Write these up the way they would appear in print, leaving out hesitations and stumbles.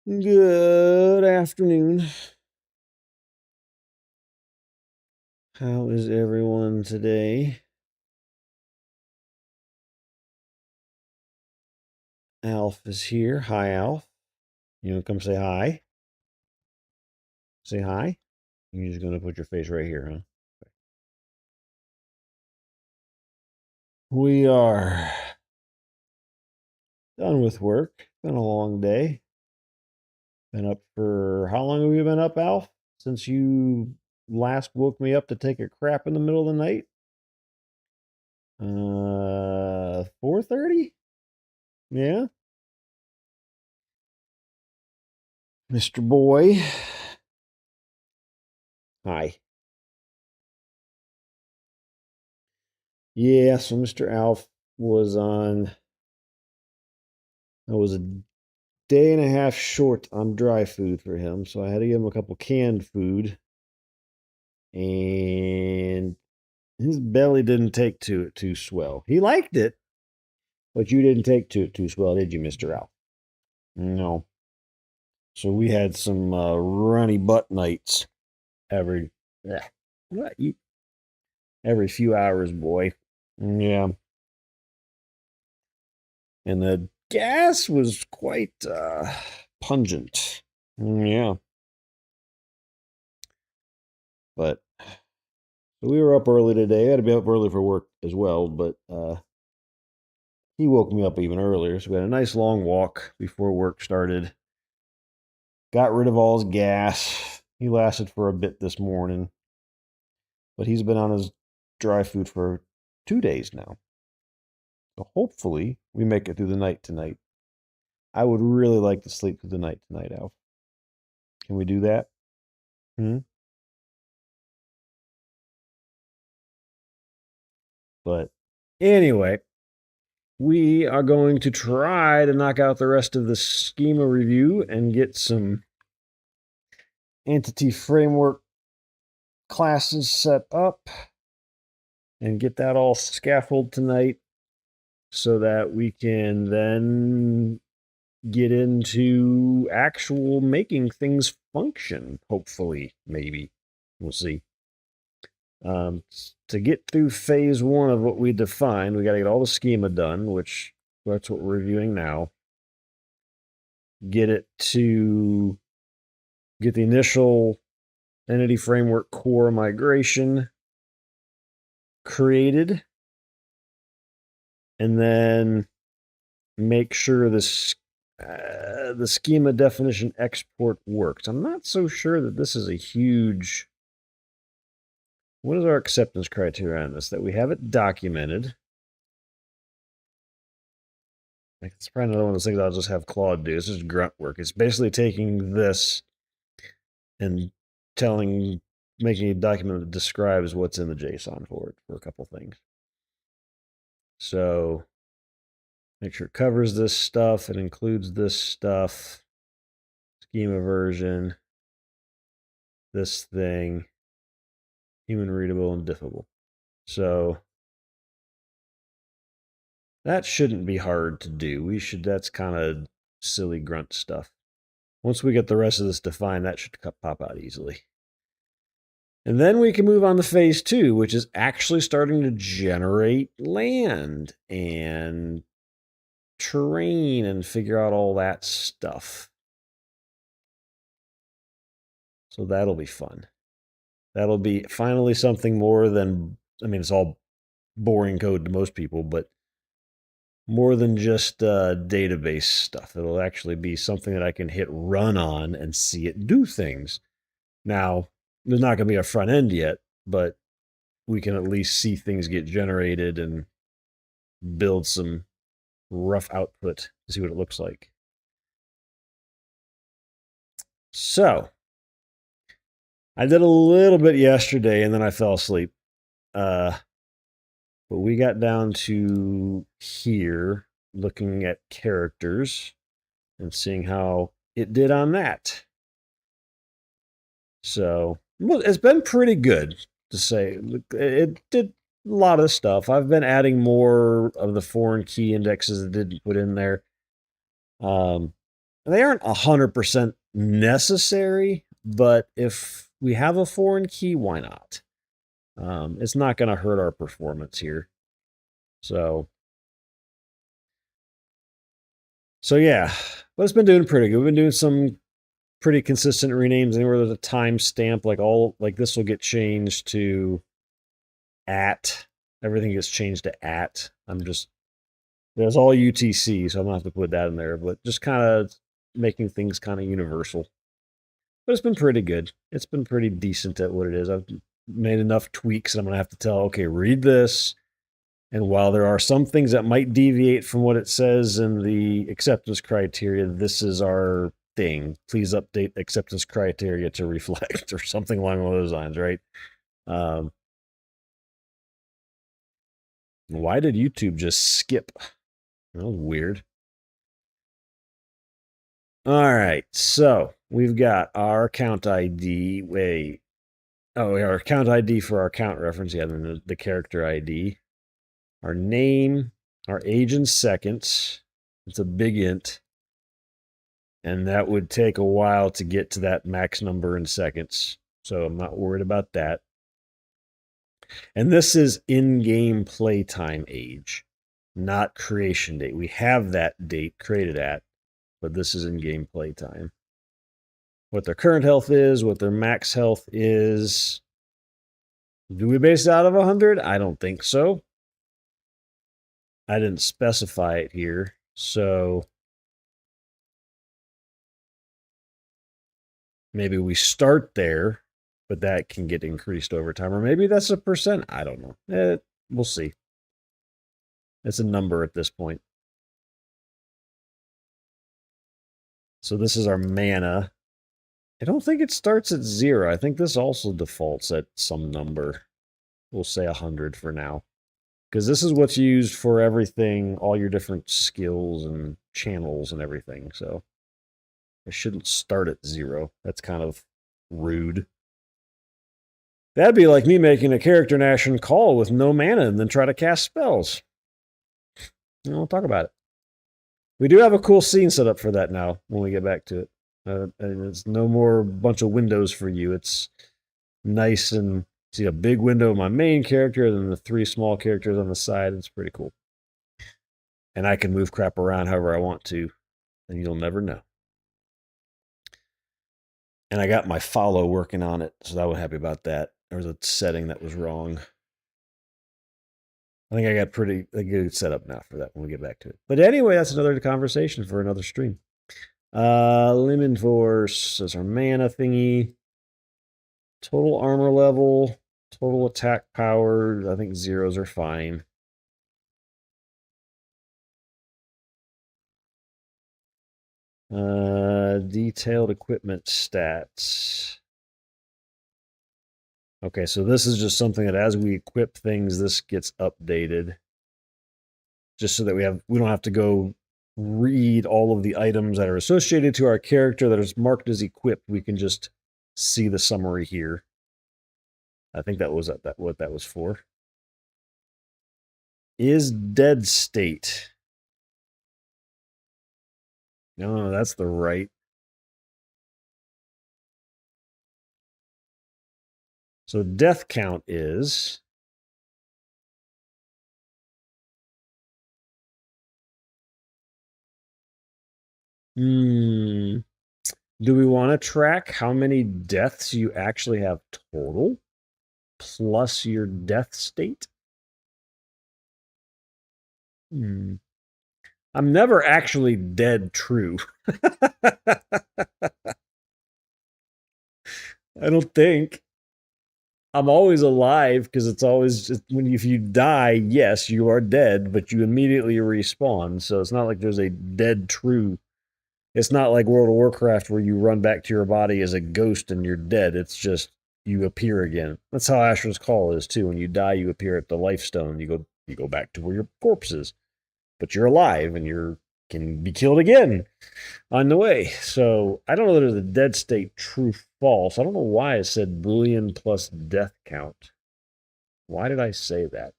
Good afternoon. How is everyone today? Alf is here. Hi, Alf. You want to come say hi? Say hi? You're just going to put your face right here, huh? We are done with work. Been a long day. Been up for how long have you been up, Alf? Since you last woke me up to take a crap in the middle of the night? 4:30? Yeah. Mr. Boy. Hi. Yeah, so Mr. Alf was on, I was a day and a half short on dry food for him, so I had to give him a couple canned food, and his belly didn't take to it too swell. He liked it, but you didn't take to it too swell, did you, Mr. Alf? No. So we had some runny butt nights every, what, every few hours, boy. Yeah. And the gas was quite pungent. Yeah. But we were up early today. I had to be up early for work as well, but he woke me up even earlier. So we had a nice long walk before work started. Got rid of all his gas. He lasted for a bit this morning, but he's been on his dry food for 2 days now. So hopefully we make it through the night tonight. I would really like to sleep through the night tonight, Alf. Can we do that? Hmm? But anyway, we are going to try to knock out the rest of the schema review and get some entity framework classes set up and get that all scaffolded tonight so that we can then get into actual making things function, hopefully, maybe. We'll see. To get through phase one of what we defined, we got to get all the schema done, which that's what we're reviewing now. Get the initial entity framework core migration created, and then make sure the schema definition export works. I'm not so sure that this is a huge. What is our acceptance criteria on this? That we have it documented. It's probably another one of those things I'll just have Claude do. This is grunt work. It's basically taking this and making a document that describes what's in the JSON for it for a couple things. So make sure it covers this stuff. It includes this stuff. Schema version. This thing. Human readable and diffable. So that shouldn't be hard to do. That's kind of silly grunt stuff. Once we get the rest of this defined, that should pop out easily. And then we can move on to phase two, which is actually starting to generate land and terrain and figure out all that stuff. So that'll be fun. That'll be finally something more than, it's all boring code to most people, but more than just database stuff. It'll actually be something that I can hit run on and see it do things. Now, there's not going to be a front end yet, but we can at least see things get generated and build some rough output to see what it looks like. So, I did a little bit yesterday and then I fell asleep. But we got down to here looking at characters and seeing how it did on that. So it's been pretty good to say. It did a lot of stuff. I've been adding more of the foreign key indexes that didn't put in there. They aren't 100% necessary, but if we have a foreign key, why not? It's not going to hurt our performance here. So yeah, but it's been doing pretty good. We've been doing some pretty consistent renames. Anywhere there's a timestamp, like this will get changed to at. Everything gets changed to at. There's all UTC, so I'm gonna have to put that in there. But just kind of making things kind of universal. But it's been pretty good. It's been pretty decent at what it is. I've made enough tweaks, and I'm gonna have to tell, okay, read this. And while there are some things that might deviate from what it says in the acceptance criteria, this is our thing. Please update acceptance criteria to reflect, or something along those lines, right? Why did YouTube just skip? That was weird. All right, so we've got our account ID. Our account ID for our account reference. Yeah, then the character ID. Our name, our age in seconds. It's a big int. And that would take a while to get to that max number in seconds. So I'm not worried about that. And this is in-game playtime age, not creation date. We have that date created at, but this is in-game playtime. What their current health is, what their max health is. Do we base it out of 100? I don't think so. I didn't specify it here, so maybe we start there, but that can get increased over time. Or maybe that's a percent. I don't know. We'll see. It's a number at this point. So this is our mana. I don't think it starts at 0. I think this also defaults at some number. We'll say 100 for now. Because this is what's used for everything, all your different skills and channels and everything. So it shouldn't start at 0. That's kind of rude. That'd be like me making a character nation call with no mana and then try to cast spells. We'll talk about it. We do have a cool scene set up for that now when we get back to it. And it's no more bunch of windows for you. It's nice and see a big window of my main character and then the 3 small characters on the side. It's pretty cool. And I can move crap around however I want to, and you'll never know. And I got my follow working on it, so I was happy about that. There was a setting that was wrong. I think I got pretty good setup now for that when we get back to it. But anyway, that's another conversation for another stream. Limen Force is our mana thingy. Total armor level, total attack power. I think 0s are fine. Detailed equipment stats. Okay, so this is just something that as we equip things, this gets updated. Just so that we don't have to go read all of the items that are associated to our character that is marked as equipped. We can just see the summary here. I think that was what that was for. Is dead state. No, that's the right. So death count is do we want to track how many deaths you actually have total plus your death state? I'm never actually dead true. I don't think. I'm always alive because it's always just if you die, yes, you are dead, but you immediately respawn. So it's not like there's a dead true. It's not like World of Warcraft where you run back to your body as a ghost and you're dead. It's just you appear again. That's how Asher's Call is too. When you die, you appear at the life stone. You go back to where your corpse is, but you're alive and you can be killed again on the way. So I don't know that it's a dead state true false. I don't know why it said Boolean plus death count. Why did I say that?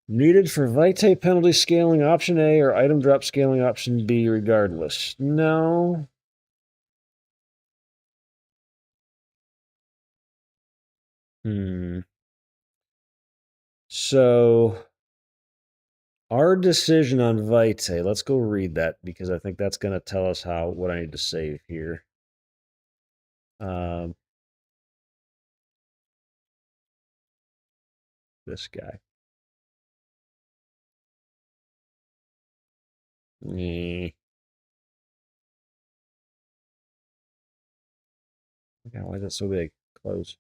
Needed for vitae penalty scaling option A or item drop scaling option B regardless. No. So our decision on vitae, let's go read that because I think that's going to tell us what I need to save here. This guy. God, why is that so big? Close.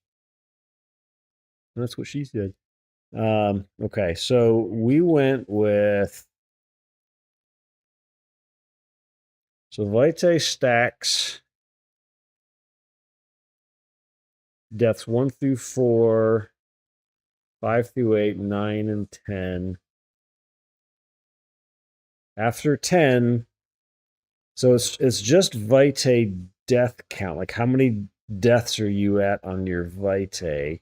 That's what she said. Okay, so we went with vitae stacks deaths 1 through 4, 5 through 8, 9, and 10. After 10, so it's just vitae death count. Like how many deaths are you at on your vitae,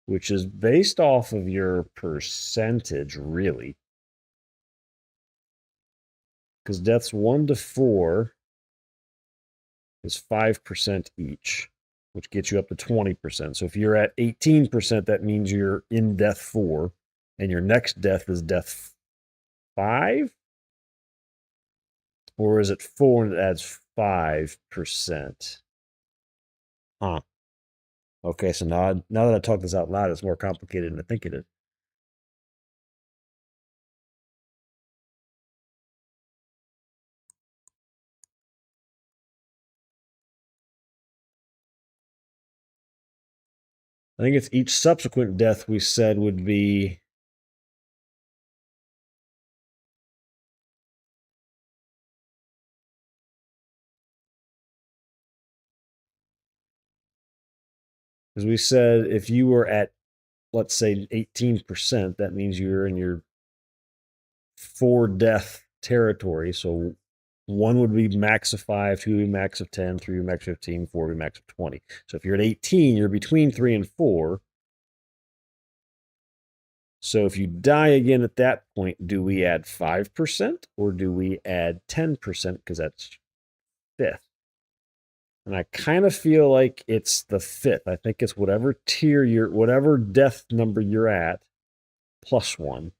which is based off of your percentage, really. Because deaths 1 to 4 is 5% each, which gets you up to 20%. So if you're at 18%, that means you're in death 4, and your next death is death 5? Or is it 4 and it adds 5%? Huh. Okay, so now that I talk this out loud, it's more complicated than I think it is. I think it's each subsequent death we said would be because we said if you were at, let's say, 18%, that means you're in your 4 death territory. So 1 would be max of 5, 2 would be max of 10, 3 would be max of 15, 4 would be max of 20. So if you're at 18, you're between 3 and 4. So if you die again at that point, do we add 5% or do we add 10% because that's 5th? And I kind of feel like it's the 5th. I think it's whatever tier whatever death number you're at plus 1.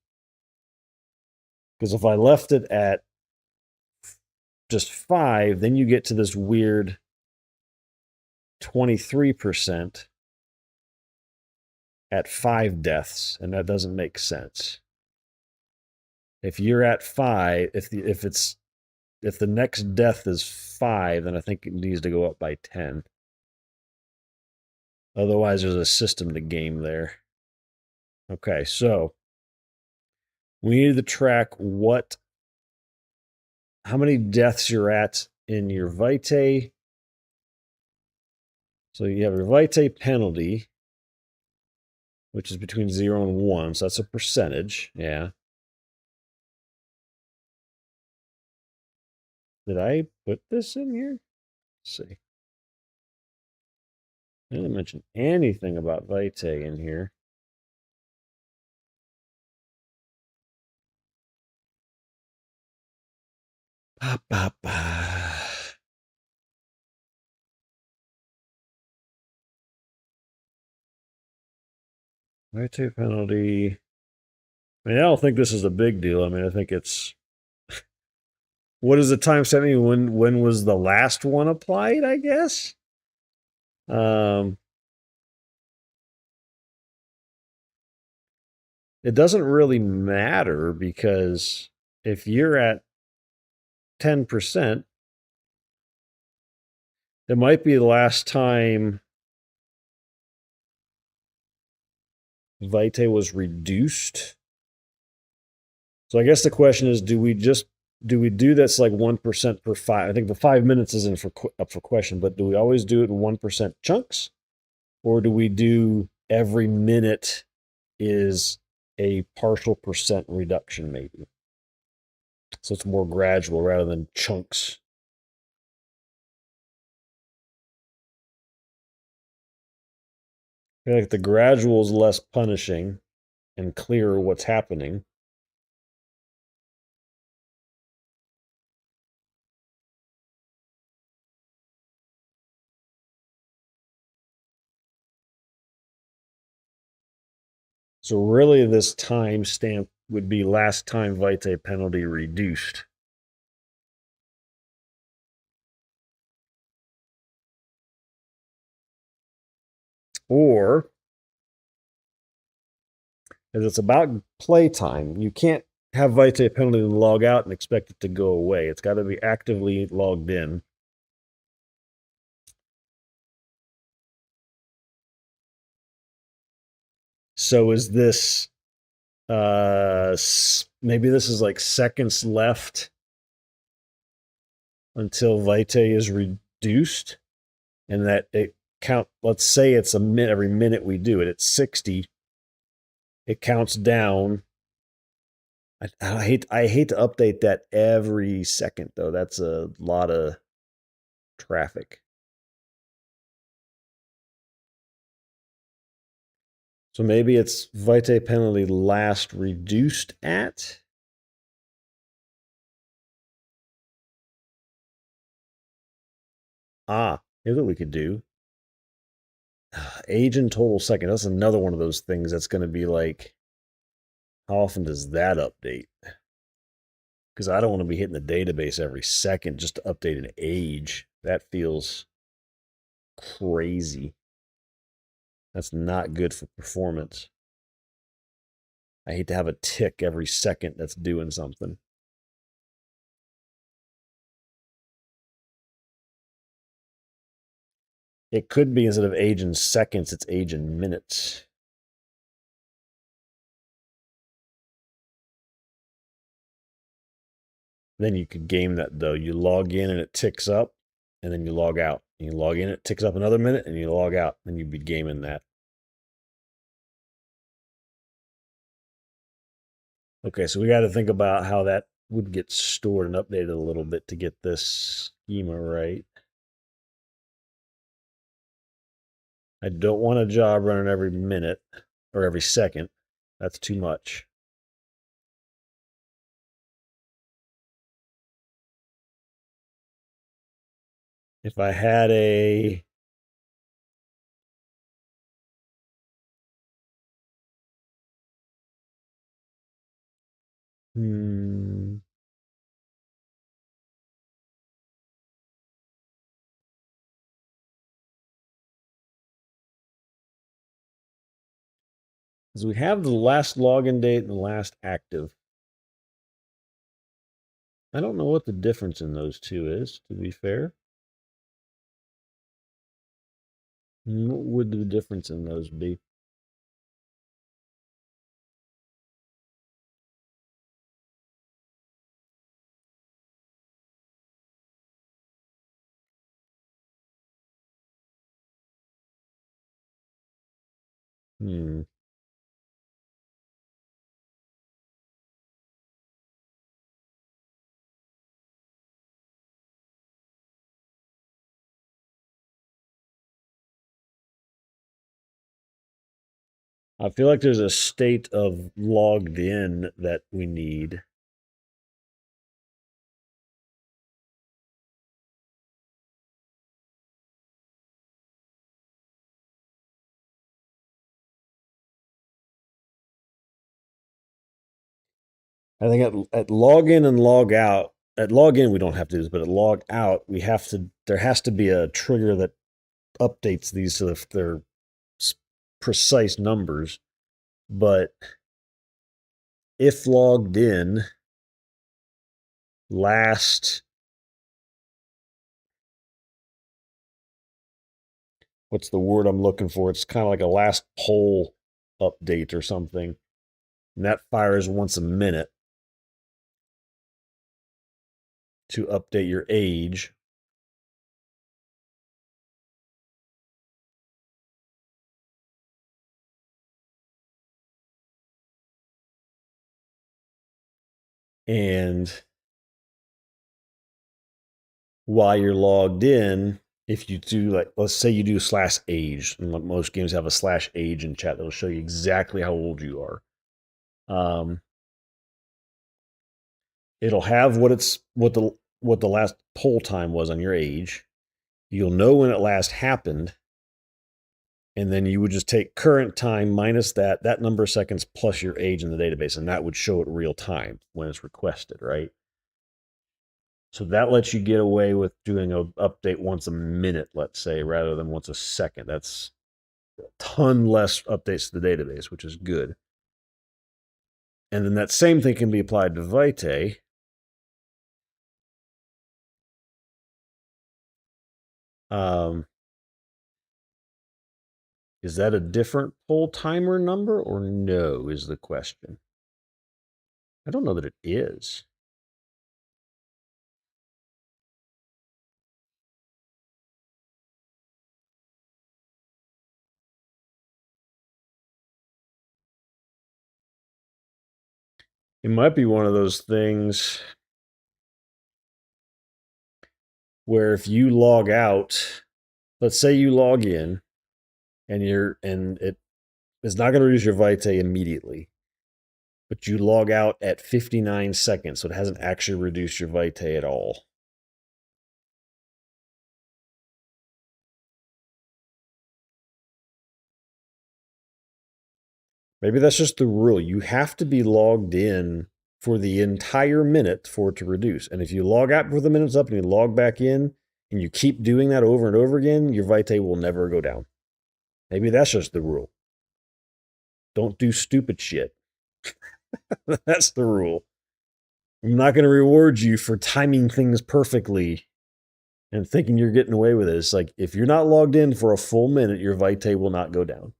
Because if I left it at just 5, then you get to this weird 23% at 5 deaths, and that doesn't make sense. If you're at 5, if the next death is 5, then I think it needs to go up by 10. Otherwise, there's a system to game there. Okay, so we need to track how many deaths you're at in your vitae. So you have your vitae penalty, which is between 0 and 1. So that's a percentage. Yeah. Did I put this in here? Let's see. I didn't mention anything about vitae in here. Ba, ba, ba. Vitae penalty. I mean, I don't think this is a big deal. I mean, I think it's what is the time setting? When was the last one applied? I guess. It doesn't really matter because if you're at 10%, it might be the last time vitae was reduced. So I guess the question is, do we do that's like 1% per 5? I think the 5 minutes isn't up for question, but do we always do it in 1% chunks? Or do we do every minute is a partial percent reduction maybe? So it's more gradual rather than chunks. I feel like the gradual is less punishing and clearer what's happening. So really this timestamp would be last time vitae penalty reduced. Or, as it's about playtime, you can't have vitae penalty and log out and expect it to go away. It's got to be actively logged in. So is this maybe this is like seconds left until vitae is reduced, and that it count, let's say it's a minute every minute we do it, it's 60, it counts down. I hate to update that every second though. That's a lot of traffic. So maybe it's vitae penalty last reduced at. Here's what we could do. Age and total second. That's another one of those things that's going to be like, how often does that update? Because I don't want to be hitting the database every second just to update an age. That feels crazy. That's not good for performance. I hate to have a tick every second that's doing something. It could be, instead of age in seconds, it's age in minutes. Then you could game that though. You log in and it ticks up, and then you log out. You log in, it ticks up another minute, and you log out, and you'd be gaming that. Okay, so we got to think about how that would get stored and updated a little bit to get this schema right. I don't want a job running every minute or every second. That's too much. If I had a because we have the last login date and the last active. I don't know what the difference in those two is, to be fair. What would the difference in those be? Hmm. I feel like there's a state of logged in that we need. I think at login and log out, at login we don't have to do this, but at log out we have to. There has to be a trigger that updates these so if they're precise numbers. But if logged in last, what's the word I'm looking for? It's kind of like a last poll update or something. And that fires once a minute to update your age. And while you're logged in, if you do, like, let's say you do /age, and most games have a /age in chat that'll show you exactly how old you are. It'll have what the last poll time was on your age. You'll know when it last happened, And then you would just take current time minus that number of seconds plus your age in the database, and that would show it real time when it's requested, right? So that lets you get away with doing an update once a minute, let's say, rather than once a second. That's a ton less updates to the database, which is good. And then that same thing can be applied to Vitae. Is that a different pull timer number or no, is the question. I don't know that it is. It might be one of those things where if you log out, let's say you log in and it is not going to reduce your Vitae immediately, but you log out at 59 seconds, so it hasn't actually reduced your Vitae at all. Maybe that's just the rule. You have to be logged in for the entire minute for it to reduce. And if you log out before the minute's up and you log back in and you keep doing that over and over again, your Vitae will never go down. Maybe that's just the rule. Don't do stupid shit. That's the rule. I'm not going to reward you for timing things perfectly and thinking you're getting away with it. It's like if you're not logged in for a full minute, your Vitae will not go down.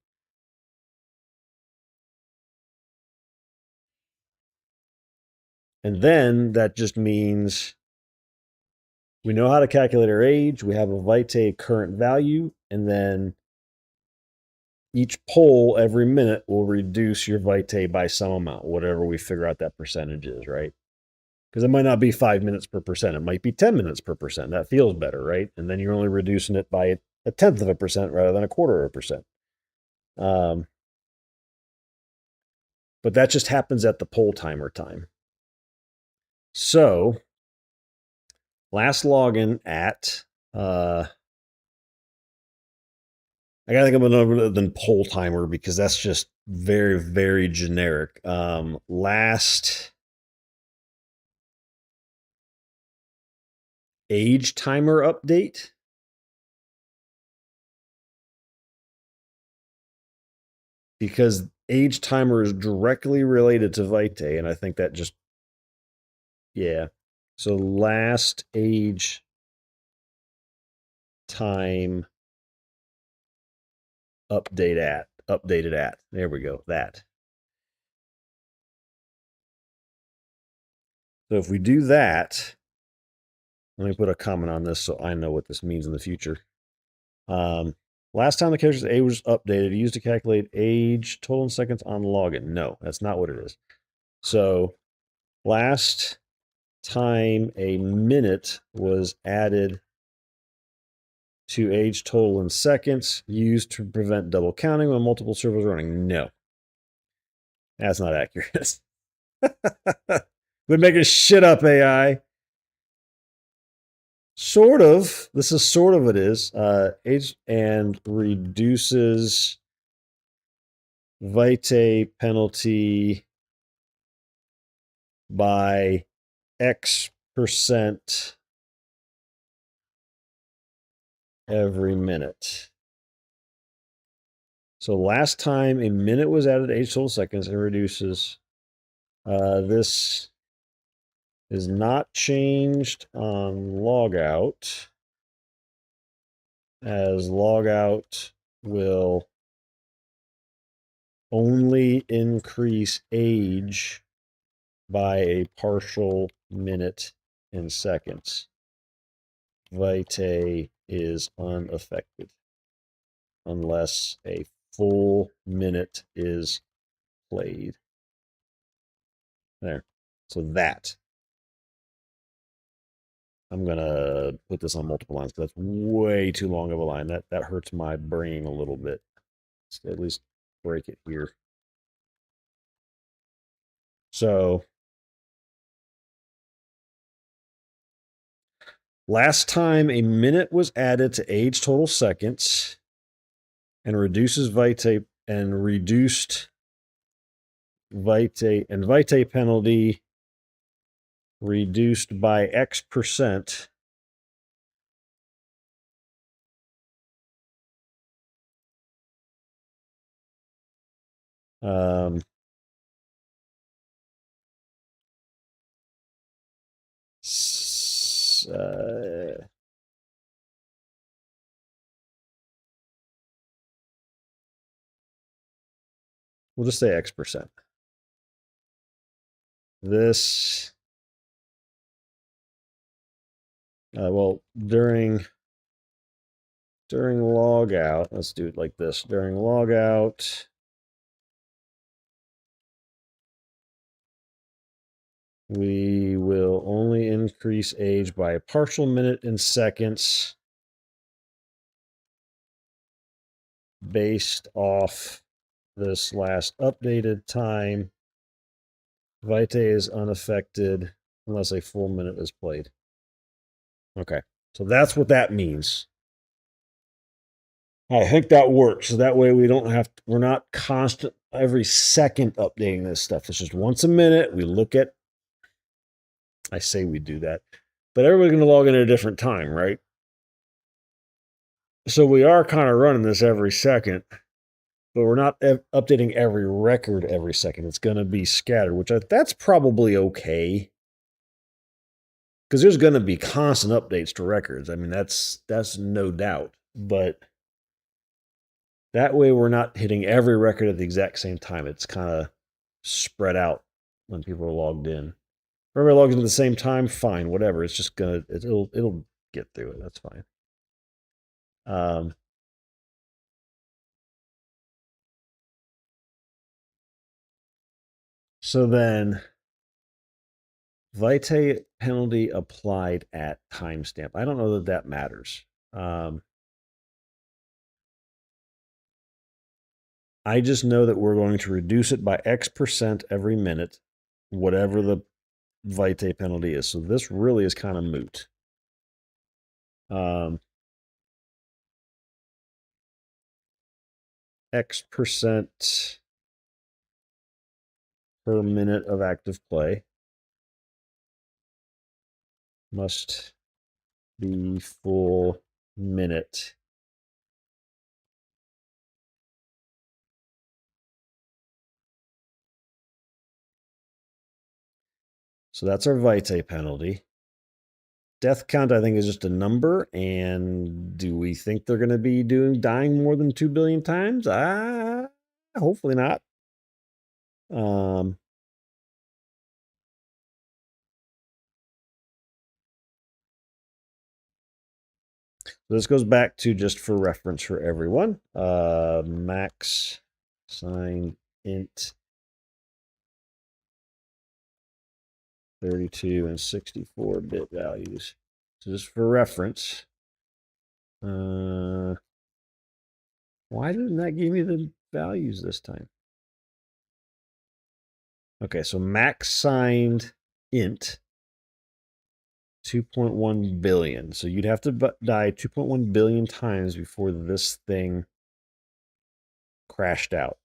And then that just means we know how to calculate our age. We have a Vitae current value. And then each poll every minute will reduce your Vitae by some amount, whatever we figure out that percentage is, right? Because it might not be 5 minutes per percent. It might be 10 minutes per percent. That feels better, right? And then you're only reducing it by a tenth of a percent rather than a quarter of a percent. But that just happens at the poll timer time. So last login at, I gotta think of another other than poll timer because that's just very, very generic. Last age timer update. Because age timer is directly related to Vitae, and I think that just, yeah. So last age time updated at. There we go, that. So if we do that, let me put a comment on this so I know what this means in the future. Last time the character's age was updated, used to calculate age total in seconds on login. No, that's not what it is. So last time a minute was added to age total in seconds, used to prevent double counting when multiple servers are running. No, that's not accurate. We're making shit up, AI. Sort of. This is sort of it is. Age and reduces Vitae penalty by X percent every minute. So last time a minute was added to age total seconds, it reduces. This is not changed on logout, as logout will only increase age by a partial minute in seconds. Vitae is unaffected unless a full minute is played. There. So that. I'm going to put this on multiple lines because that's way too long of a line. That hurts my brain a little bit. Let's at least break it here. So last time a minute was added to age total seconds, and reduces vitae and reduced vitae penalty reduced by X%. Um, we'll just say X%. This, well, during log out, let's do it like this. During log out, we will only increase age by a partial minute in seconds based off this last updated time. Vitae is unaffected unless a full minute is played. Okay, so that's what that means. I think that works. So that way we don't have to, we're not constant every second updating this stuff. It's just once a minute. We look at, I say we do that, but everybody's going to log in at a different time, right? So we are kind of running this every second, but we're not updating every record every second. It's going to be scattered, which that's probably okay. Because there's going to be constant updates to records. I mean, that's no doubt. But that way we're not hitting every record at the exact same time. It's kind of spread out when people are logged in. If everybody logs in at the same time, fine, whatever. It's just gonna it'll get through it. That's fine. So then vitae penalty applied at timestamp. I don't know that that matters. I just know that we're going to reduce it by X% every minute, whatever the vitae penalty is. So this really is kind of moot. X% per minute of active play must be full minute. So that's our vitae penalty. Death count, I think, is just a number. And do we think they're going to be dying more than 2 billion times? Hopefully not. So this goes back to, just for reference for everyone, max signed int 32 and 64-bit values. So just for reference, why didn't that give me the values this time? Okay, so max signed int 2.1 billion. So you'd have to die 2.1 billion times before this thing crashed out.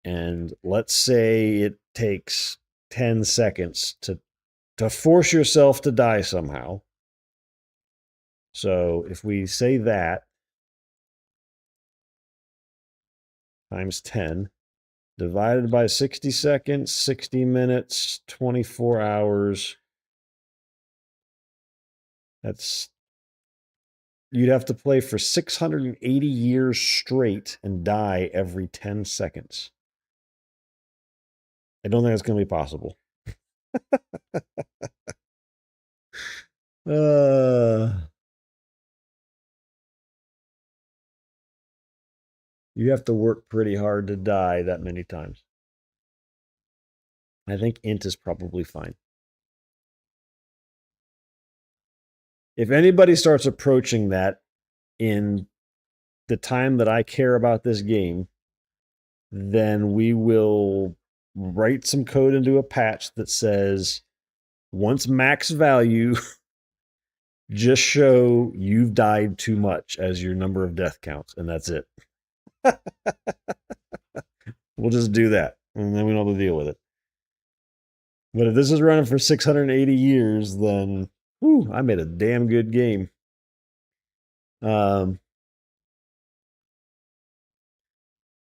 And let's say it takes 10 seconds to force yourself to die somehow. So if we say that times 10 divided by 60 seconds, 60 minutes, 24 hours, you'd have to play for 680 years straight and die every 10 seconds. I don't think that's going to be possible. You have to work pretty hard to die that many times. I think int is probably fine. If anybody starts approaching that in the time that I care about this game, then we will write some code into a patch that says, once max value, just show you've died too much as your number of death counts, and that's it. We'll just do that, and then we don't have to deal with it. But if this is running for 680 years, then whew, I made a damn good game.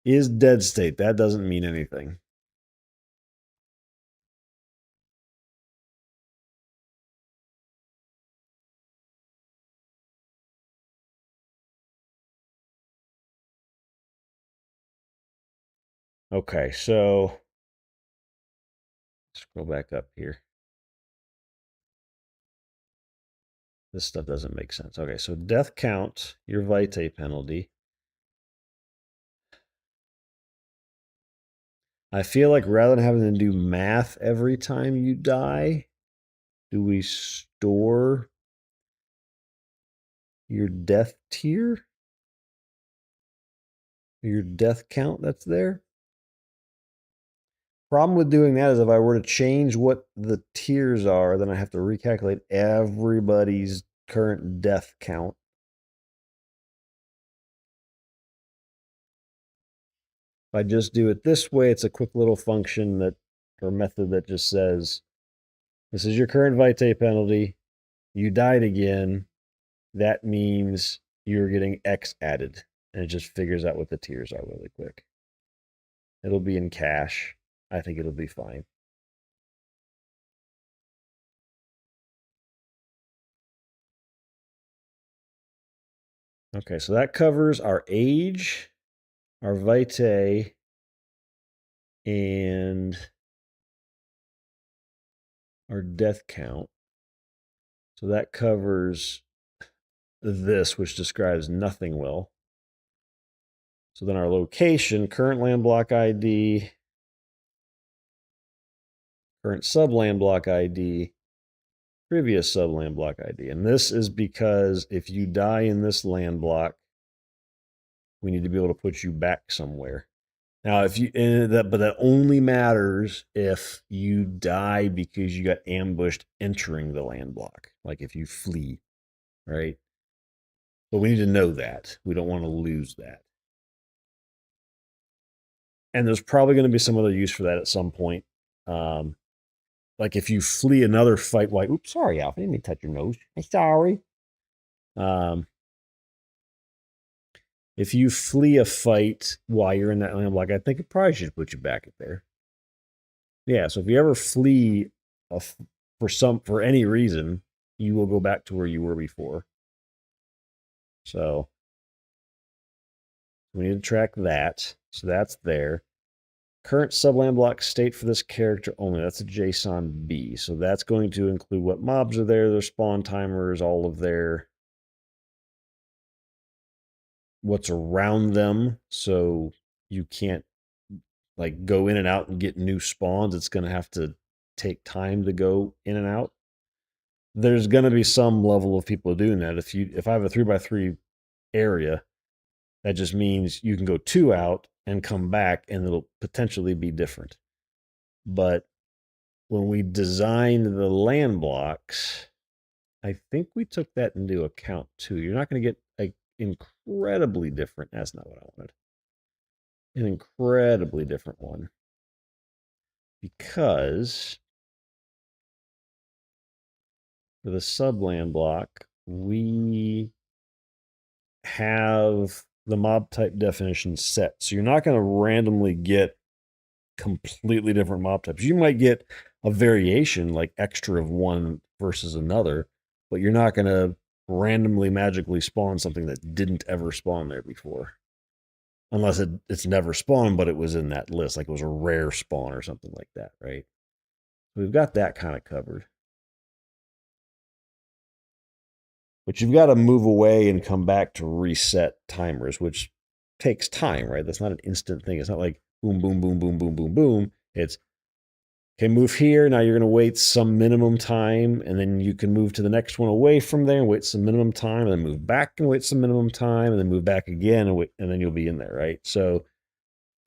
Is dead state. That doesn't mean anything. Okay, so scroll back up here. This stuff doesn't make sense. Okay, so death count, your vitae penalty. I feel like rather than having to do math every time you die, do we store your death tier? Your death count that's there? Problem with doing that is if I were to change what the tiers are, then I have to recalculate everybody's current death count. If I just do it this way, it's a quick little function that, or method that just says, this is your current vitae penalty. You died again. That means you're getting X added. And it just figures out what the tiers are really quick. It'll be in cash. I think it'll be fine. Okay, so that covers our age, our vitae, and our death count. So that covers this, which describes nothing will. So then our location, current land block ID, current subland block ID, previous subland block ID. And this is because if you die in this land block, we need to be able to put you back somewhere. Now, if you but that only matters if you die because you got ambushed entering the land block, like if you flee, right? But we need to know that. We don't want to lose that. And there's probably going to be some other use for that at some point. Like if you flee another fight, like, oops, sorry, Alf, I didn't mean to touch your nose. I'm sorry. If you flee a fight while you're in that land block, I think it probably should put you back there. Yeah, so if you ever flee for any reason, you will go back to where you were before. So we need to track that. So that's there. Current subland block state for this character only. That's a JSON B. So that's going to include what mobs are there, their spawn timers, all of their what's around them. So you can't like go in and out and get new spawns. It's going to have to take time to go in and out. There's going to be some level of people doing that. If I have a 3x3 area, that just means you can go 2 out and come back and it'll potentially be different. But when we designed the land blocks, I think we took that into account too. You're not going to get an incredibly different, that's not what I wanted. An incredibly different one. Because for the subland block, we have the mob type definition set. So you're not going to randomly get completely different mob types. You might get a variation like extra of one versus another, but you're not going to randomly magically spawn something that didn't ever spawn there before. Unless it's never spawned, but it was in that list, like it was a rare spawn or something like that, right? We've got that kind of covered. But you've got to move away and come back to reset timers, which takes time, right? That's not an instant thing. It's not like boom, boom, boom, boom, boom, boom, boom. It's okay, move here. Now you're going to wait some minimum time, and then you can move to the next one away from there and wait some minimum time, and then move back and wait some minimum time, and then move back again, and then you'll be in there, right? So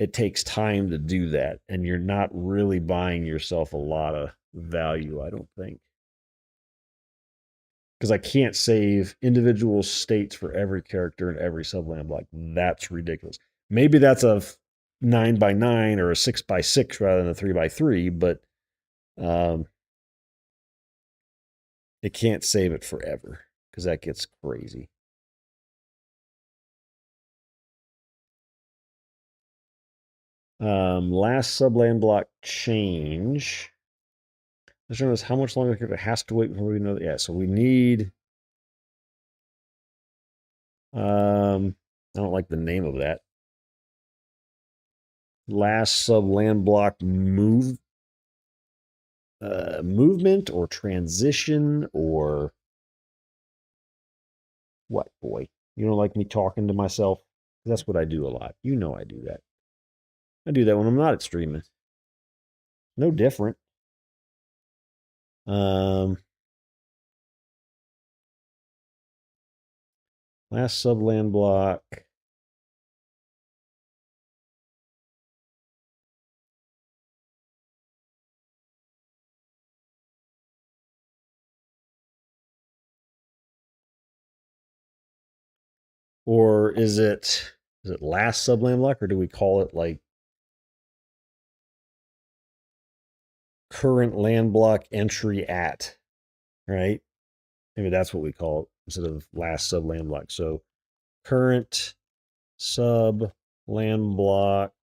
it takes time to do that, and you're not really buying yourself a lot of value, I don't think. Because I can't save individual states for every character in every subland block. That's ridiculous. Maybe that's a 9x9 or a 6x6 rather than a 3x3, but it can't save it forever because that gets crazy. Last subland block change. Determine how much longer the character has to wait before we know that. Yeah, so we need. I don't like the name of that. Last subland block movement or transition or what, boy? You don't like me talking to myself? That's what I do a lot. You know I do that. I do that when I'm not at streaming. No different. Last subland block. Or is it last subland block, or do we call it like current land block entry at? Right? Maybe that's what we call it instead of last subland block. So current sub land block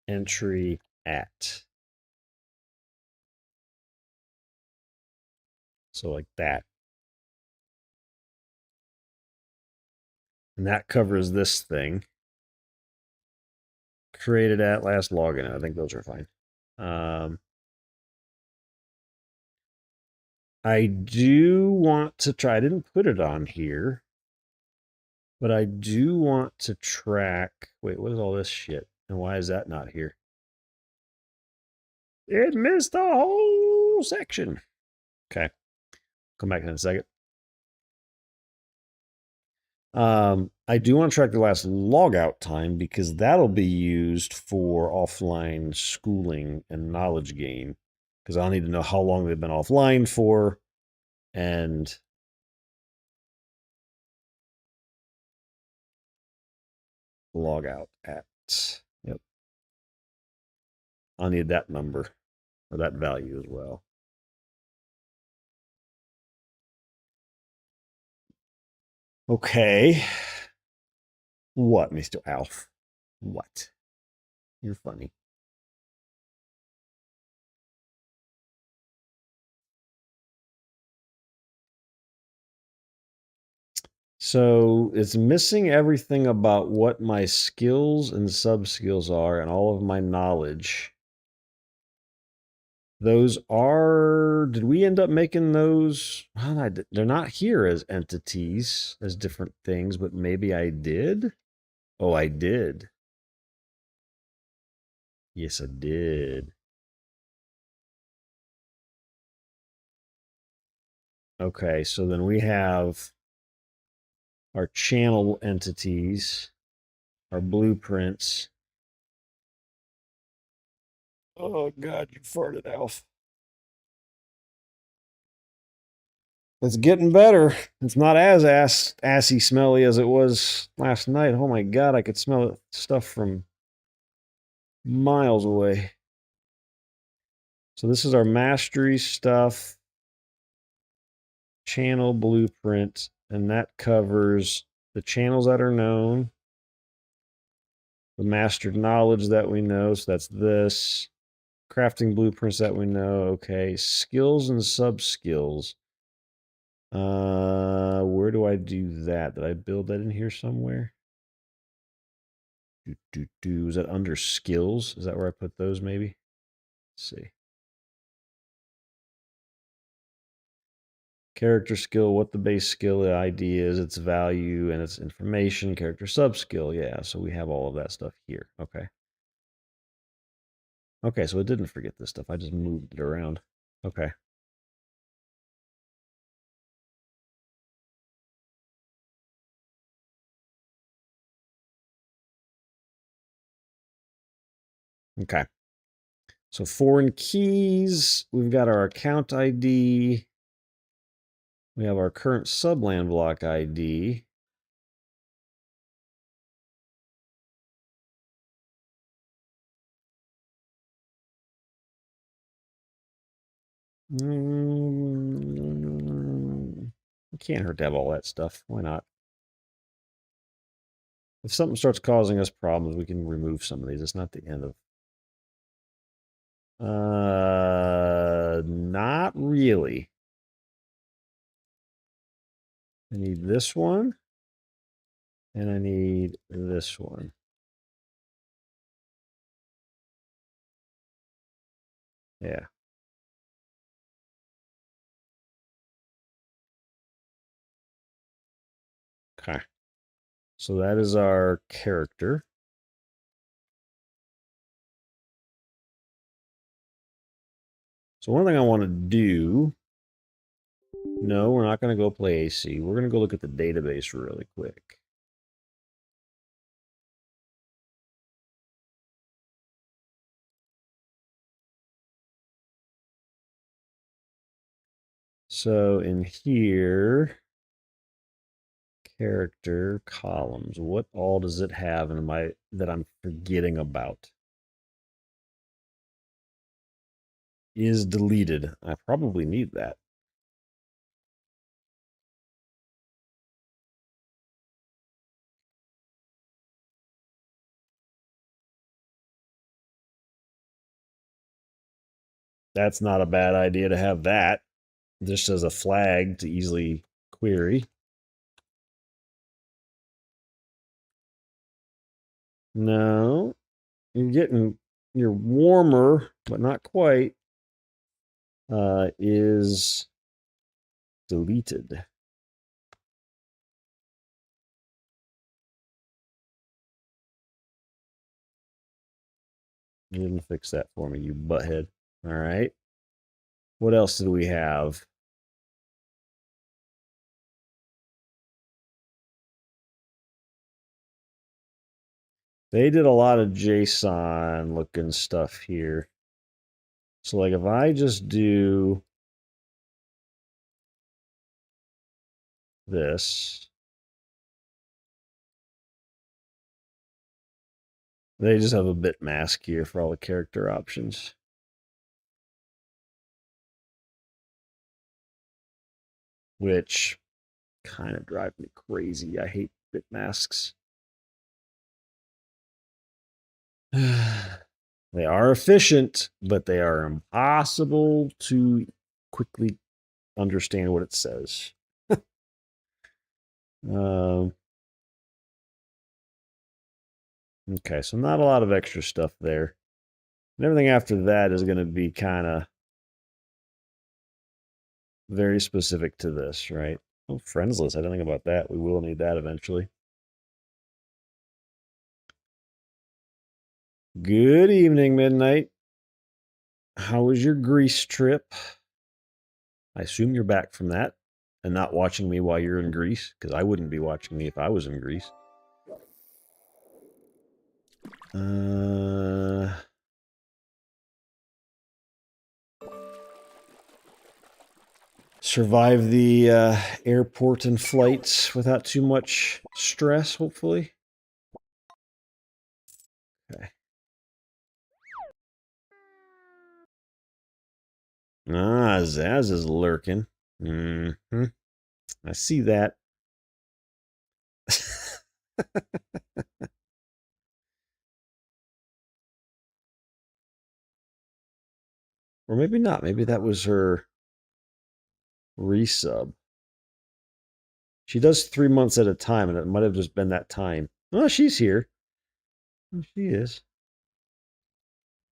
entry at. So like that. And that covers this thing. Created at last login. I think those are fine. I do want to try. I didn't put it on here, but I do want to track. Wait, what is all this shit? And why is that not here? It missed the whole section. Okay. Come back in a second. I do want to track the last logout time because that'll be used for offline schooling and knowledge gain. Because I'll need to know how long they've been offline for and log out at. Yep. I'll need that number or that value as well. Okay. What, Mr. Alf? What? You're funny. So it's missing everything about what my skills and sub skills are and all of my knowledge. Those are, did we end up making those? Well, they're not here as entities, as different things, but maybe I did. Oh, I did. Yes, I did. Okay, so then we have our channel entities, our blueprints. Oh, God, you farted, Alf. It's getting better. It's not as assy smelly as it was last night. Oh my God, I could smell stuff from miles away. So this is our mastery stuff, channel blueprint, and that covers the channels that are known, the mastered knowledge that we know. So that's this. Crafting blueprints that we know. Okay, skills and sub skills. Where do I do that? Did I build that in here somewhere? Is that under skills? Is that where I put those maybe? Let's see. Character skill, what the base skill ID is, its value, and its information. Character sub skill, yeah. So we have all of that stuff here. Okay. Okay, so it didn't forget this stuff. I just moved it around. Okay. Okay. So foreign keys, we've got our account ID. We have our current subland block ID. It can't hurt to have all that stuff. Why not? If something starts causing us problems, we can remove some of these. It's not the end of... Not really. I need this one. And I need this one. Yeah. Okay. So that is our character. So one thing I want to do... No, we're not going to go play AC. We're going to go look at the database really quick. So in here, character columns, what all does it have in my that I'm forgetting about? Is deleted. I probably need that. That's not a bad idea to have that just as a flag to easily query. No, you're warmer, but not quite. Is deleted. You didn't fix that for me, you butthead. All right. What else did we have? They did a lot of JSON looking stuff here. So like if I just do this, they just have a bit mask here for all the character options. Which kind of drive me crazy. I hate bit masks. They are efficient, but they are impossible to quickly understand what it says. Okay, so not a lot of extra stuff there. And everything after that is going to be kind of very specific to this, right? Oh, friends list. I didn't think about that. We will need that eventually. Good evening, Midnight. How was your Greece trip? I assume you're back from that and not watching me while you're in Greece, because I wouldn't be watching me if I was in Greece. Survive the airport and flights without too much stress, hopefully. Okay. Ah, Zaz is lurking. Mm-hmm. I see that. Or maybe not. Maybe that was her resub. She does 3 months at a time, and it might have just been that time. Oh, she's here. Oh, she is.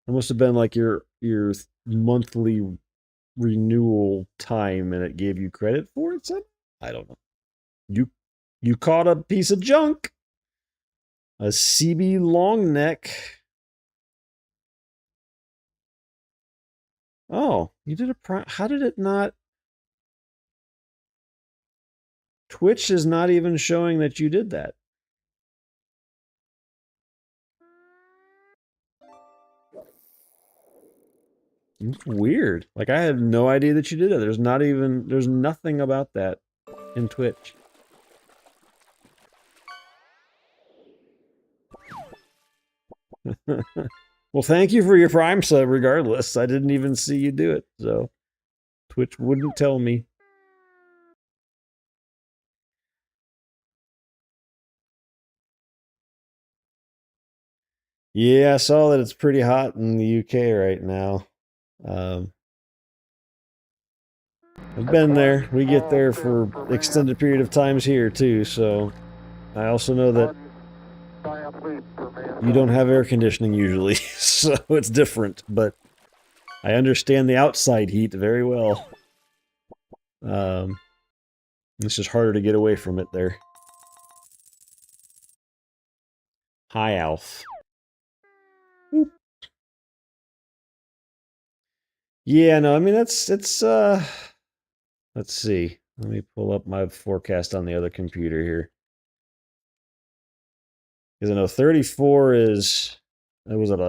It must have been like your monthly renewal time, and it gave you credit for it. Son? I don't know. You caught a piece of junk. A CB long neck. Oh, you did a how did it not? Twitch is not even showing that you did that. It's weird. Like I had no idea that you did it. There's nothing about that in Twitch. Well, thank you for your Prime sub regardless. I didn't even see you do it. So Twitch wouldn't tell me. Yeah, I saw that it's pretty hot in the UK right now. I've been there. We get there for extended period of times here too, so I also know that you don't have air conditioning usually, so it's different, but I understand the outside heat very well. It's just harder to get away from it there. Hi, Alf. Boop. Yeah, no, I mean it's let's see. Let me pull up my forecast on the other computer here. Because I know 34 is it was at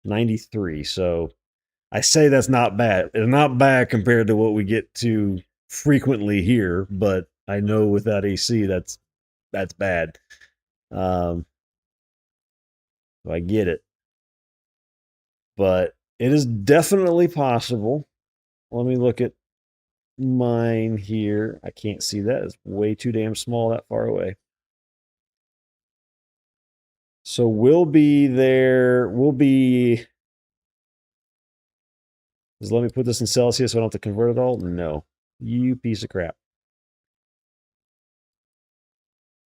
93, so I say that's not bad. It's not bad compared to what we get to frequently here, but I know without AC that's bad. So I get it. But it is definitely possible. Let me look at mine here. I can't see that. It's way too damn small that far away. So we'll be there. Let me put this in Celsius so I don't have to convert it all. No. You piece of crap.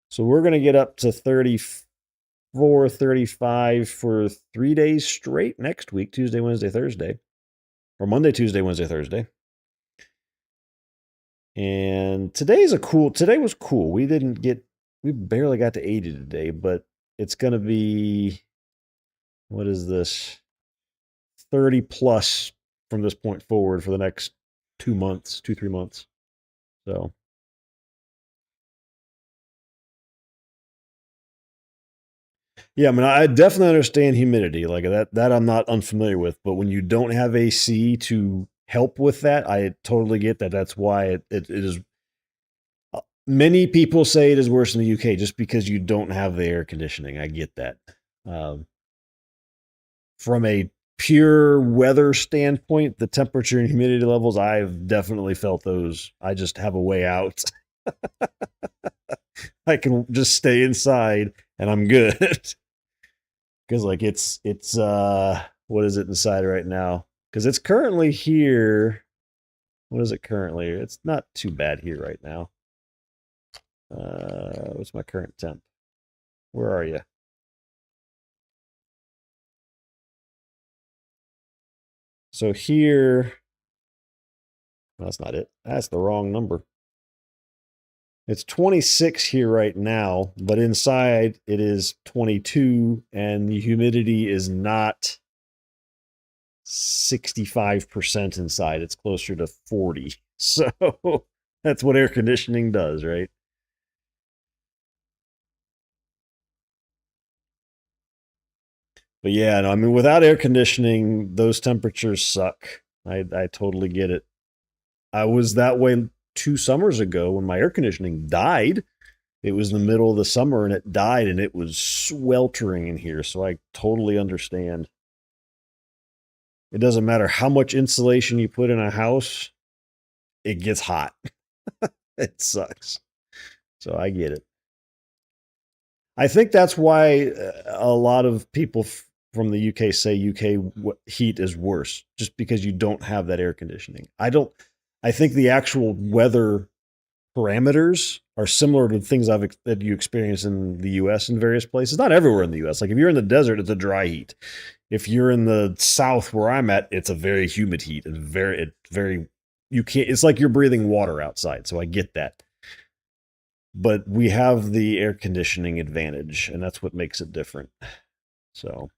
So we're going to get up to 34, 35 for 3 days straight next week, Tuesday, Wednesday, Thursday. Or Monday, Tuesday, Wednesday, Thursday. And today was cool. We barely got to 80 today, but it's going to be, what is this? 30 plus from this point forward for the next 2 months, 3 months. So. Yeah, I mean, I definitely understand humidity. Like that I'm not unfamiliar with, but when you don't have AC to help with that, I totally get that. That's why it is. Many people say it is worse in the UK just because you don't have the air conditioning. I get that. Um, from a pure weather standpoint, the temperature and humidity levels, I've definitely felt those. I just have a way out. I can just stay inside and I'm good. Because like it's what is it inside right now? Because it's currently here. What is it currently? It's not too bad here right now. What's my current temp? Where are you? So here, well, that's not it. That's the wrong number. It's 26 here right now, but inside it is 22, and the humidity is not 65% inside. It's closer to 40. So that's what air conditioning does, right? But yeah, no, I mean, without air conditioning, those temperatures suck. I totally get it. I was that way 2 summers ago when my air conditioning died. It was in the middle of the summer and it died, and it was sweltering in here. So I totally understand. It doesn't matter how much insulation you put in a house, it gets hot. It sucks. So I get it. I think that's why a lot of people from the UK say UK heat is worse, just because you don't have that air conditioning. I think the actual weather parameters are similar to things that you experience in the US in various places. Not everywhere in the US. Like if you're in the desert, it's a dry heat. If you're in the south where I'm at, it's a very humid heat. It's very you can't. It's like you're breathing water outside. So I get that. But we have the air conditioning advantage, and that's what makes it different. So,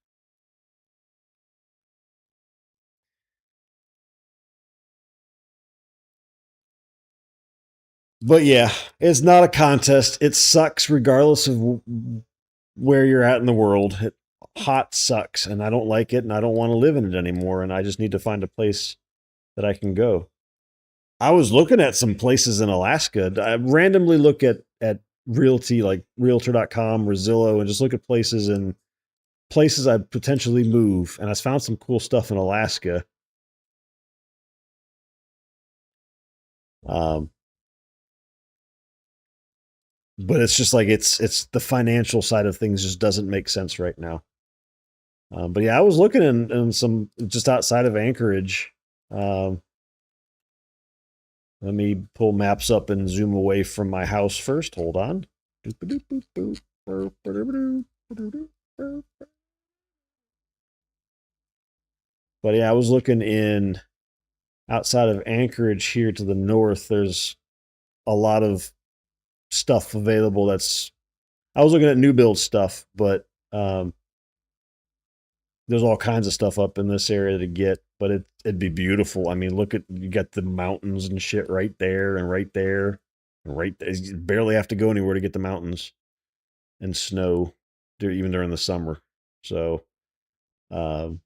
but yeah, it's not a contest. It sucks regardless of where you're at in the world. Hot sucks, and I don't like it, and I don't want to live in it anymore. And I just need to find a place that I can go. I was looking at some places in Alaska. I randomly look at Realty, like Realtor.com or Zillow, and just look at places I'd potentially move. And I found some cool stuff in Alaska. Um, but it's just like it's the financial side of things just doesn't make sense right now. But yeah, I was looking in some just outside of Anchorage. Um, Let me pull maps up and zoom away from my house first. Hold on. But yeah, I was looking in outside of Anchorage here to the north. There's a lot of stuff available. I was looking at new build stuff, but there's all kinds of stuff up in this area to get. But it'd be beautiful. I mean, look at you got the mountains and shit right there and right there and right there. You barely have to go anywhere to get the mountains and snow, even during the summer. So um,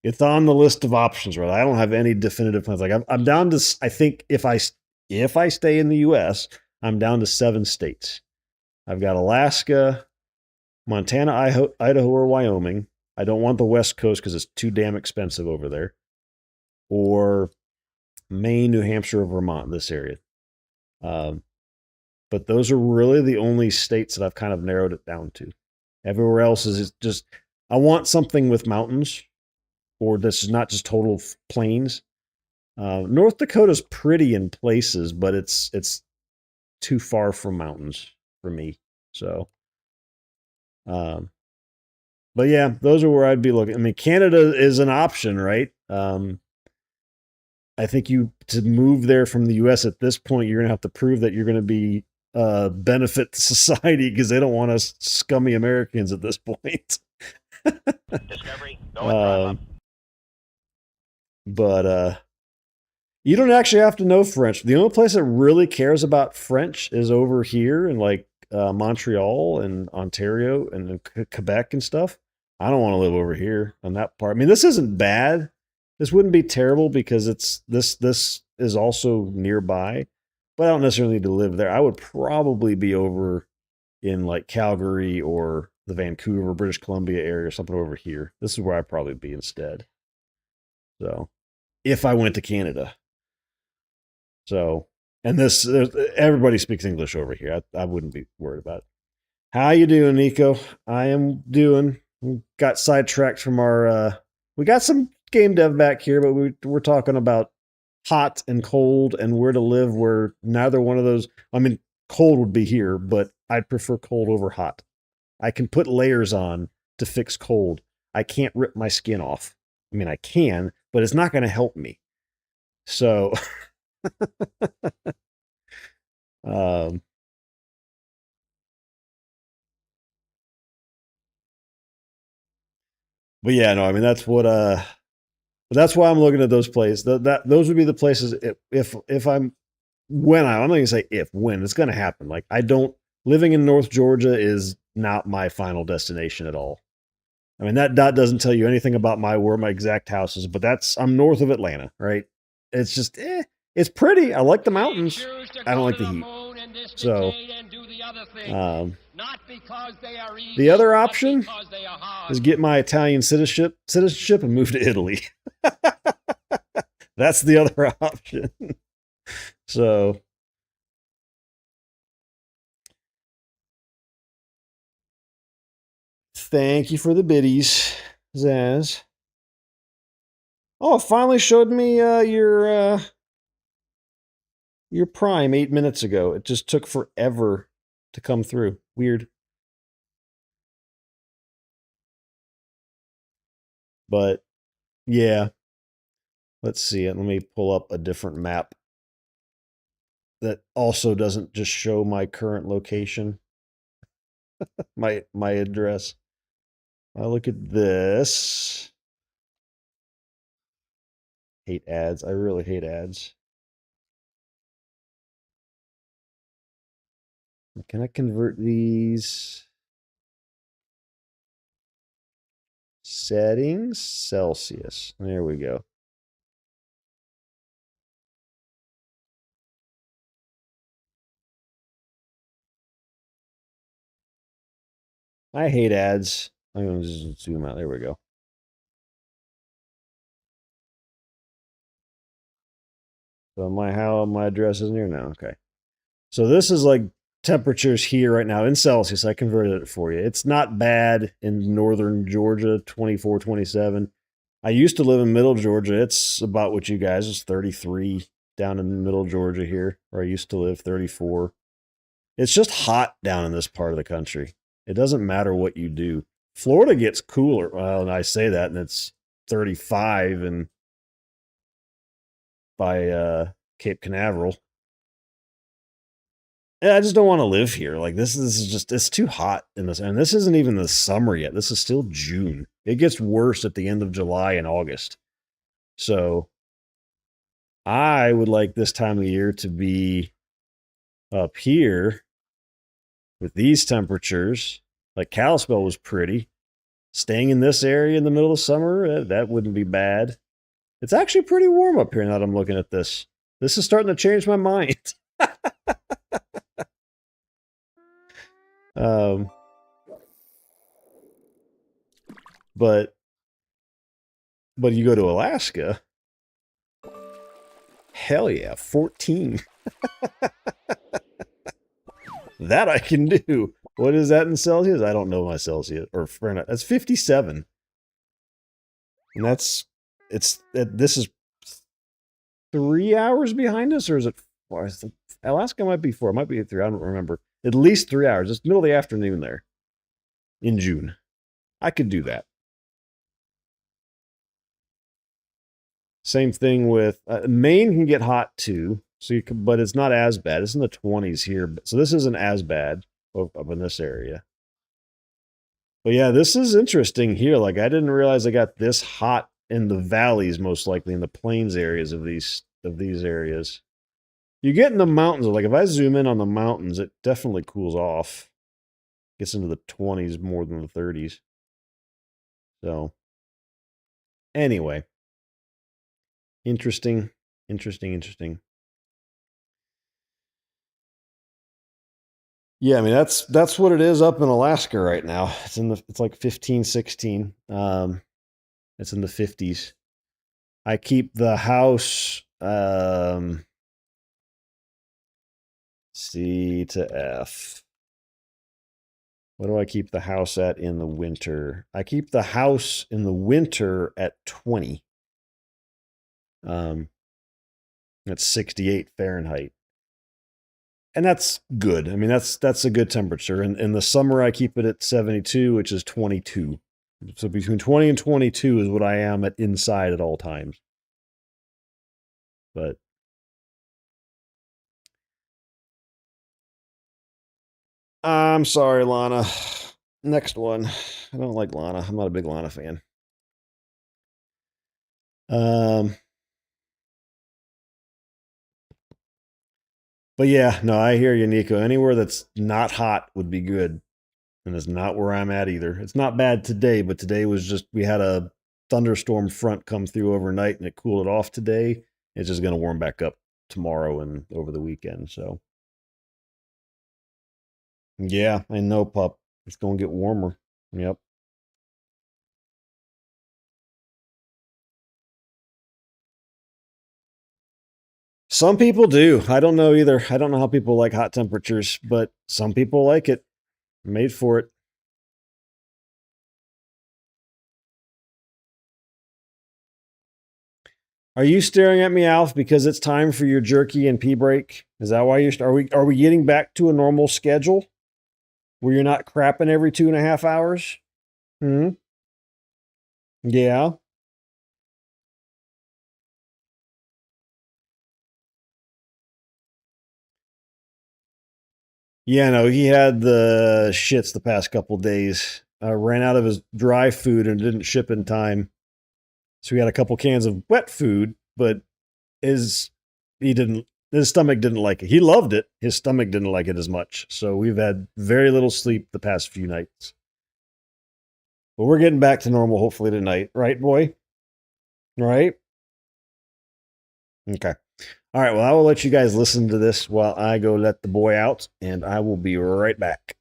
it's on the list of options. Right, I don't have any definitive plans. Like I'm down to. I think if I stay in the U.S., I'm down to 7 states. I've got Alaska, Montana, Idaho, or Wyoming. I don't want the West Coast because it's too damn expensive over there. Or Maine, New Hampshire, or Vermont, this area. Um, but those are really the only states that I've kind of narrowed it down to. Everywhere else is just, I want something with mountains, or this is not just total plains. North Dakota's pretty in places, but it's too far from mountains for me. So, um, but yeah, those are where I'd be looking. I mean, Canada is an option, right? I think to move there from the U.S. at this point, you're going to have to prove that you're going to be benefit to society because they don't want us scummy Americans at this point. Discovery, but you don't actually have to know French. The only place that really cares about French is over here in like Montreal and Ontario and Quebec and stuff. I don't want to live over here on that part. I mean, this isn't bad. This wouldn't be terrible because this is also nearby, but I don't necessarily need to live there. I would probably be over in like Calgary or the Vancouver, British Columbia area or something over here. This is where I'd probably be instead. So, if I went to Canada. So, and everybody speaks English over here. I wouldn't be worried about it. How you doing, Nico? I am doing. We got sidetracked from our. We got some game dev back here, but we're talking about hot and cold and where to live. Where neither one of those. I mean, cold would be here, but I'd prefer cold over hot. I can put layers on to fix cold. I can't rip my skin off. I mean, I can, but it's not going to help me. So, um, but yeah, no, I mean that's why I'm looking at those places. Those would be the places if I'm not gonna say if when it's gonna happen. Like I don't living in North Georgia is not my final destination at all. I mean that dot doesn't tell you anything about where my exact house is, but I'm north of Atlanta, right? It's just it's pretty. I like the mountains. I don't like the heat. So the other option is get my Italian citizenship and move to Italy. That's the other option. So thank you for the biddies, Zaz. Oh, it finally showed me your Prime 8 minutes ago. It just took forever to come through. Weird. But yeah, let's see it. Let me pull up a different map that also doesn't just show my current location, my address. I look at this. Hate ads. I really hate ads. Can I convert these? Settings, Celsius. There we go. I hate ads. I'm going to zoom out. There we go. So my address isn't here now. Okay. So this is like temperatures here right now in Celsius. I converted it for you. It's not bad in northern Georgia, 24, 27. I used to live in middle Georgia. It's about what you guys is 33 down in middle Georgia here, where I used to live, 34. It's just hot down in this part of the country. It doesn't matter what you do. Florida gets cooler. Well, and I say that, and it's 35 and by Cape Canaveral. Yeah, I just don't want to live here. Like this is just it's too hot in this, and this isn't even the summer yet. This is still June. It gets worse at the end of July and August. So I would like this time of year to be up here with these temperatures. Like Kalispell was pretty. Staying in this area in the middle of summer, that wouldn't be bad. It's actually pretty warm up here now that I'm looking at this. This is starting to change my mind. um, but you go to Alaska, hell yeah, 14. That I can do. What is that in Celsius? I don't know my Celsius or Fahrenheit. That's 57. And this is 3 hours behind us, or is it 4? Alaska might be 4. It might be 3. I don't remember. At least 3 hours. It's middle of the afternoon there in June. I could do that. Same thing with Maine can get hot too. So but it's not as bad. It's in the 20s here. So this isn't as bad up in this area. But yeah, this is interesting here. Like I didn't realize I got this hot in the valleys, most likely in the plains areas of these areas. You get in the mountains. Like if I zoom in on the mountains, it definitely cools off. Gets into the 20s more than the 30s. So anyway, interesting. Yeah, I mean that's what it is up in Alaska right now. It's like 15, 16. It's in the 50s. I keep the house C to F. What do I keep the house at in the winter? I keep the house in the winter at 20. That's 68 Fahrenheit. And that's good. I mean, that's a good temperature. And in the summer, I keep it at 72, which is 22. So between 20 and 22 is what I am at inside at all times. But I'm sorry, Lana. Next one. I don't like Lana. I'm not a big Lana fan. But yeah, no, I hear you, Nico. Anywhere that's not hot would be good. And it's not where I'm at either. It's not bad today, but today was just, we had a thunderstorm front come through overnight and it cooled it off today. It's just going to warm back up tomorrow and over the weekend. So, yeah, I know, pup. It's going to get warmer. Yep. Some people do. I don't know either. I don't know how people like hot temperatures, but some people like it. Made for it. Are you staring at me, Alf, because it's time for your jerky and pee break? Is that why you're? Are we getting back to a normal schedule where you're not crapping every 2.5 hours? Hmm. Yeah. Yeah. No, he had the shits the past couple days. Ran out of his dry food and didn't ship in time, so he had a couple cans of wet food, but his he didn't. His stomach didn't like it. He loved it. His stomach didn't like it as much. So we've had very little sleep the past few nights. But we're getting back to normal hopefully tonight, right, boy? Right? Okay. All right. Well, I will let you guys listen to this while I go let the boy out, and I will be right back.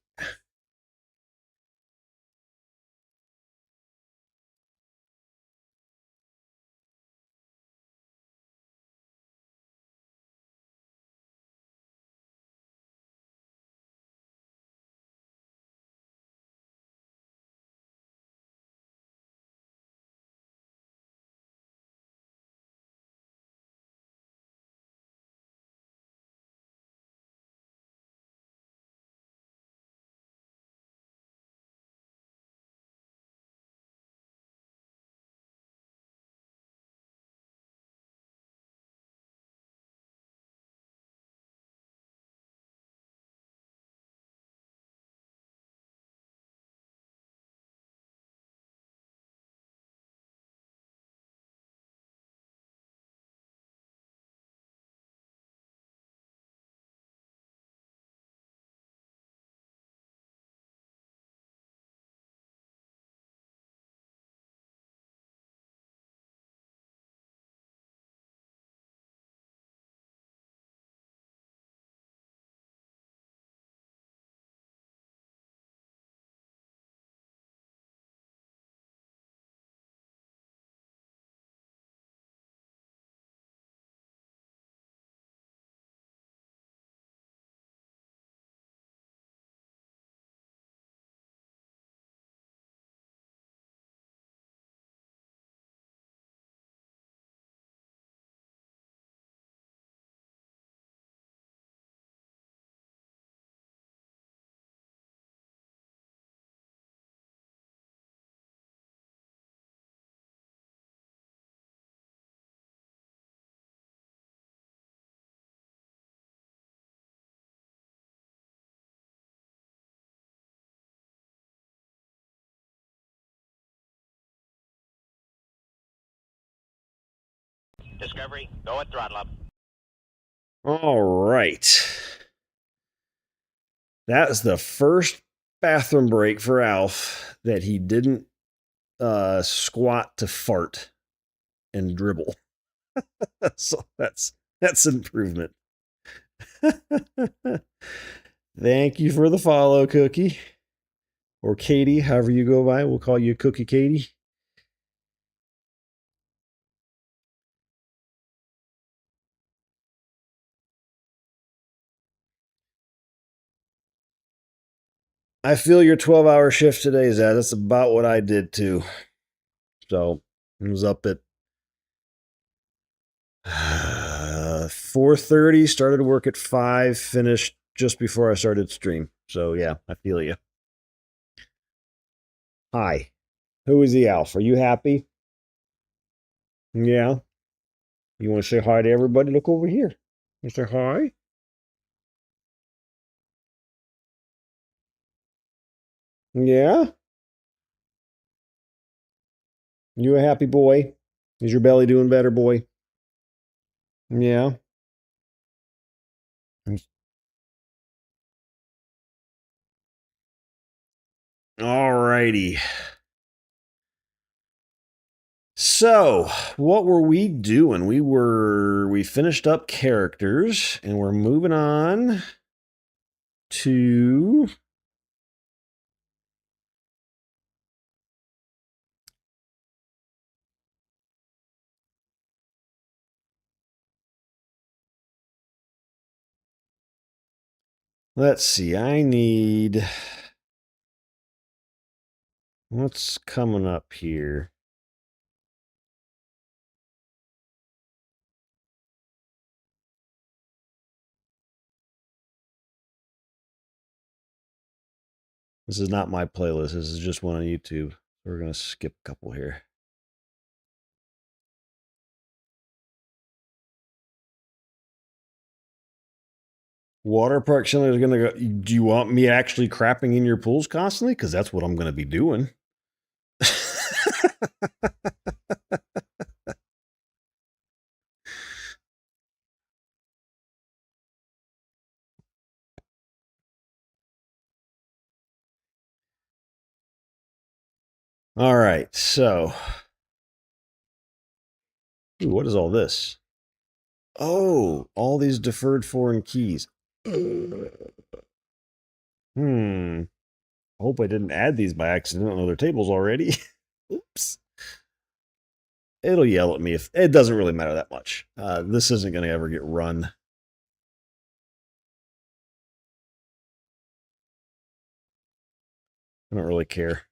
Discovery, go at throttle up. All right. That was the first bathroom break for Alf that he didn't squat to fart and dribble. So that's improvement. Thank you for the follow, Cookie. Or Katie, however you go by. We'll call you Cookie Katie. I feel your 12-hour shift today, Zad. That's about what I did too. So I was up at 4:30, started work at 5, finished just before I started stream. So yeah, I feel you. Hi. Who is the Alf? Are you happy? Yeah. You want to say hi to everybody? Look over here. You say hi? Yeah? You a happy boy? Is your belly doing better, boy? Yeah. All righty. So, what were we doing? We finished up characters and we're moving on to let's see. What's coming up here? This is not my playlist. This is just one on YouTube. We're going to skip a couple here. Water park simulator is going to go. Do you want me actually crapping in your pools constantly? Because that's what I'm going to be doing. All right. So, ooh, what is all this? Oh, all these deferred foreign keys. Hmm. I hope I didn't add these by accident on other tables already. Oops. It'll yell at me if it doesn't really matter that much. This isn't going to ever get run. I don't really care.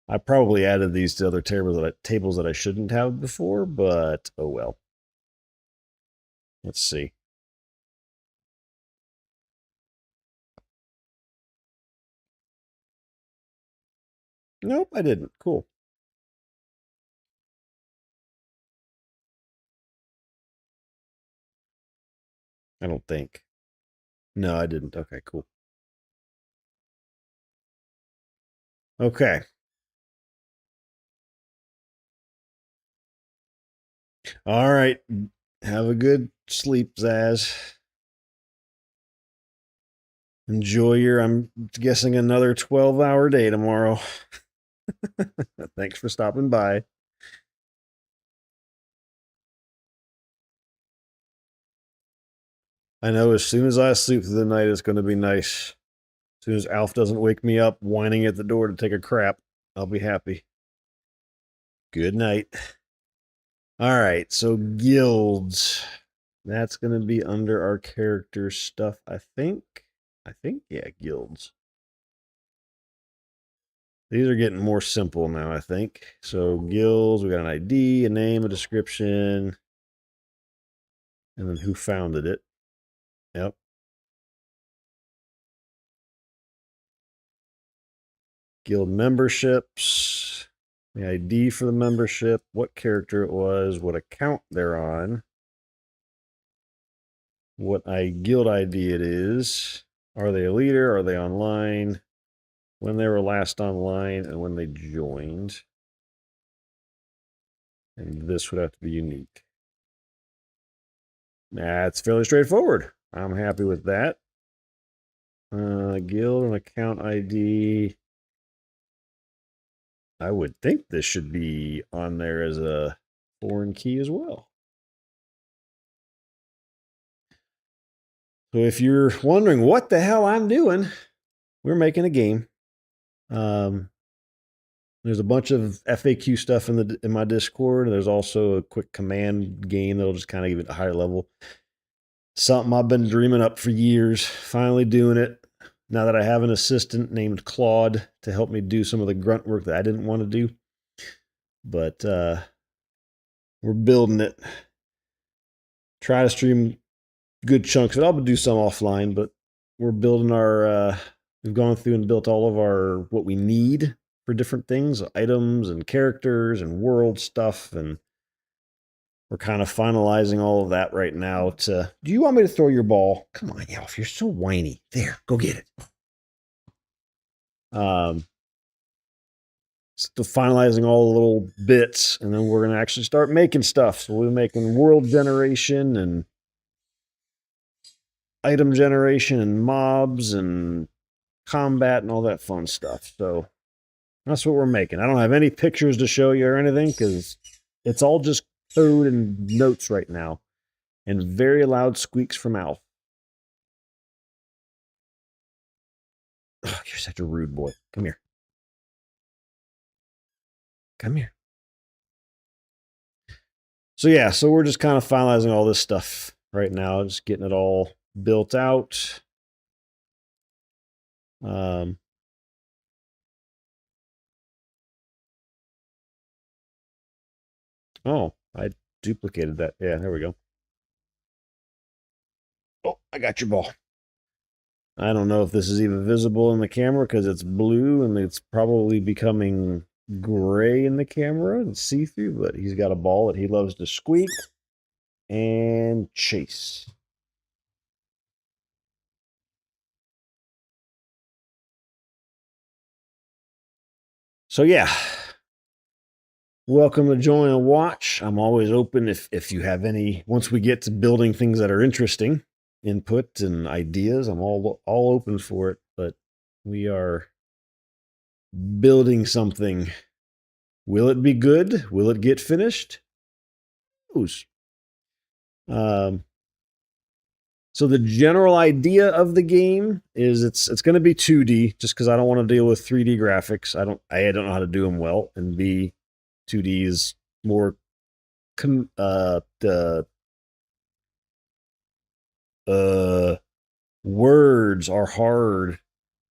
I probably added these to other tables that I shouldn't have before, but oh well. Let's see. Nope, I didn't. Cool. I don't think. No, I didn't. Okay, cool. Okay. All right. Have a good sleep, Zaz. Enjoy your, I'm guessing, another 12-hour day tomorrow. Thanks for stopping by. I know as soon as I sleep through the night, it's going to be nice. As soon as Alf doesn't wake me up whining at the door to take a crap, I'll be happy. Good night. All right, so guilds. That's going to be under our character stuff, I think. Yeah, guilds. These are getting more simple now, I think. So guilds, we got an ID, a name, a description, and then who founded it. Yep. Guild memberships, the ID for the membership, what character it was, what account they're on, what guild ID it is. Are they a leader? Are they online? When they were last online and when they joined. And this would have to be unique. That's fairly straightforward. I'm happy with that. Guild and account ID. I would think this should be on there as a foreign key as well. So if you're wondering what the hell I'm doing, we're making a game. There's a bunch of FAQ stuff in my Discord. There's also a quick command game that'll just kind of give it a higher level. Something I've been dreaming up for years. Finally doing it. Now that I have an assistant named Claude to help me do some of the grunt work that I didn't want to do. But we're building it. Try to stream good chunks of it. I'll do some offline, but we're building our we've gone through and built all of our what we need for different things, items and characters and world stuff, and we're kind of finalizing all of that right now. Do you want me to throw your ball? Come on, Alf, you're so whiny. There, go get it. Still finalizing all the little bits, and then we're going to actually start making stuff. So we're making world generation and item generation and mobs and combat and all that fun stuff. So that's what we're making. I don't have any pictures to show you or anything because it's all just code and notes right now. And very loud squeaks from Alf. Oh, you're such a rude boy. Come here. Come here. So yeah, so we're just kind of finalizing all this stuff right now, just getting it all built out. Oh, I duplicated that. Yeah, there we go. Oh, I got your ball. I don't know if this is even visible in the camera because it's blue and it's probably becoming gray in the camera and see-through, but he's got a ball that he loves to squeak and chase. So yeah, welcome to join and watch. I'm always open if you have any, once we get to building things that are interesting, input and ideas, I'm all open for it, but we are building something. Will it be good? Will it get finished? Who's? So the general idea of the game is it's going to be 2D, just because I don't want to deal with 3D graphics. I don't know how to do them well, and B, 2D is more words are hard,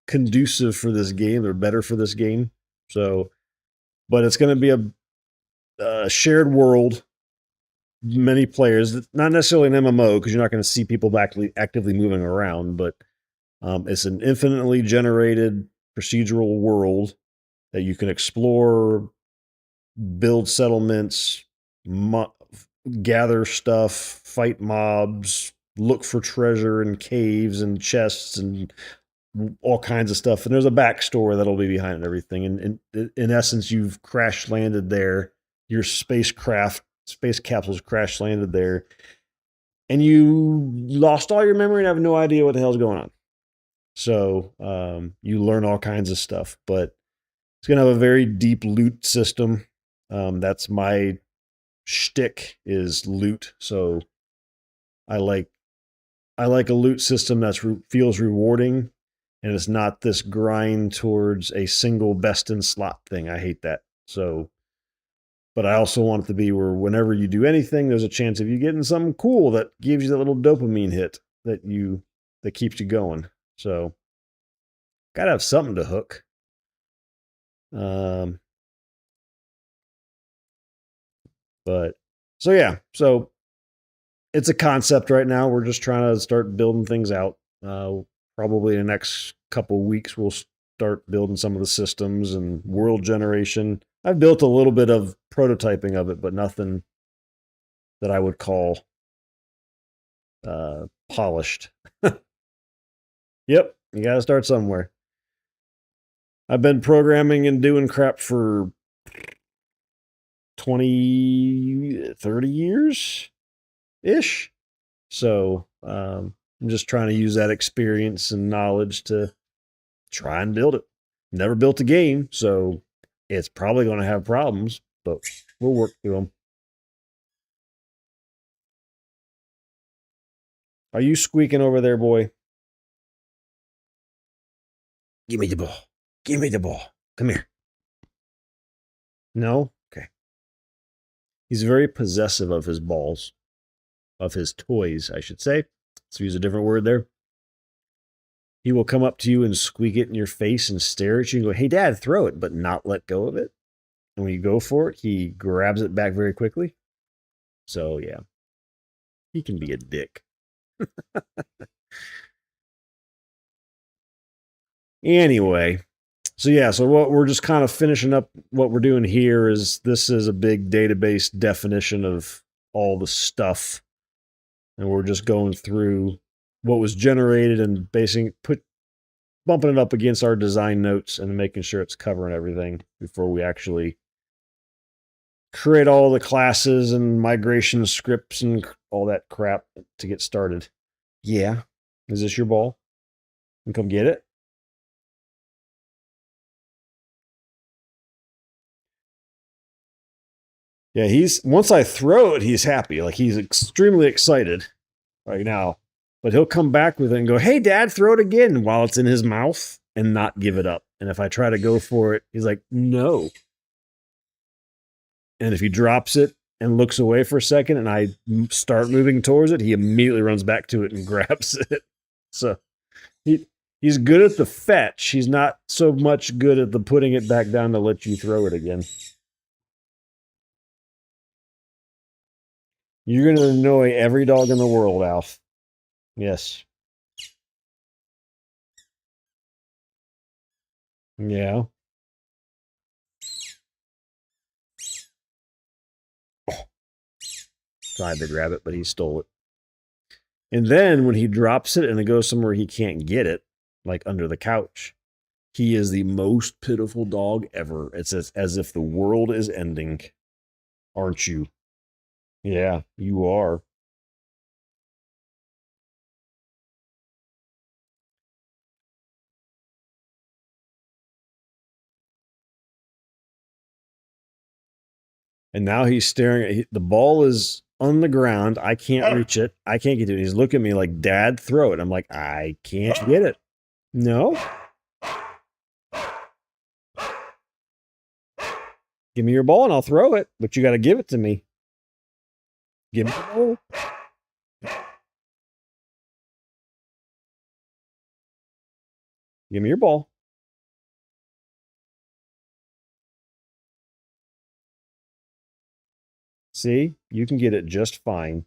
conducive for this game. They're better for this game. So, but it's going to be a shared world, many players, not necessarily an MMO because you're not going to see people actively moving around, but it's an infinitely generated procedural world that you can explore, build settlements, gather stuff, fight mobs, look for treasure in caves and chests and all kinds of stuff. And there's a backstory that'll be behind everything. And in essence, you've crash landed there. Your space capsules crash landed there. And you lost all your memory and have no idea what the hell's going on. So you learn all kinds of stuff. But it's going to have a very deep loot system. That's my shtick, is loot. So I like a loot system that feels rewarding, and it's not this grind towards a single best in slot thing. I hate that. So, but I also want it to be where whenever you do anything, there's a chance of you getting something cool that gives you that little dopamine hit that keeps you going. So, gotta have something to hook. But so yeah, so it's a concept right now. We're just trying to start building things out. Probably in the next couple weeks, we'll start building some of the systems and world generation. I've built a little bit of prototyping of it, but nothing that I would call polished. Yep, you got to start somewhere. I've been programming and doing crap for 20, 30 years-ish. So I'm just trying to use that experience and knowledge to try and build it. Never built a game, so it's probably going to have problems, but we'll work through them. Are you squeaking over there, boy? Give me the ball. Give me the ball. Come here. No? Okay. He's very possessive of his balls, of his toys, I should say. Let's use a different word there. He will come up to you and squeak it in your face and stare at you and go, hey, Dad, throw it, but not let go of it. And when you go for it, he grabs it back very quickly. So, yeah, he can be a dick. Anyway, so what we're just kind of finishing up what we're doing here is this is a big database definition of all the stuff. And we're just going through what was generated and bumping it up against our design notes and making sure it's covering everything before we actually create all the classes and migration scripts and all that crap to get started. Yeah. Is this your ball? And come get it? Yeah, once I throw it, he's happy. Like he's extremely excited right now. But he'll come back with it and go, hey, Dad, throw it again while it's in his mouth and not give it up. And if I try to go for it, he's like, no. And if he drops it and looks away for a second and I start moving towards it, he immediately runs back to it and grabs it. So he's good at the fetch. He's not so much good at the putting it back down to let you throw it again. You're going to annoy every dog in the world, Alf. Yes. Yeah. Tried to grab it, but he stole it. And then when he drops it and it goes somewhere he can't get it, like under the couch, he is the most pitiful dog ever. It's as if the world is ending. Aren't you? Yeah, you are. And now he's staring at the ball is on the ground. I can't reach it. I can't get to it. He's looking at me like, Dad, throw it. I'm like, I can't get it. No. Give me your ball and I'll throw it, but you got to give it to me. Give me the ball. Give me your ball. See, you can get it just fine.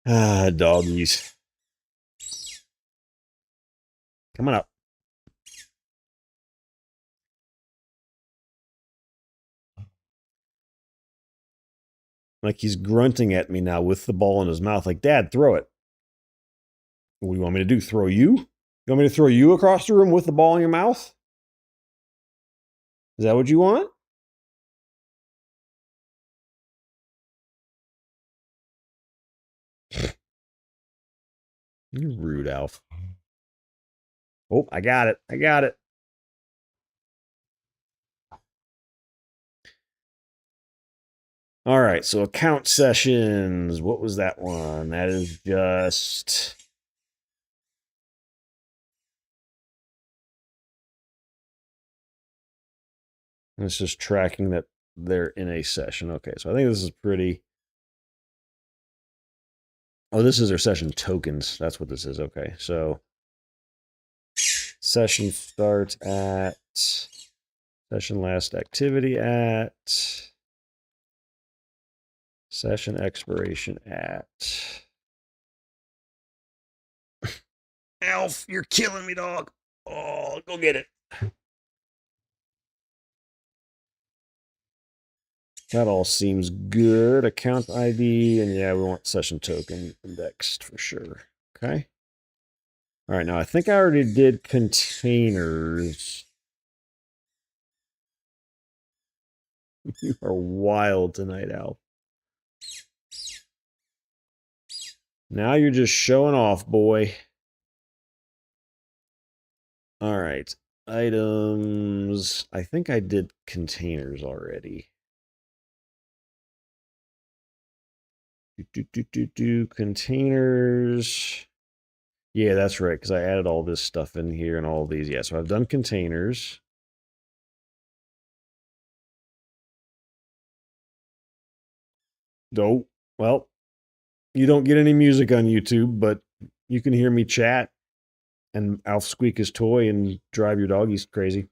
Ah, doggies. Come on up. Like he's grunting at me now with the ball in his mouth. Like, Dad, throw it. What do you want me to do? Throw you? You want me to throw you across the room with the ball in your mouth? Is that what you want? You're rude, Alf. Oh, I got it. I got it. All right, so account sessions. What was that one? That is just... It's just tracking that they're in a session. Okay, so I think this is pretty... Oh, this is their session tokens. That's what this is. Okay, so... Session starts at... Session last activity at... Session expiration at... Alf, you're killing me, dog. Oh, go get it. That all seems good. Account ID, and yeah, we want session token indexed for sure. Okay. All right, now I think I already did containers. You are wild tonight, Al. Now you're just showing off, boy. All right. Items. I think I did containers already. Containers. Yeah, that's right, because I added all this stuff in here and all these. Yeah, so I've done containers. Oh, well, you don't get any music on YouTube, but you can hear me chat and Alf squeak his toy and drive your doggies crazy.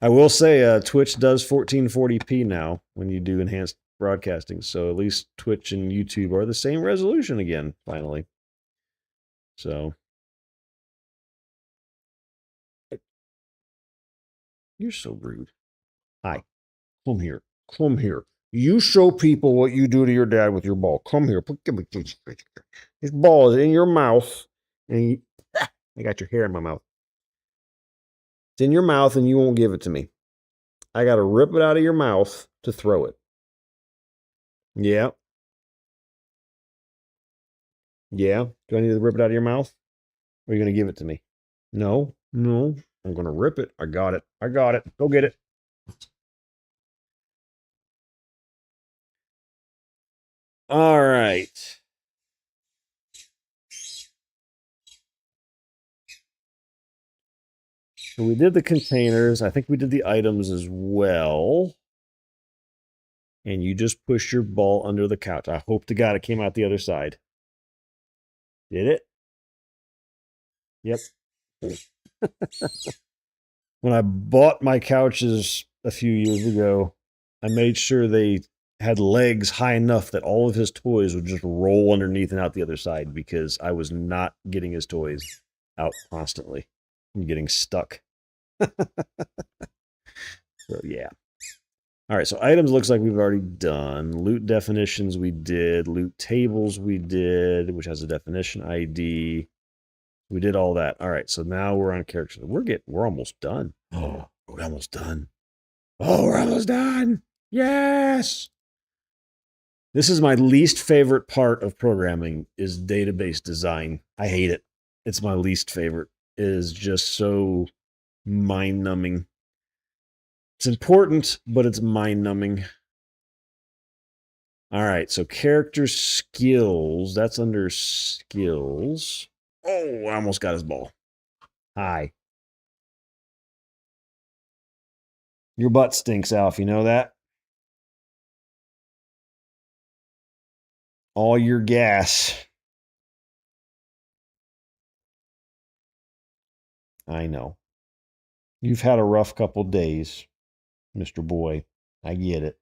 I will say Twitch does 1440p now when you do enhanced broadcasting, so at least Twitch and YouTube are the same resolution again, finally. So you're so rude. Hi, come here. Come here. You show people what you do to your dad with your ball. Come here. This ball is in your mouth, and you, I got your hair in my mouth. It's in your mouth, and you won't give it to me. I got to rip it out of your mouth to throw it. Yeah. Yeah. Do I need to rip it out of your mouth? Or are you going to give it to me? No. No. I'm going to rip it. I got it. I got it. Go get it. All right. So we did the containers. I think we did the items as well. And you just pushed your ball under the couch. I hope to God it came out the other side. Did it? Yep. When I bought my couches a few years ago, I made sure they had legs high enough that all of his toys would just roll underneath and out the other side because I was not getting his toys out constantly. I'm getting stuck. So, yeah. All right, so items looks like we've already done. Loot definitions we did. Loot tables we did, which has a definition ID. We did all that. All right, so now we're on characters. We're almost done. Oh, we're almost done. Oh, we're almost done. Yes. This is my least favorite part of programming is database design. I hate it. It's my least favorite. It is just so mind-numbing. It's important, but it's mind-numbing. All right, so character skills. That's under skills. Oh, I almost got his ball. Hi. Your butt stinks, Alf. You know that? All your gas. I know. You've had a rough couple days, Mr. Boy. I get it.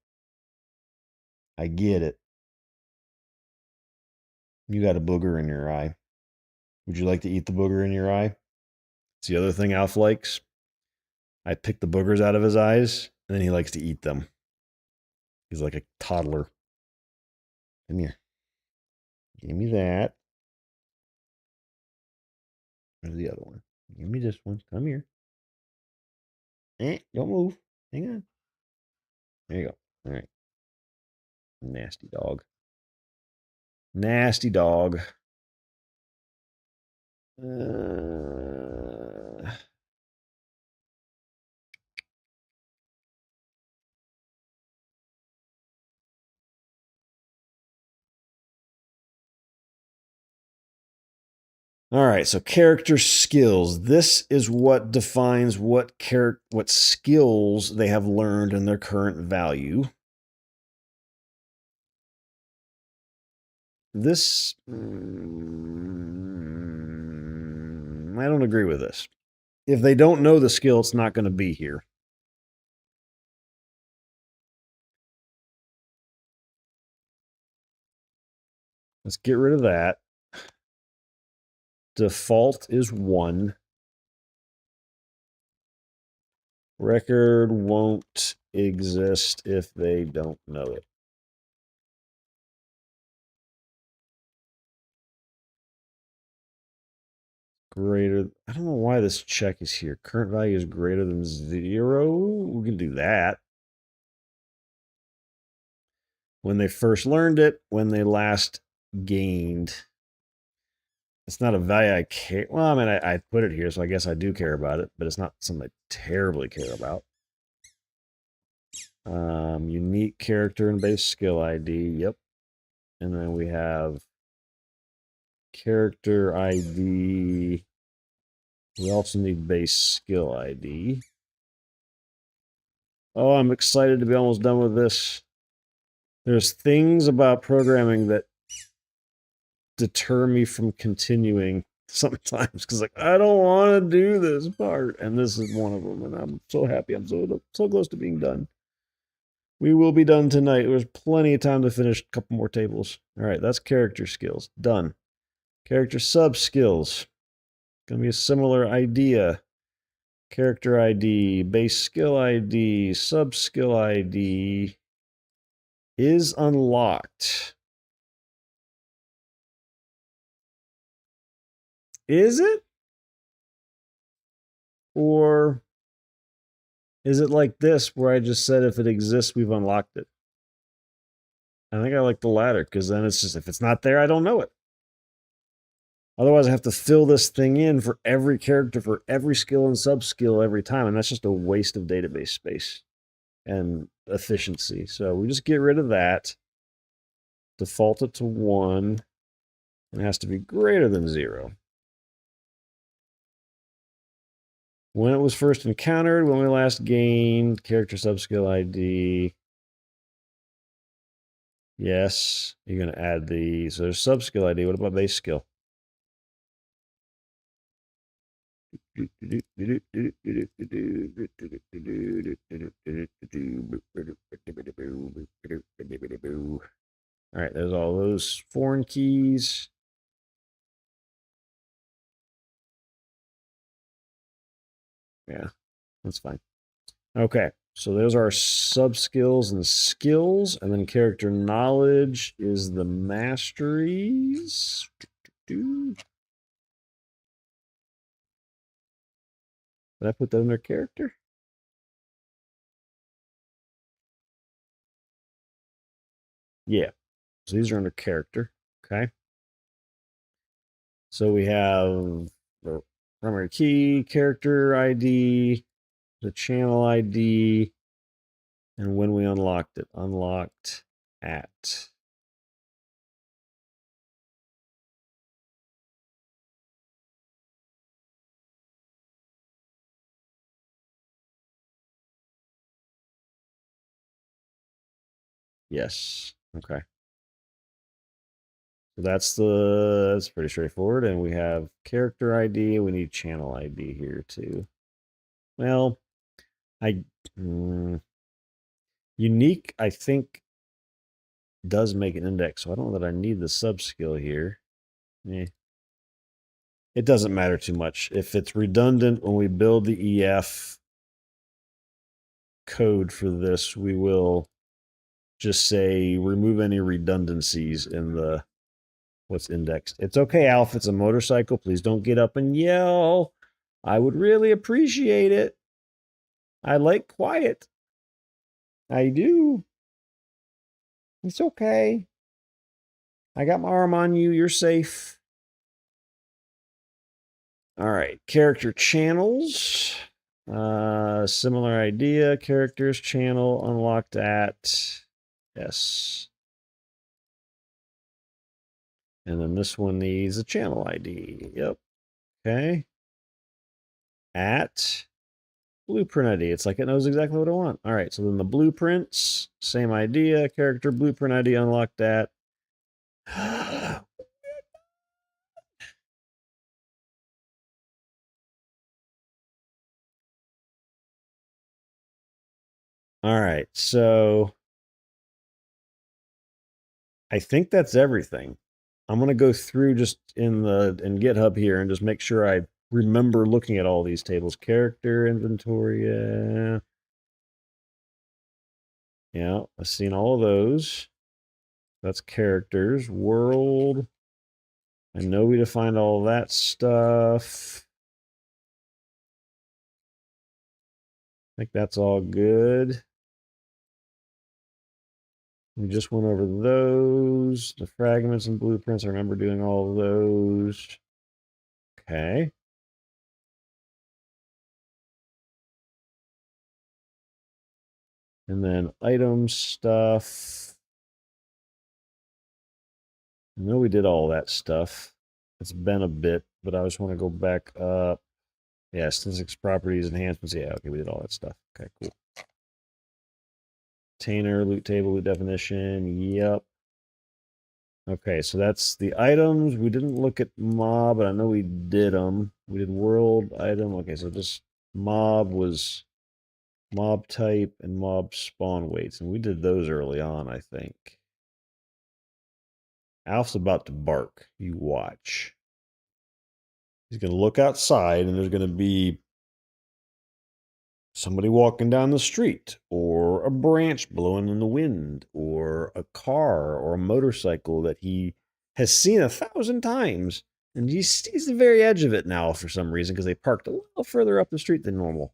I get it. You got a booger in your eye. Would you like to eat the booger in your eye? It's the other thing Alf likes. I pick the boogers out of his eyes, and then he likes to eat them. He's like a toddler. Come here. Give me that. Where's the other one? Give me this one. Come here. Don't move. Hang on. There you go. All right. Nasty dog. Nasty dog. Uh, All right, so character skills. This is what defines what skills they have learned and their current value. This I don't agree with this. If they don't know the skill, it's not going to be here. Let's get rid of that. Default is 1. Record won't exist if they don't know it. greater. I don't know why this check is here. Current value is greater than 0. We can do that. When they first learned it, when they last gained. It's not a value I care. Well, I mean, I put it here, so I guess I do care about it, but it's not something I terribly care about. Unique character and base skill ID. Yep. And then we have character ID. We also need base skill ID. Oh, I'm excited to be almost done with this. There's things about programming that deter me from continuing sometimes because like I don't want to do this part, and this is one of them, and I'm so happy. I'm so close to being done. We will be done tonight. There's plenty of time to finish a couple more tables. All right, that's character skills. Done. Character sub skills. Gonna be a similar idea. Character ID, base skill ID, sub skill ID is unlocked. Is it? Or is it like this where I just said if it exists, we've unlocked it? I think I like the latter because then it's just if it's not there, I don't know it. Otherwise, I have to fill this thing in for every character, for every skill and sub skill every time, and that's just a waste of database space and efficiency. So we just get rid of that, default it to 1, and it has to be greater than 0. When it was first encountered, when we last gained, character subskill ID. Yes, you're going to add the, so there's subskill ID. What about base skill? All right, there's all those foreign keys. Yeah, that's fine. Okay, so those are sub skills and skills, and then character knowledge is the masteries. Did I put that in their character? Yeah, so these are under character. Okay. So we have the primary key, character ID, the channel ID, and when we unlocked it. Unlocked at. Yes. Okay. So that's pretty straightforward. And we have character ID. We need channel ID here too. Well, unique, I think, does make an index. So I don't know that I need the sub skill here. It doesn't matter too much. If it's redundant when we build the EF code for this, we will just say remove any redundancies in the what's indexed. It's okay, Alf. It's a motorcycle. Please don't get up and yell. I would really appreciate it. I like quiet. I do. It's okay. I got my arm on you. You're safe. All right. Character channels. Similar idea. Characters channel unlocked at. Yes. And then this one needs a channel ID. Yep. Okay. At blueprint ID. It's like it knows exactly what I want. All right. So then the blueprints, same idea. Character blueprint ID unlocked at. All right. So I think that's everything. I'm going to go through just in GitHub here and just make sure I remember looking at all these tables. Character inventory. Yeah, I've seen all of those. That's characters. World. I know we defined all that stuff. I think that's all good. We just went over those. The fragments and blueprints, I remember doing all of those. Okay. And then item stuff. I know we did all that stuff. It's been a bit, but I just want to go back up. Yeah, statistics, properties, enhancements. Yeah, okay, we did all that stuff. Okay, cool. Container, loot table, loot definition. Yep. Okay, so that's the items. We didn't look at mob, but I know we did them. We did world item. Okay, so just mob was mob type and mob spawn weights, and we did those early on, I think. Alf's about to bark. You watch. He's going to look outside, and there's going to be somebody walking down the street, or a branch blowing in the wind, or a car or a motorcycle that he has seen 1,000 times. And he's the very edge of it now for some reason because they parked a little further up the street than normal.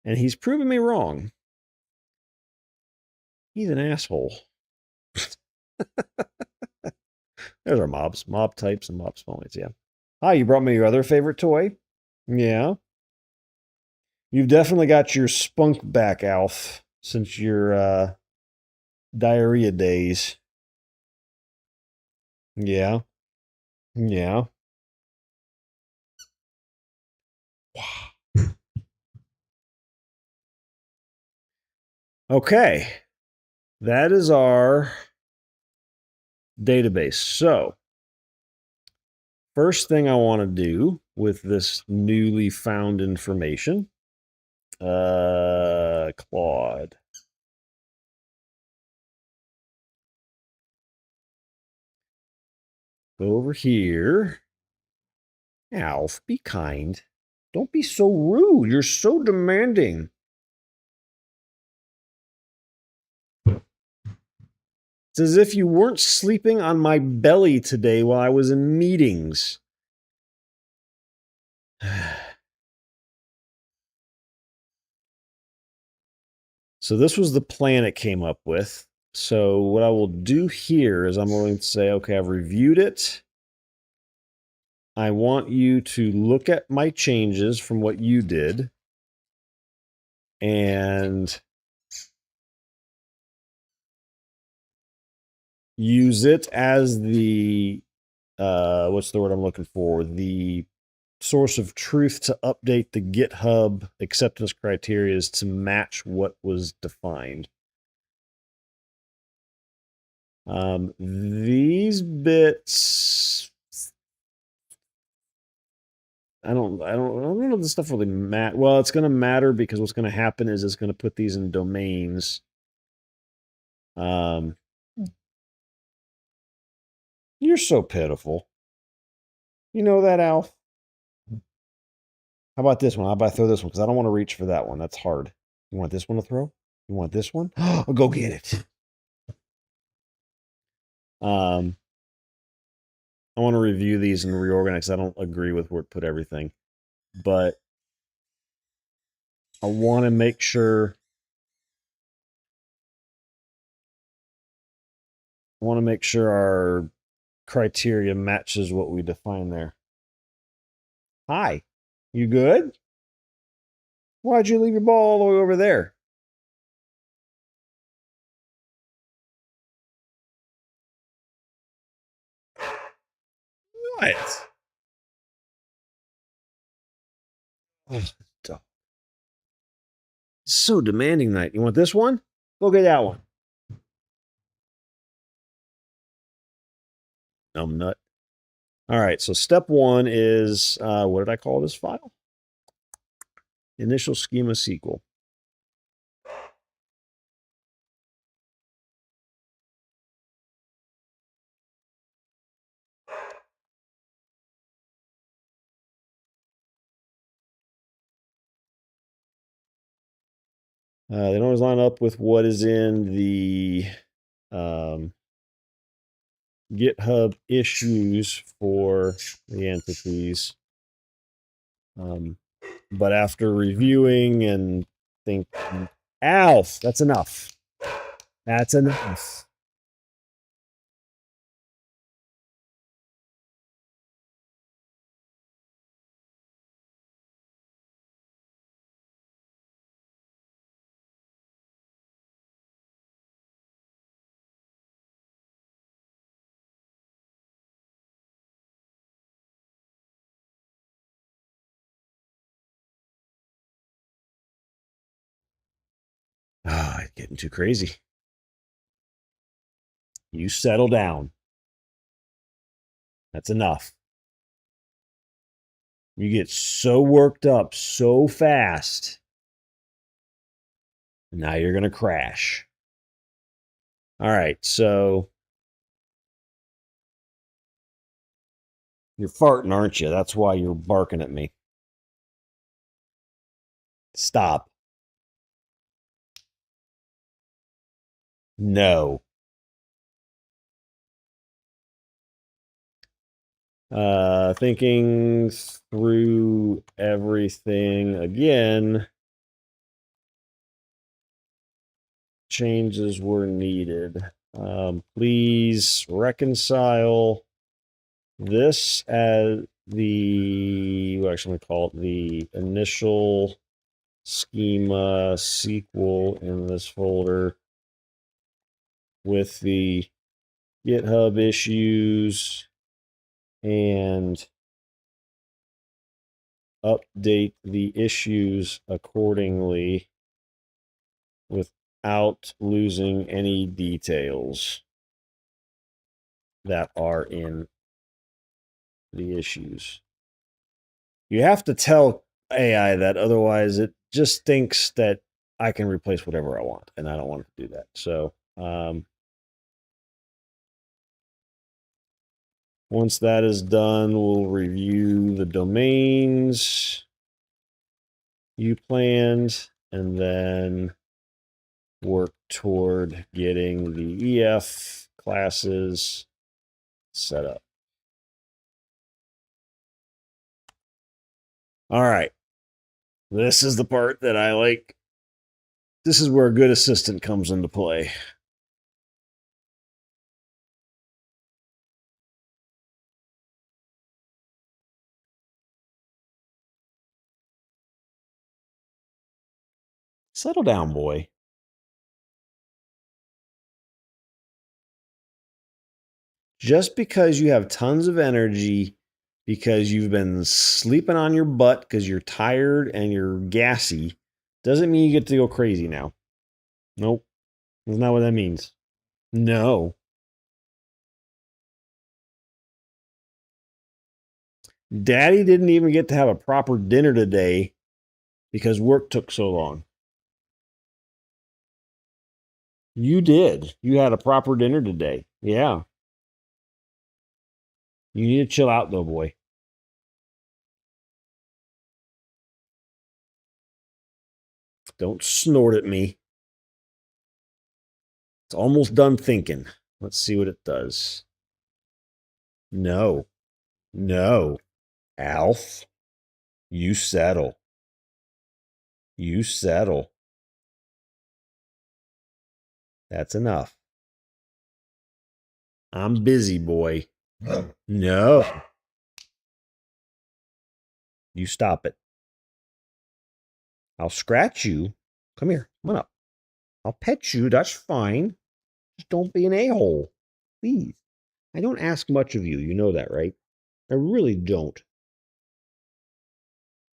And he's proven me wrong. He's an asshole. There's our mobs. Mob types and mob spawn weights, yeah. Hi, you brought me your other favorite toy? Yeah. You've definitely got your spunk back, Alf, since your diarrhea days. Yeah. Yeah. Okay. That is our database. So, first thing I want to do with this newly found information, Claude. Go over here. Alf, be kind. Don't be so rude. You're so demanding. It's as if you weren't sleeping on my belly today while I was in meetings. So this was the plan it came up with. So what I will do here is I'm going to say, okay, I've reviewed it. I want you to look at my changes from what you did and use it as the, what's the word I'm looking for? The source of truth to update the GitHub acceptance criteria to match what was defined. These bits, I don't know if this stuff really matter. Well, it's going to matter because what's going to happen is it's going to put these in domains. You're so pitiful. You know that, Alf? How about this one? How about I throw this one? Because I don't want to reach for that one. That's hard. You want this one to throw? You want this one? Oh, go get it. I want to review these and reorganize. I don't agree with where it put everything. But I want to make sure our criteria matches what we define there. Hi. You good? Why'd you leave your ball all the way over there? What? Oh, so demanding night. You want this one? Go get that one. Nut. All right, so step one is, what did I call this file? Initial schema SQL. They don't always line up with what is in the GitHub issues for the entities. But after reviewing and thinking, Alf, that's enough. That's enough. Ah, it's getting too crazy. You settle down. That's enough. You get so worked up so fast. Now you're going to crash. All right, so you're farting, aren't you? That's why you're barking at me. Stop. No. Thinking through everything again. Changes were needed. Please reconcile this as the, what actually I'm going to call it, the initial schema SQL in this folder with the GitHub issues and update the issues accordingly without losing any details that are in the issues. You have to tell AI that, otherwise it just thinks that I can replace whatever I want, and I don't want it to do that. So once that is done, we'll review the domains you planned and then work toward getting the EF classes set up. All right. This is the part that I like. This is where a good assistant comes into play. Settle down, boy. Just because you have tons of energy because you've been sleeping on your butt because you're tired and you're gassy doesn't mean you get to go crazy now. Nope. That's not what that means. No. Daddy didn't even get to have a proper dinner today because work took so long. You did. You had a proper dinner today. Yeah. You need to chill out, though, boy. Don't snort at me. It's almost done thinking. Let's see what it does. No. No. Alf, you settle. You settle. That's enough. I'm busy, boy. No. You stop it. I'll scratch you. Come here. Come on up. I'll pet you. That's fine. Just don't be an a-hole. Please. I don't ask much of you. You know that, right? I really don't.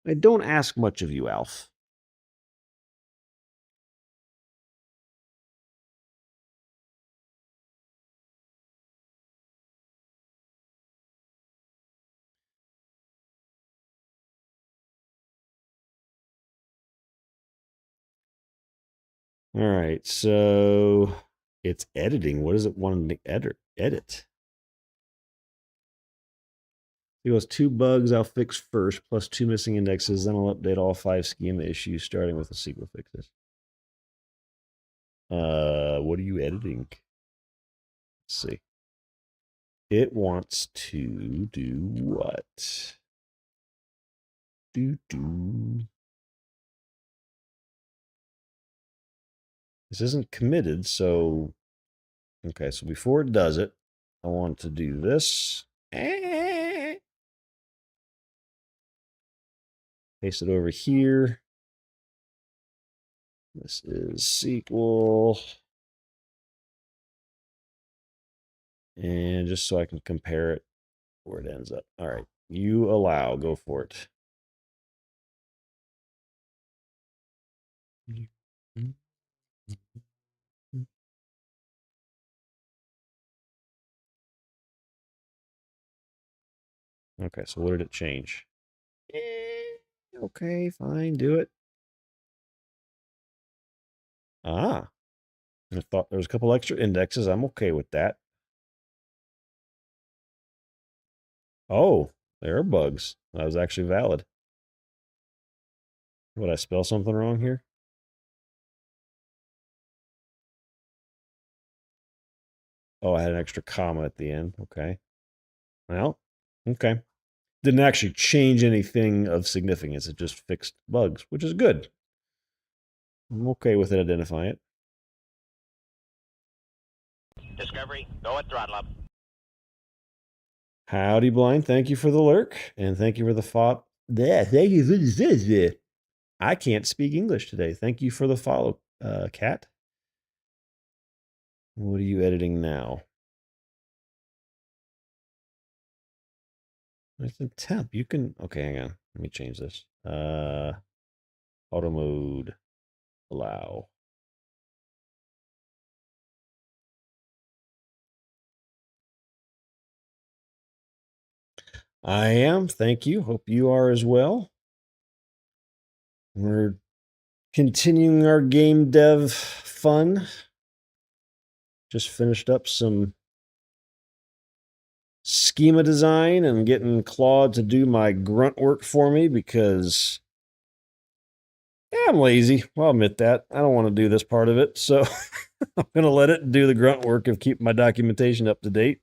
I don't ask much of you, Alf. All right, so it's editing. What does it want to edit? It goes 2 bugs I'll fix first, plus 2 missing indexes. Then I'll update all 5 schema issues, starting with the SQL fixes. What are you editing? Let's see. It wants to do what? This isn't committed, so... Okay, so before it does it, I want to do this. Paste it over here. This is SQL. And just so I can compare it where it ends up. All right, you allow, go for it. Okay, so what did it change? Okay, fine, do it. Ah, I thought there was a couple extra indexes. I'm okay with that. Oh, there are bugs. That was actually valid. Would I spell something wrong here? Oh, I had an extra comma at the end. Okay. Well, okay. Didn't actually change anything of significance. It just fixed bugs, which is good. I'm okay with it identifying it. Discovery, go at throttle up. Howdy, Blind. Thank you for the lurk, and thank you for the follow. Thank you for the... I can't speak English today. Thank you for the follow, Cat. What are you editing now? It's a temp. You can... Okay, hang on. Let me change this. Auto mode. Allow. I am. Thank you. Hope you are as well. We're continuing our game dev fun. Just finished up some schema design and getting Claude to do my grunt work for me because I'm lazy. I'll admit that. I don't want to do this part of it. So I'm going to let it do the grunt work of keeping my documentation up to date.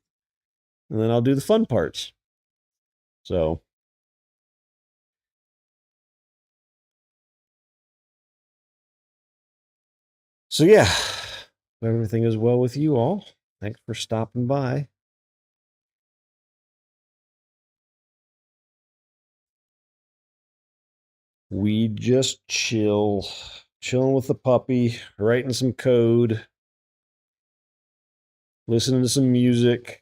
And then I'll do the fun parts. So yeah, everything is well with you all. Thanks for stopping by. We just chilling with the puppy, writing some code, listening to some music.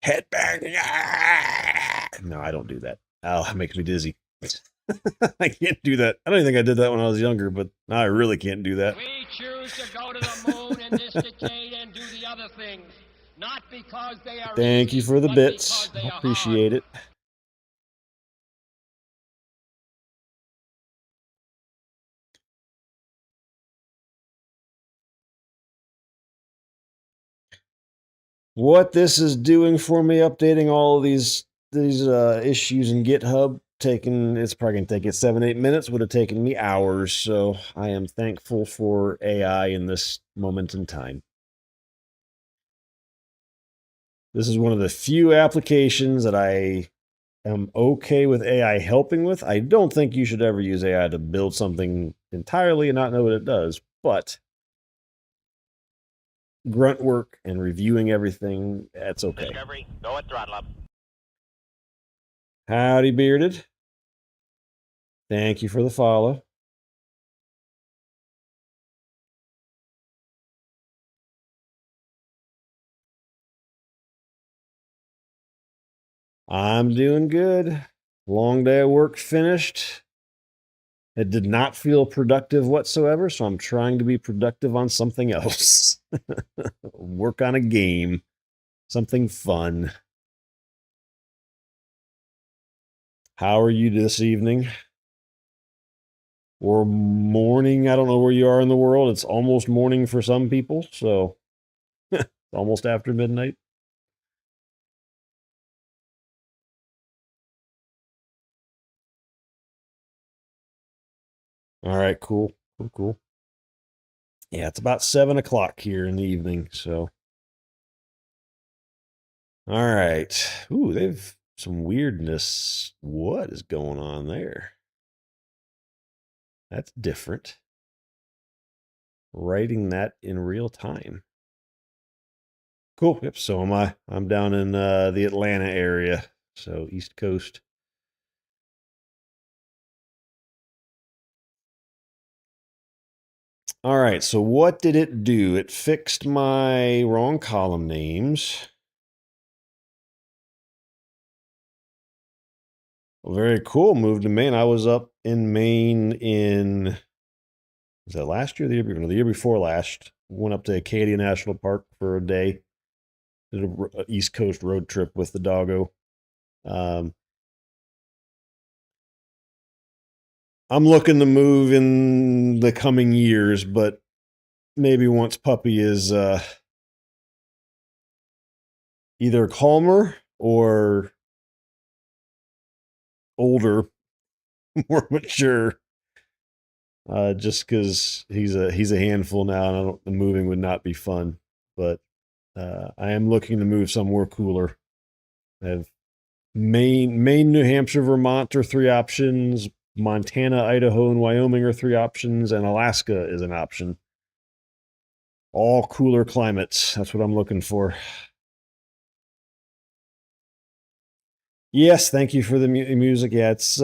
Headbang. No, I don't do that. Oh, it makes me dizzy. I can't do that. I don't even think I did that when I was younger, but now I really can't do that. We choose to go to the moon in this decade and do the other things, not because they are Thank easy, you for the but bits. because they I are appreciate hard. it. What this is doing for me, updating all of these issues in GitHub, it's probably gonna take it 7-8 minutes. Would have taken me hours. So I am thankful for AI in this moment in time. This is one of the few applications that I am okay with AI helping with. I don't think you should ever use AI to build something entirely and not know what it does, but grunt work and reviewing everything, that's okay. Discovery, go at throttle up. Howdy, Bearded. Thank you for the follow. I'm doing good. Long day of work finished. It did not feel productive whatsoever, so I'm trying to be productive on something else. Work on a game, something fun. How are you this evening? Or morning? I don't know where you are in the world. It's almost morning for some people, so it's almost after midnight. All right, cool. Cool. Yeah, it's about 7 o'clock here in the evening. So, all right. Ooh, they've some weirdness. What is going on there? That's different. Writing that in real time. Cool. Yep. So am I. I'm down in the Atlanta area. So East Coast. All right. So what did it do? It fixed my wrong column names. Well, very cool. Moved to Maine. I was up in Maine in, was that last year? The year before? No, the year before last. Went up to Acadia National Park for a day. Did a East Coast road trip with the doggo. Um, I'm looking to move in the coming years, but maybe once puppy is either calmer or older, more mature. Just because he's a handful now, and the moving would not be fun. But I am looking to move somewhere cooler. I have Maine, New Hampshire, Vermont are three options. Montana, Idaho, and Wyoming are three options, and Alaska is an option. All cooler climates. That's what I'm looking for. Yes, thank you for the music. Yeah, it's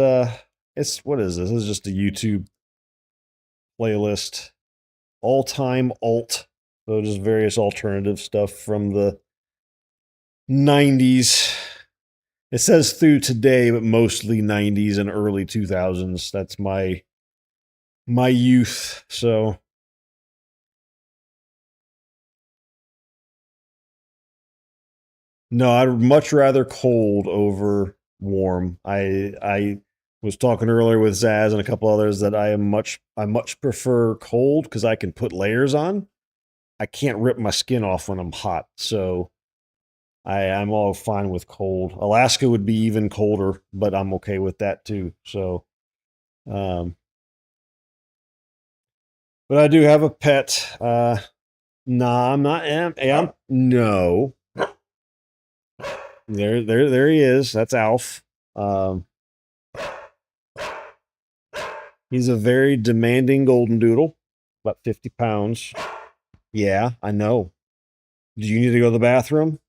what is this? This is just a YouTube playlist. All time alt. So just various alternative stuff from the 90s. It says through today, but mostly 90s and early 2000s. That's my youth. So no, I'd much rather cold over warm. I was talking earlier with Zaz and a couple others that I much prefer cold because I can put layers on. I can't rip my skin off when I'm hot. So I'm all fine with cold. Alaska would be even colder, but I'm okay with that too. So um but I do have a pet. Nah, I'm not no. There he is. That's Alf. Um he's a very demanding golden doodle, about 50 pounds. Yeah, I know. Do you need to go to the bathroom?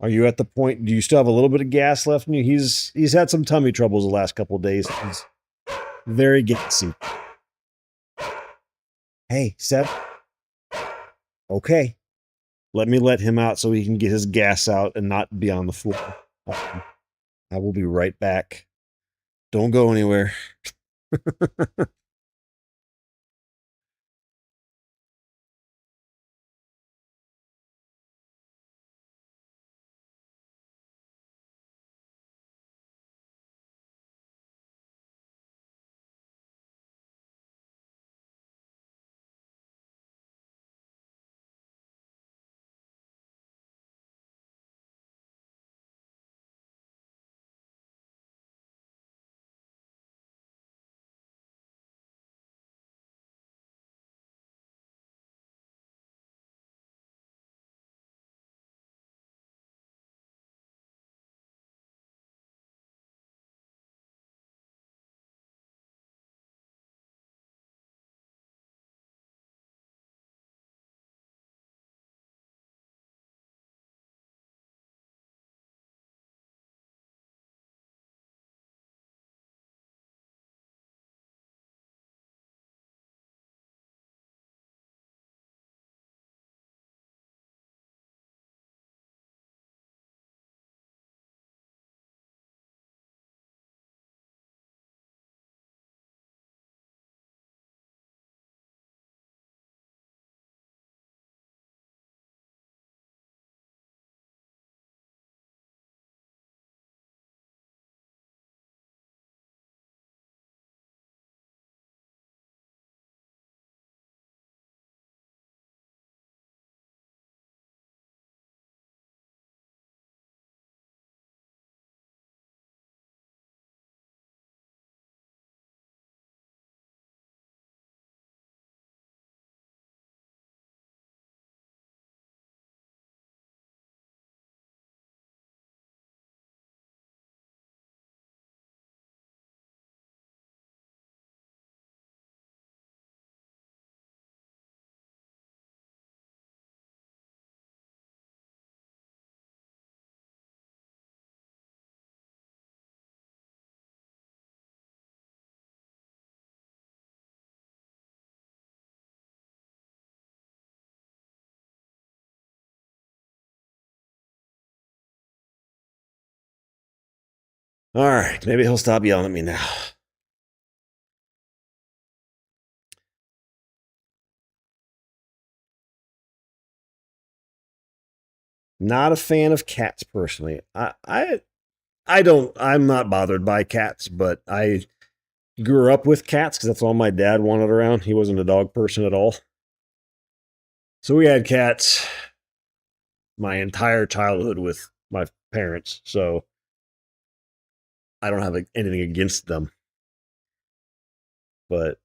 Are you at the point? Do you still have a little bit of gas left in you? He's had some tummy troubles the last couple of days. He's very gassy. Hey, Seb. Okay, let him out so he can get his gas out and not be on the floor. I will be right back. Don't go anywhere. All right, maybe he'll stop yelling at me now. Not a fan of cats personally. I don't. I'm not bothered by cats, but I grew up with cats because that's all my dad wanted around. He wasn't a dog person at all, so we had cats my entire childhood with my parents. So I don't have anything against them, but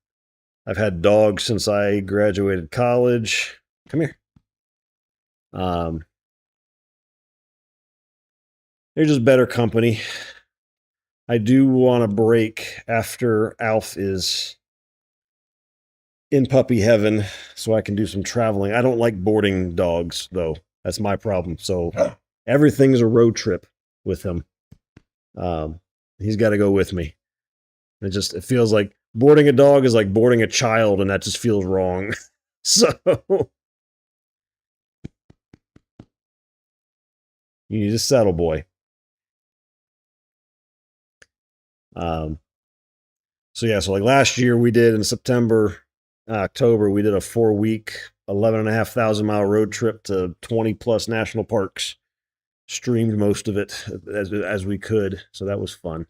I've had dogs since I graduated college. Come here. Um, they're just better company. I do want a break after Alf is in puppy heaven so I can do some traveling. I don't like boarding dogs, though. That's my problem. So everything's a road trip with him. He's got to go with me. It feels like boarding a dog is like boarding a child, and that just feels wrong. So you need a settle, boy. Um, so yeah, so like last year we did in September, October, we did a 4 week, 11,500 mile road trip to 20 plus national parks. Streamed most of it as we could, so that was fun.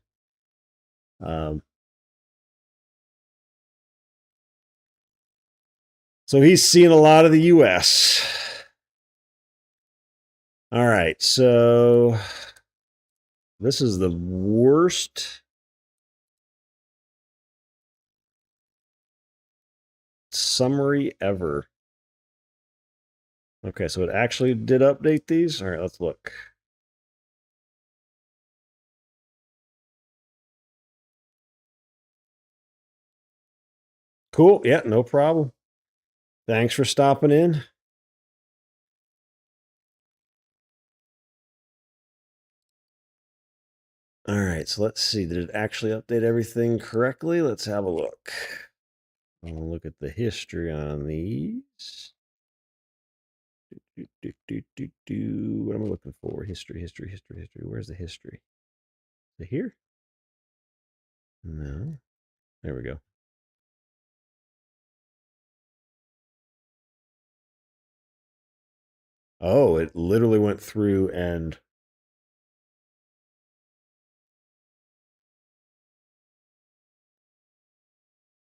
Um, so he's seen a lot of the U.S. All right, so this is the worst summary ever. Okay, so it actually did update these. All right, let's look. Cool. Yeah, no problem. Thanks for stopping in. All right, so let's see. Did it actually update everything correctly? Let's have a look. I'll look at the history on these. What am I looking for? History. Where's the history? Is it here? No. There we go. Oh, it literally went through and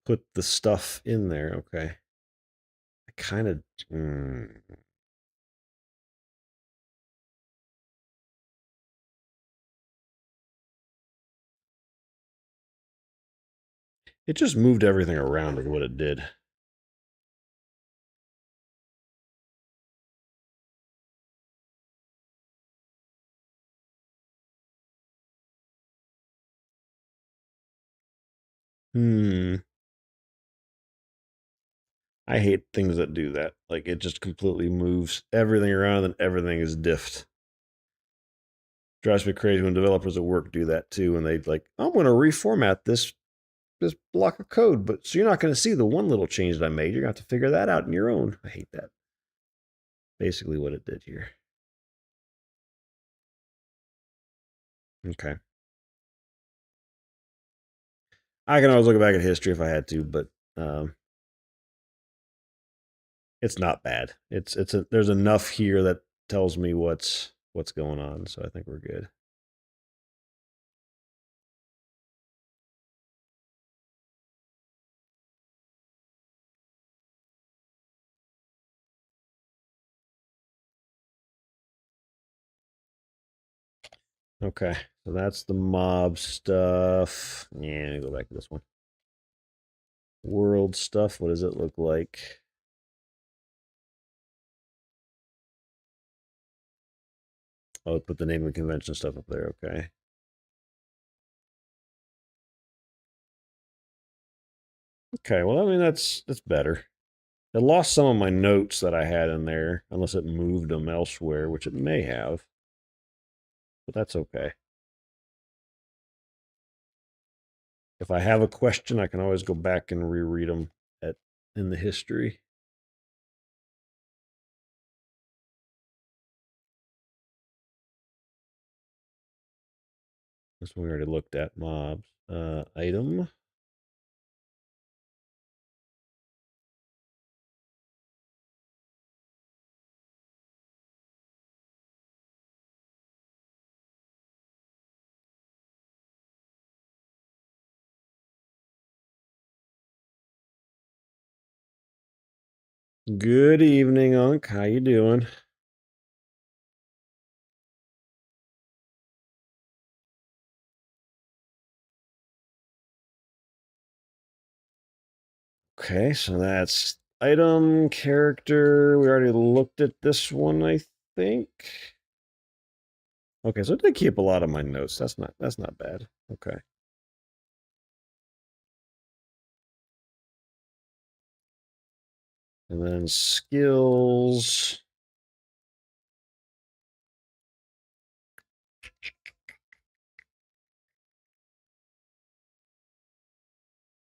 put the stuff in there. Okay. I kind of. It just moved everything around, is what it did. I hate things that do that. Like it just completely moves everything around and everything is diffed. Drives me crazy when developers at work do that too, and they like, I'm going to reformat this block of code, but so you're not going to see the one little change that I made. You're going to have to figure that out on your own. I hate that. Basically, what it did here. Okay. I can always look back at history if I had to, but it's not bad. There's enough here that tells me what's going on, so I think we're good. Okay, so that's the mob stuff. Yeah, let me go back to this one. World stuff. What does it look like? Oh, put the name of the convention stuff up there. Okay. Okay. Well, I mean that's better. It lost some of my notes that I had in there, unless it moved them elsewhere, which it may have. But that's okay. If I have a question, I can always go back and reread them in the history. This one we already looked at. Mobs. Item. Good evening, Unc. How you doing? Okay, so that's item, character. We already looked at this one, I think. Okay, so I did keep a lot of my notes. That's not bad. Okay. And then skills.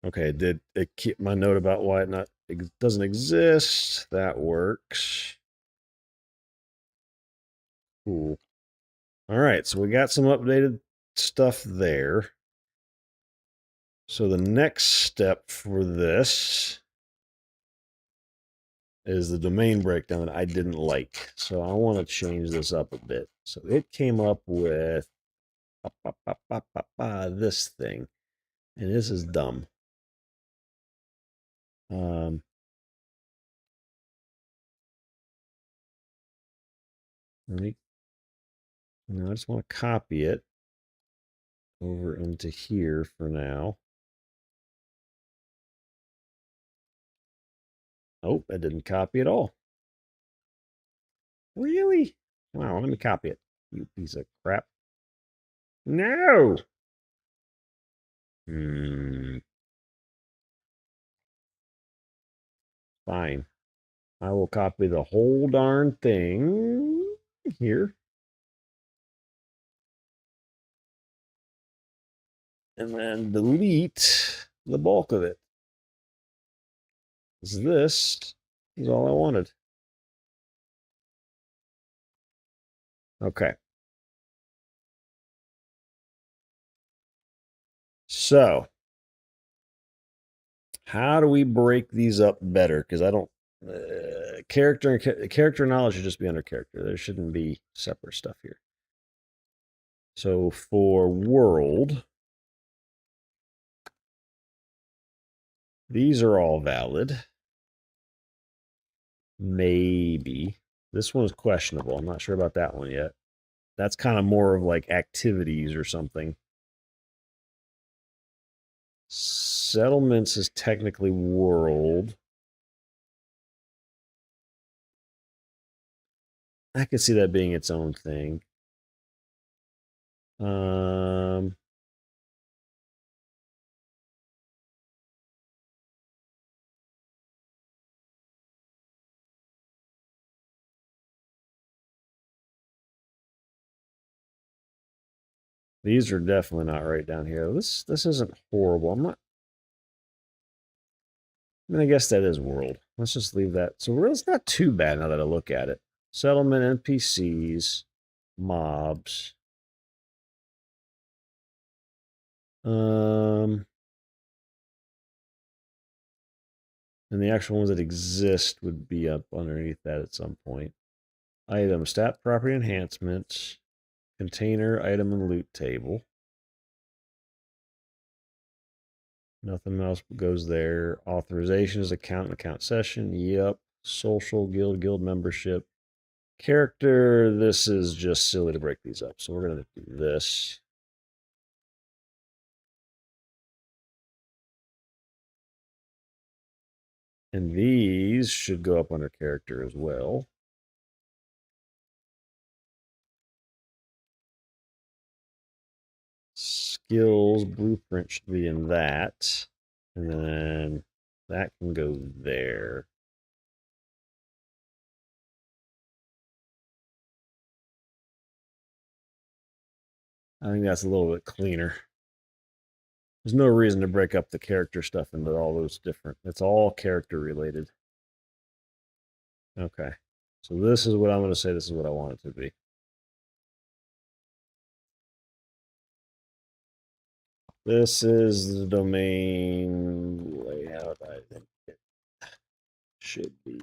Okay, did it keep my note about why it doesn't exist? That works. Cool. All right, so we got some updated stuff there. So the next step for this is the domain breakdown that I didn't like. So I want to change this up a bit. So it came up with this thing. And this is dumb. Um, I just want to copy it over into here for now. Oh, I didn't copy at all. Really? Wow, let me copy it. You piece of crap. No! Fine. I will copy the whole darn thing here. And then delete the bulk of it. This is all I wanted. Okay. So, how do we break these up better? Because I don't character knowledge should just be under character. There shouldn't be separate stuff here. So for world, these are all valid. Maybe this one's questionable. I'm not sure about that one yet. That's kind of more of like activities or something. Settlements is technically world. I could see that being its own thing. These are definitely not right down here. This isn't horrible. I'm not. I mean, I guess that is world. Let's just leave that. So it's not too bad now that I look at it. Settlement, NPCs, mobs. And the actual ones that exist would be up underneath that at some point. Item, stat property enhancements, container, item, and loot table. Nothing else goes there. Authorizations, account session. Yep. Social, guild membership. Character, this is just silly to break these up. So we're going to do this. And these should go up under character as well. Skills, blueprint should be in that. And then that can go there. I think that's a little bit cleaner. There's no reason to break up the character stuff into all those different. It's all character related. Okay. So this is what I'm going to say. This is what I want it to be. This is the domain layout, I think it should be.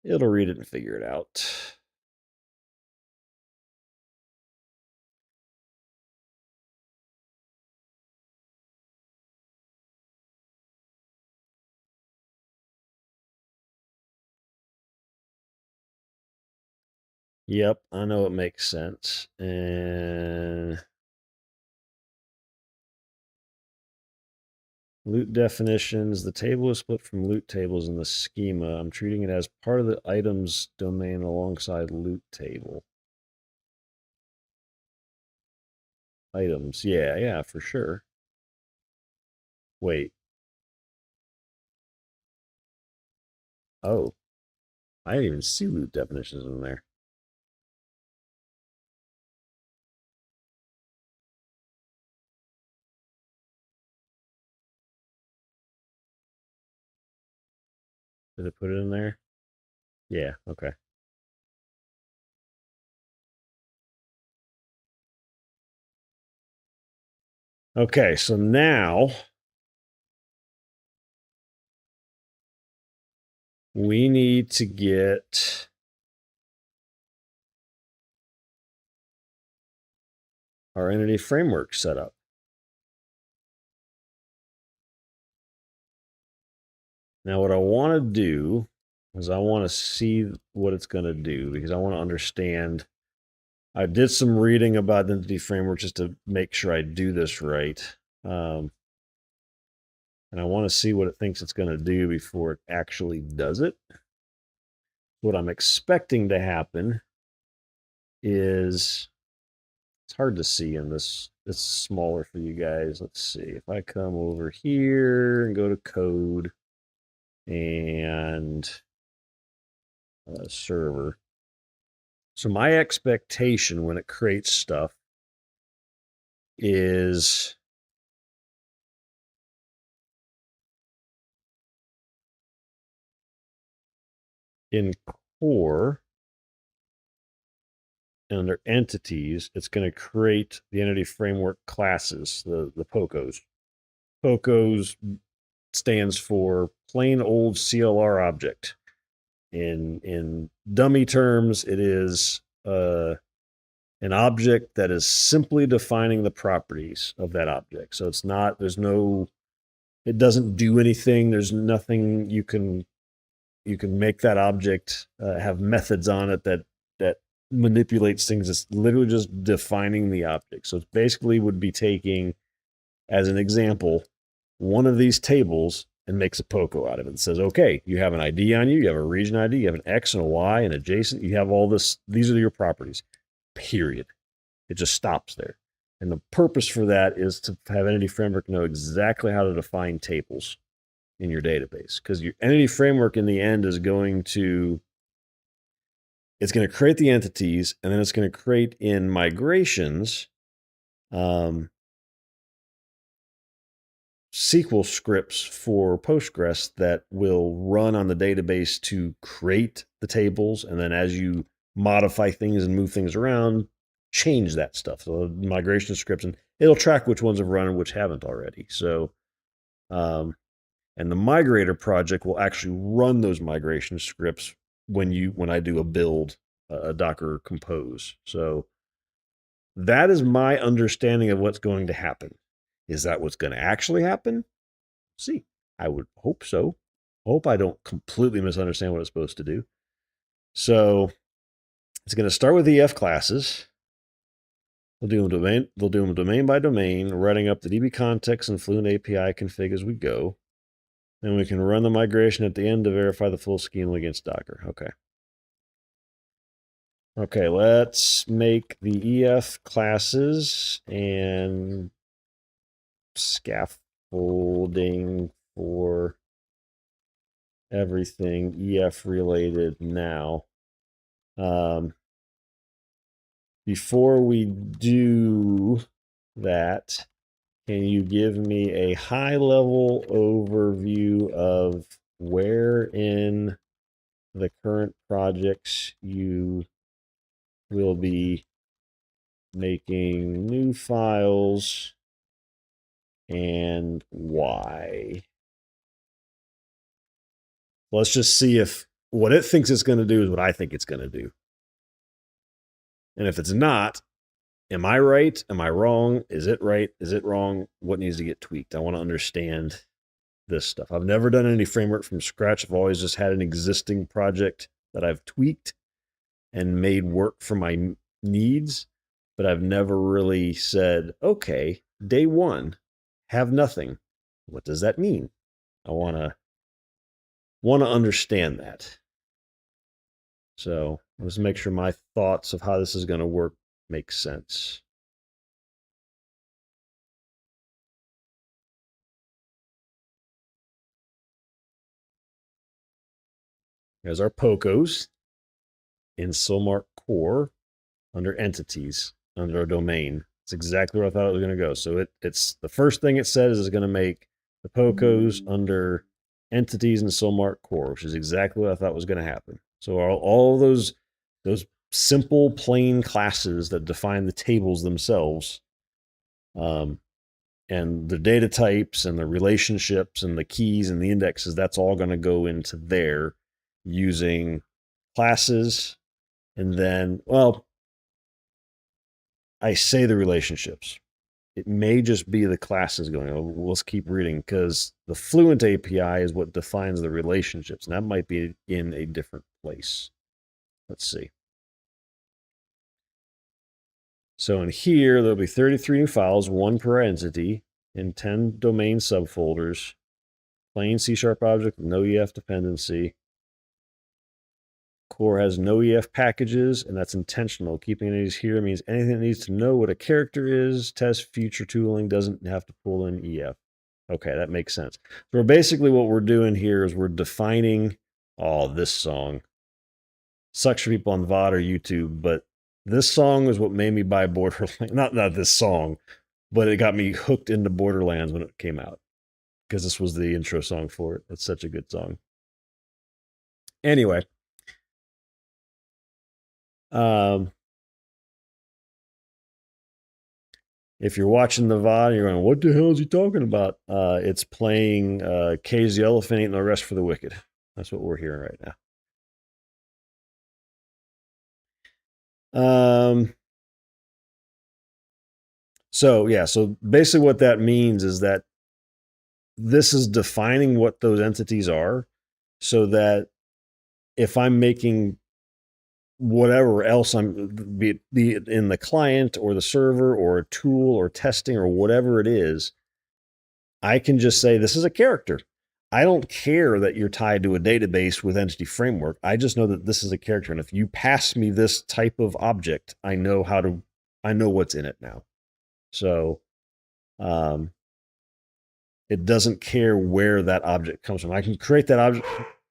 It'll read it and figure it out. Yep, I know it makes sense. And loot definitions. The table is split from loot tables in the schema. I'm treating it as part of the items domain alongside loot table. Items. Yeah, for sure. Wait. Oh, I didn't even see loot definitions in there. Did it put it in there? Yeah, okay. Okay, so now we need to get our entity framework set up. Now, what I want to do is I want to see what it's going to do because I want to understand. I did some reading about the entity framework just to make sure I do this right. And I want to see what it thinks it's going to do before it actually does it. What I'm expecting to happen is it's hard to see in this. It's smaller for you guys. Let's see. If I come over here and go to code and server. So my expectation when it creates stuff is in core under entities, it's going to create the entity framework classes, the POCOs. POCOs stands for plain old CLR object. In dummy terms, it is an object that is simply defining the properties of that object. So it's not, it doesn't do anything. There's nothing you can make that object have methods on it that manipulates things. It's literally just defining the object. So it basically would be taking, as an example, one of these tables and makes a POCO out of it. It says, okay, you have an ID on you, you have a region ID, you have an X and a Y and adjacent, you have all this, these are your properties, period. It just stops there. And the purpose for that is to have Entity Framework know exactly how to define tables in your database. Because your Entity Framework in the end is going to create the entities, and then it's going to create in migrations SQL scripts for Postgres that will run on the database to create the tables. And then as you modify things and move things around, change that stuff. So migration scripts, and it'll track which ones have run and which haven't already. So, and the migrator project will actually run those migration scripts when I do a build, a Docker compose. So that is my understanding of what's going to happen. Is that what's going to actually happen? See, I would hope so. Hope I don't completely misunderstand what it's supposed to do. So it's going to start with EF classes. They'll do them domain by domain, writing up the DB context and Fluent API config as we go. Then we can run the migration at the end to verify the full schema against Docker. Okay. Okay, let's make the EF classes and scaffolding for everything EF related now. Before we do that, can you give me a high level overview of where in the current projects you will be making new files and why. Let's just see if what it thinks it's going to do is what I think it's going to do. And if it's not, am I right? Am I wrong? Is it right? Is it wrong? What needs to get tweaked? I want to understand this stuff. I've never done any framework from scratch. I've always just had an existing project that I've tweaked and made work for my needs, but I've never really said, okay, day one, have nothing. What does that mean? I want to understand that. So let's make sure my thoughts of how this is going to work make sense. There's our POCOs in Silmark core under entities, under our domain. It's exactly where I thought it was going to go. So it's the first thing it says is going to make the POCOs under entities in Silmark core, which is exactly what I thought was going to happen. So all those simple plain classes that define the tables themselves, and the data types and the relationships and the keys and the indexes, that's all going to go into there using classes. And then, well, I say the relationships. It may just be the classes going. Oh, let's keep reading because the Fluent API is what defines the relationships, and that might be in a different place. Let's see. So in here, there'll be 33 new files, 1 per entity, in 10 domain subfolders, plain C# object, no EF dependency. Core has no EF packages, and that's intentional. Keeping these here means anything that needs to know what a character is, test future tooling, doesn't have to pull in EF. Okay, that makes sense. So basically what we're doing here is we're defining, this song. Sucks for people on VOD or YouTube, but this song is what made me buy Borderlands. Not this song, but it got me hooked into Borderlands when it came out. Because this was the intro song for it. It's such a good song. Anyway. If you're watching the VOD, you're going, what the hell is he talking about? It's playing Cage the Elephant Ain't No Rest for the Wicked. That's what we're hearing right now. So basically what that means is that this is defining what those entities are so that if I'm making whatever else be it in the client or the server or a tool or testing or whatever it is, I can just say this is a character. I don't care that you're tied to a database with Entity Framework. I just know that this is a character. And if you pass me this type of object, I know what's in it now. So it doesn't care where that object comes from. I can create that object.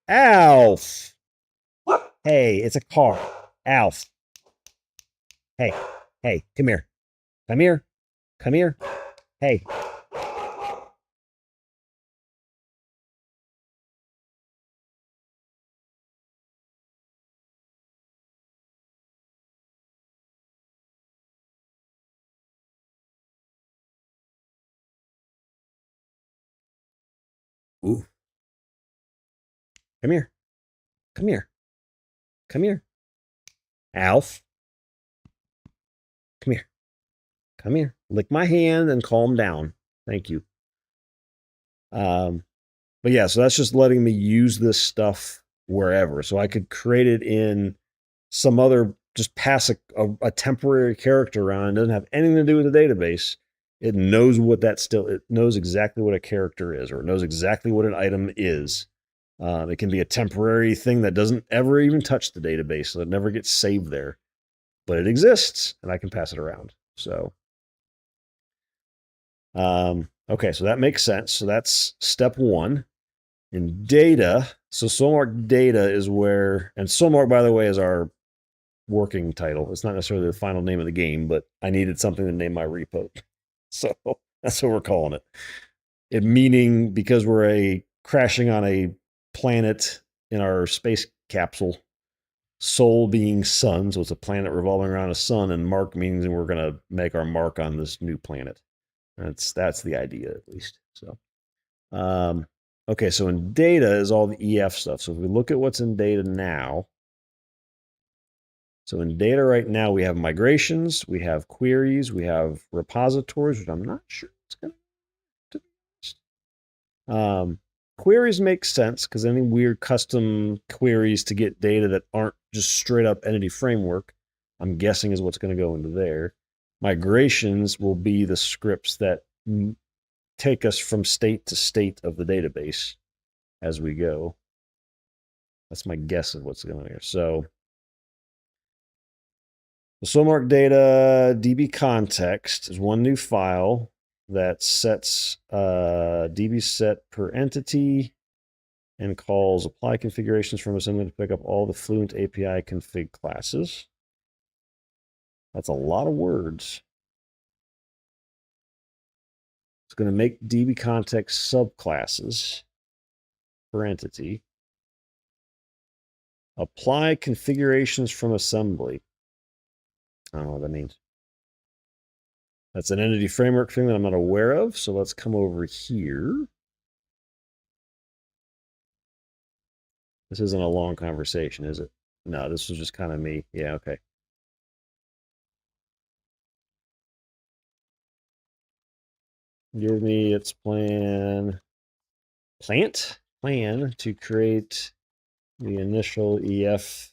Alf! Hey, it's a car. Alf. Hey, come here. Come here. Come here. Hey. Ooh. Come here. Come here. Come here. Alf. Come here. Come here. Lick my hand and calm down. Thank you. But yeah, so that's just letting me use this stuff wherever. So I could create it in some other, just pass a temporary character around. It doesn't have anything to do with the database. It knows it knows exactly what a character is, or it knows exactly what an item is. It can be a temporary thing that doesn't ever even touch the database, so it never gets saved there. But it exists, and I can pass it around. So, okay, so that makes sense. So that's step 1. In data, so Solmark data is where, and Solmark, by the way, is our working title. It's not necessarily the final name of the game, but I needed something to name my repo. So that's what we're calling it. It meaning because we're crashing on a planet in our space capsule, Sol being sun, so it's a planet revolving around a sun, and mark means we're going to make our mark on this new planet. That's the idea, at least. So, okay, so in data is all the EF stuff. So if we look at what's in data now, so in data right now, we have migrations, we have queries, we have repositories, which I'm not sure it's going to be. Queries make sense because any weird custom queries to get data that aren't just straight up entity framework, I'm guessing is what's going to go into there. Migrations will be the scripts that take us from state to state of the database as we go. That's my guess of what's going on here. So the SOMARC data DB context is one new file that sets DB set per entity and calls apply configurations from assembly to pick up all the Fluent API config classes. That's a lot of words. It's going to make DB context subclasses per entity. Apply configurations from assembly. I don't know what that means. That's an entity framework thing that I'm not aware of. So let's come over here. This isn't a long conversation, is it? No, this was just kind of me. Yeah, okay. Give me its plan to create the initial EF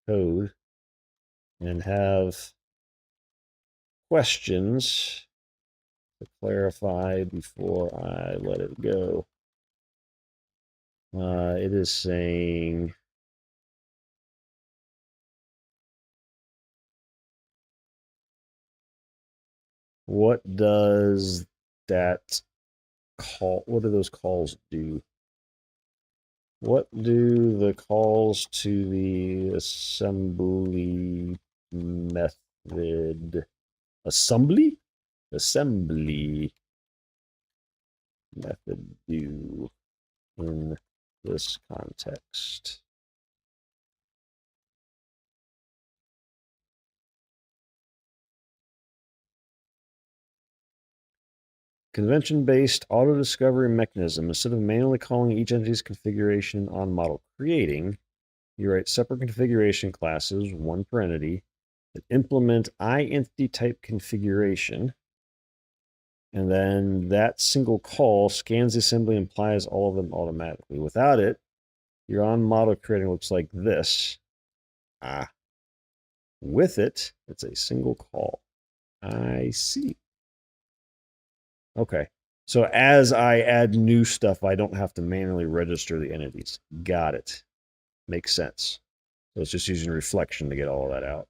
code and have questions to clarify before I let it go. It is saying what does that call? What do those calls do? What do the calls to the assembly method? Assembly method do in this context? Convention-based auto-discovery mechanism. Instead of manually calling each entity's configuration on model creating, you write separate configuration classes, one per entity, that implement entity type configuration. And then that single call scans the assembly and applies all of them automatically. Without it, your on model creating looks like this. With it, it's a single call. I see. Okay. So as I add new stuff, I don't have to manually register the entities. Got it. Makes sense. So it's just using reflection to get all of that out.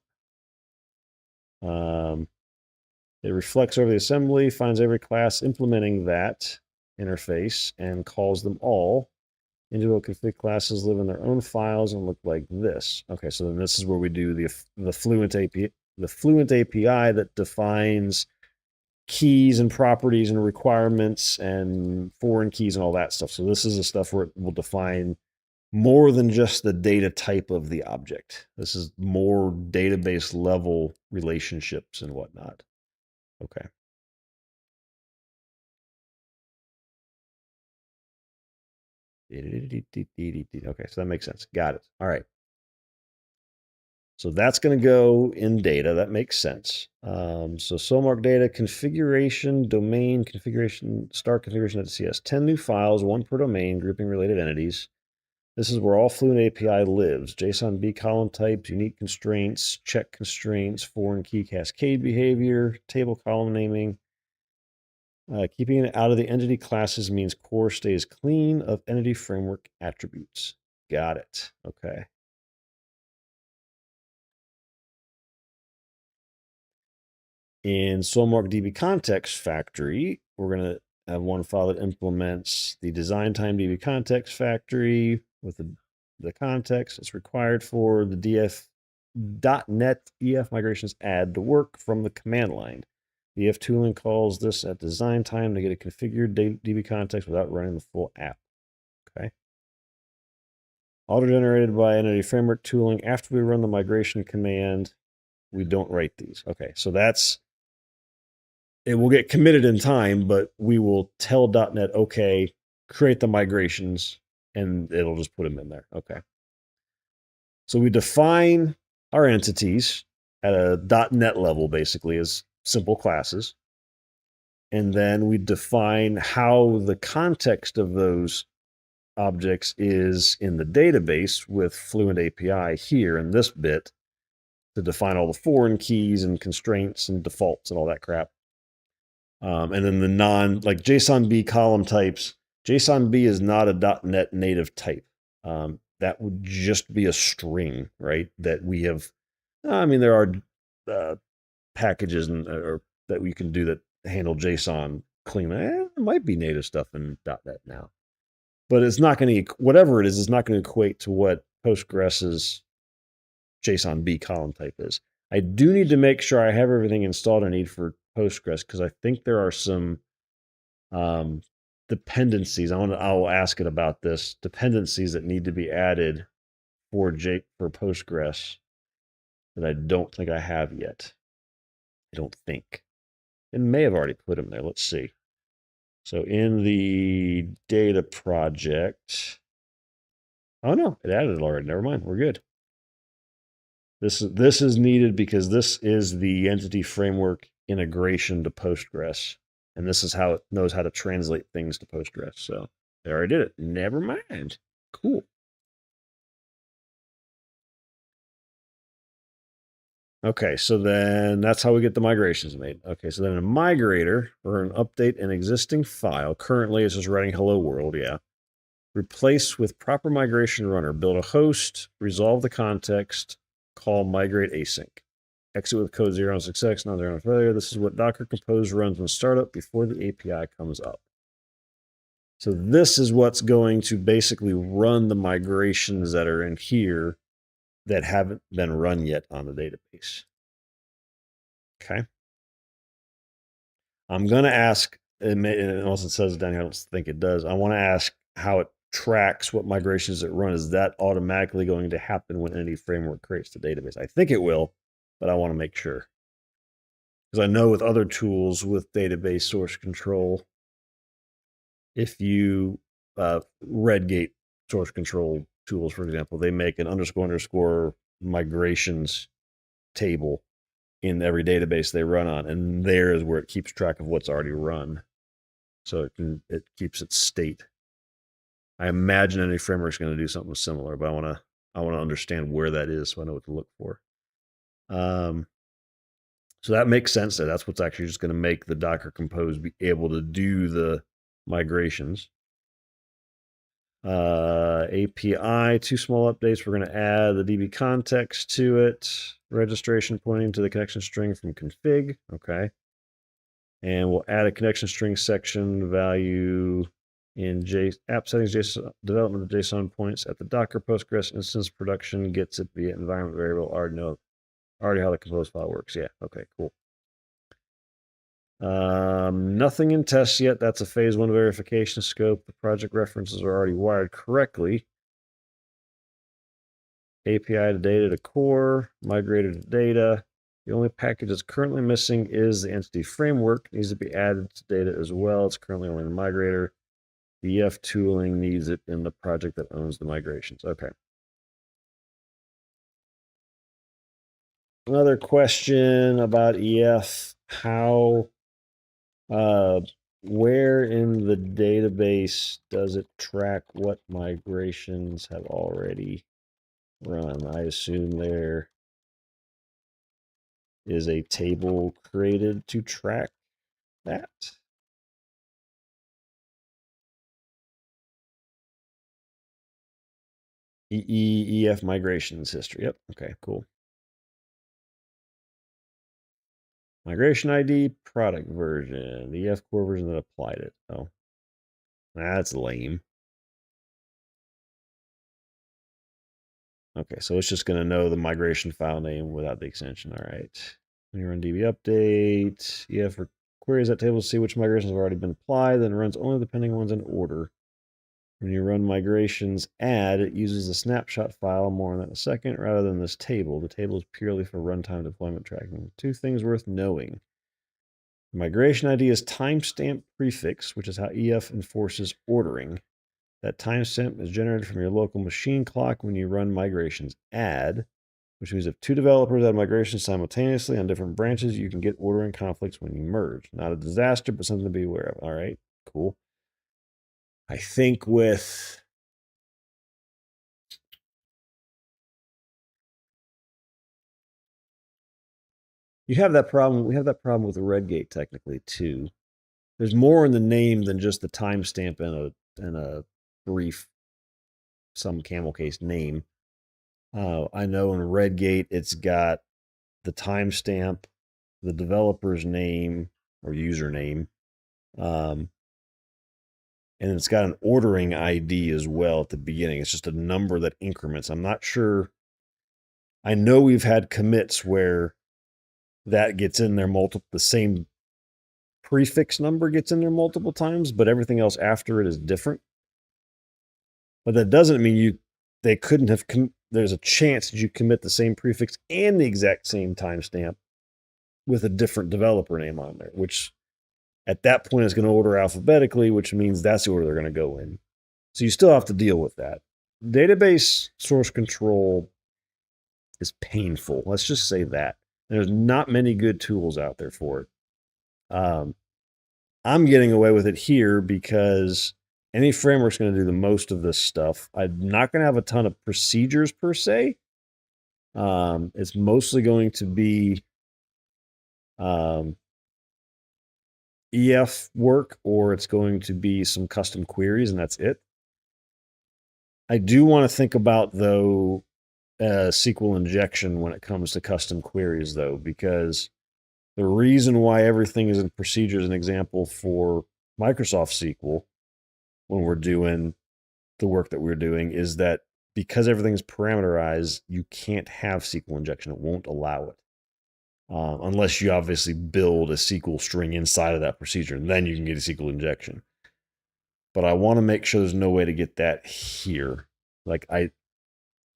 It reflects over the assembly, finds every class implementing that interface, and calls them all. Individual config classes live in their own files and look like this. Okay, so then this is where we do the Fluent API, that defines keys and properties and requirements and foreign keys and all that stuff. So this is the stuff where it will define more than just the data type of the object. This is more database level relationships and whatnot. Okay. Okay, so that makes sense. Got it. All right. So that's going to go in data. That makes sense. So SOMARC data configuration, domain configuration, start configuration.cs. 10 new files, one per domain, grouping related entities. This is where all Fluent API lives. JSON B column types, unique constraints, check constraints, foreign key cascade behavior, table column naming. Keeping it out of the entity classes means core stays clean of entity framework attributes. Got it. Okay. In SOMARC DB context factory, we're going to have one file that implements the design time DB context factory with the context it's required for the .NET EF migrations add to work from the command line. The EF tooling calls this at design time to get a configured DB context without running the full app. Okay. Auto-generated by entity framework tooling. After we run the migration command, we don't write these. Okay, so that's, it will get committed in time, but we will tell .NET, okay, create the migrations, and it'll just put them in there. Okay. So we define our entities at a .NET level, basically, as simple classes. And then we define how the context of those objects is in the database with Fluent API here in this bit to define all the foreign keys and constraints and defaults and all that crap. And then the like JSON-B column types, JSON-B is not a .NET native type. That would just be a string, right? That we have, I mean, there are packages or that we can do that handle JSON cleanly. There might be native stuff in .NET now. But it's not going to, whatever it is not going to equate to what Postgres's JSON-B column type is. I do need to make sure I have everything installed I need for Postgres because I think there are some dependencies. I'll ask it about this. Dependencies that need to be added for Postgres that I don't think I have yet. I don't think. It may have already put them there. Let's see. So in the data project, oh no, it added it already. Never mind. We're good. This is needed because this is the entity framework integration to Postgres. And this is how it knows how to translate things to Postgres. So they already did it. Never mind. Cool. Okay, so then that's how we get the migrations made. Okay, so then a migrator or an update an existing file. Currently, it's just writing hello world, yeah. Replace with proper migration runner. Build a host, resolve the context, call migrate async. Exit with code 0 on success, non-0 on failure. This is what Docker Compose runs when startup before the API comes up. So this is what's going to basically run the migrations that are in here that haven't been run yet on the database. Okay. I'm going to ask, unless it says it down here, I don't think it does. I want to ask how it tracks what migrations it runs. Is that automatically going to happen when Entity Framework creates the database? I think it will, but I want to make sure. Because I know with other tools with database source control, if you Redgate source control tools, for example, they make an __ migrations table in every database they run on, and there is where it keeps track of what's already run. So it keeps its state. I imagine any framework is going to do something similar, but I want to understand where that is so I know what to look for. So that makes sense. That's what's actually just going to make the Docker Compose be able to do the migrations. API, 2 small updates. We're going to add the DB context to it. Registration pointing to the connection string from config. Okay. And we'll add a connection string section value in app settings, JSON development of JSON points at the Docker Postgres instance. Production gets it via environment variable. Already how the compose file works. Yeah. Okay, cool. Nothing in tests yet. That's a phase 1 verification scope. The project references are already wired correctly. API to data to core, migrated to data. The only package that's currently missing is the entity framework. It needs to be added to data as well. It's currently only in the migrator. The EF tooling needs it in the project that owns the migrations. Okay. Another question about EF. How, where in the database does it track what migrations have already run? I assume there is a table created to track that. EF migrations history. Yep. Okay, cool. Migration ID, product version, the EF core version that applied it. Oh, that's lame. Okay, so it's just going to know the migration file name without the extension. All right. When you run DB update, EF queries that table to see which migrations have already been applied, then runs only the pending ones in order. When you run migrations add, it uses a snapshot file, more on that in a second, rather than this table. The table is purely for runtime deployment tracking. Two things worth knowing. The migration ID is timestamp prefix, which is how EF enforces ordering. That timestamp is generated from your local machine clock when you run migrations add, which means if two developers add migrations simultaneously on different branches, you can get ordering conflicts when you merge. Not a disaster, but something to be aware of. All right, cool. I think with you have that problem. We have that problem with the Redgate technically too. There's more in the name than just the timestamp and a brief some camel case name. I know in Redgate it's got the timestamp, the developer's name or username, and it's got an ordering ID as well at the beginning. It's just a number that increments. I'm not sure. I know we've had commits where that gets in there the same prefix number gets in there multiple times, but everything else after it is different. But that doesn't mean they couldn't have there's a chance that you commit the same prefix and the exact same timestamp with a different developer name on there, which at that point is going to order alphabetically, which means that's the order they're going to go in. So you still have to deal with that. Database source control is painful. Let's just say that. There's not many good tools out there for it. I'm getting away with it here because any framework's going to do the most of this stuff. I'm not going to have a ton of procedures per se. It's mostly going to be EF work, or it's going to be some custom queries, and that's it. I do want to think about, though, SQL injection when it comes to custom queries, though, because the reason why everything is in procedures, an example for Microsoft SQL, when we're doing the work that we're doing, is that because everything's parameterized, you can't have SQL injection. It won't allow it. Unless you obviously build a SQL string inside of that procedure, and then you can get a SQL injection. But I want to make sure there's no way to get that here.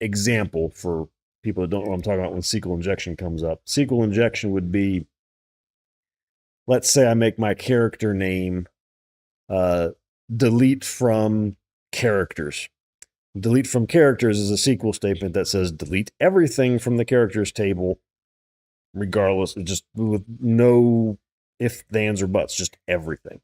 Example for people that don't know what I'm talking about when SQL injection comes up. SQL injection would be, let's say I make my character name delete from characters. Delete from characters is a SQL statement that says delete everything from the characters table, regardless, just with no ifs, ands, or buts, just everything.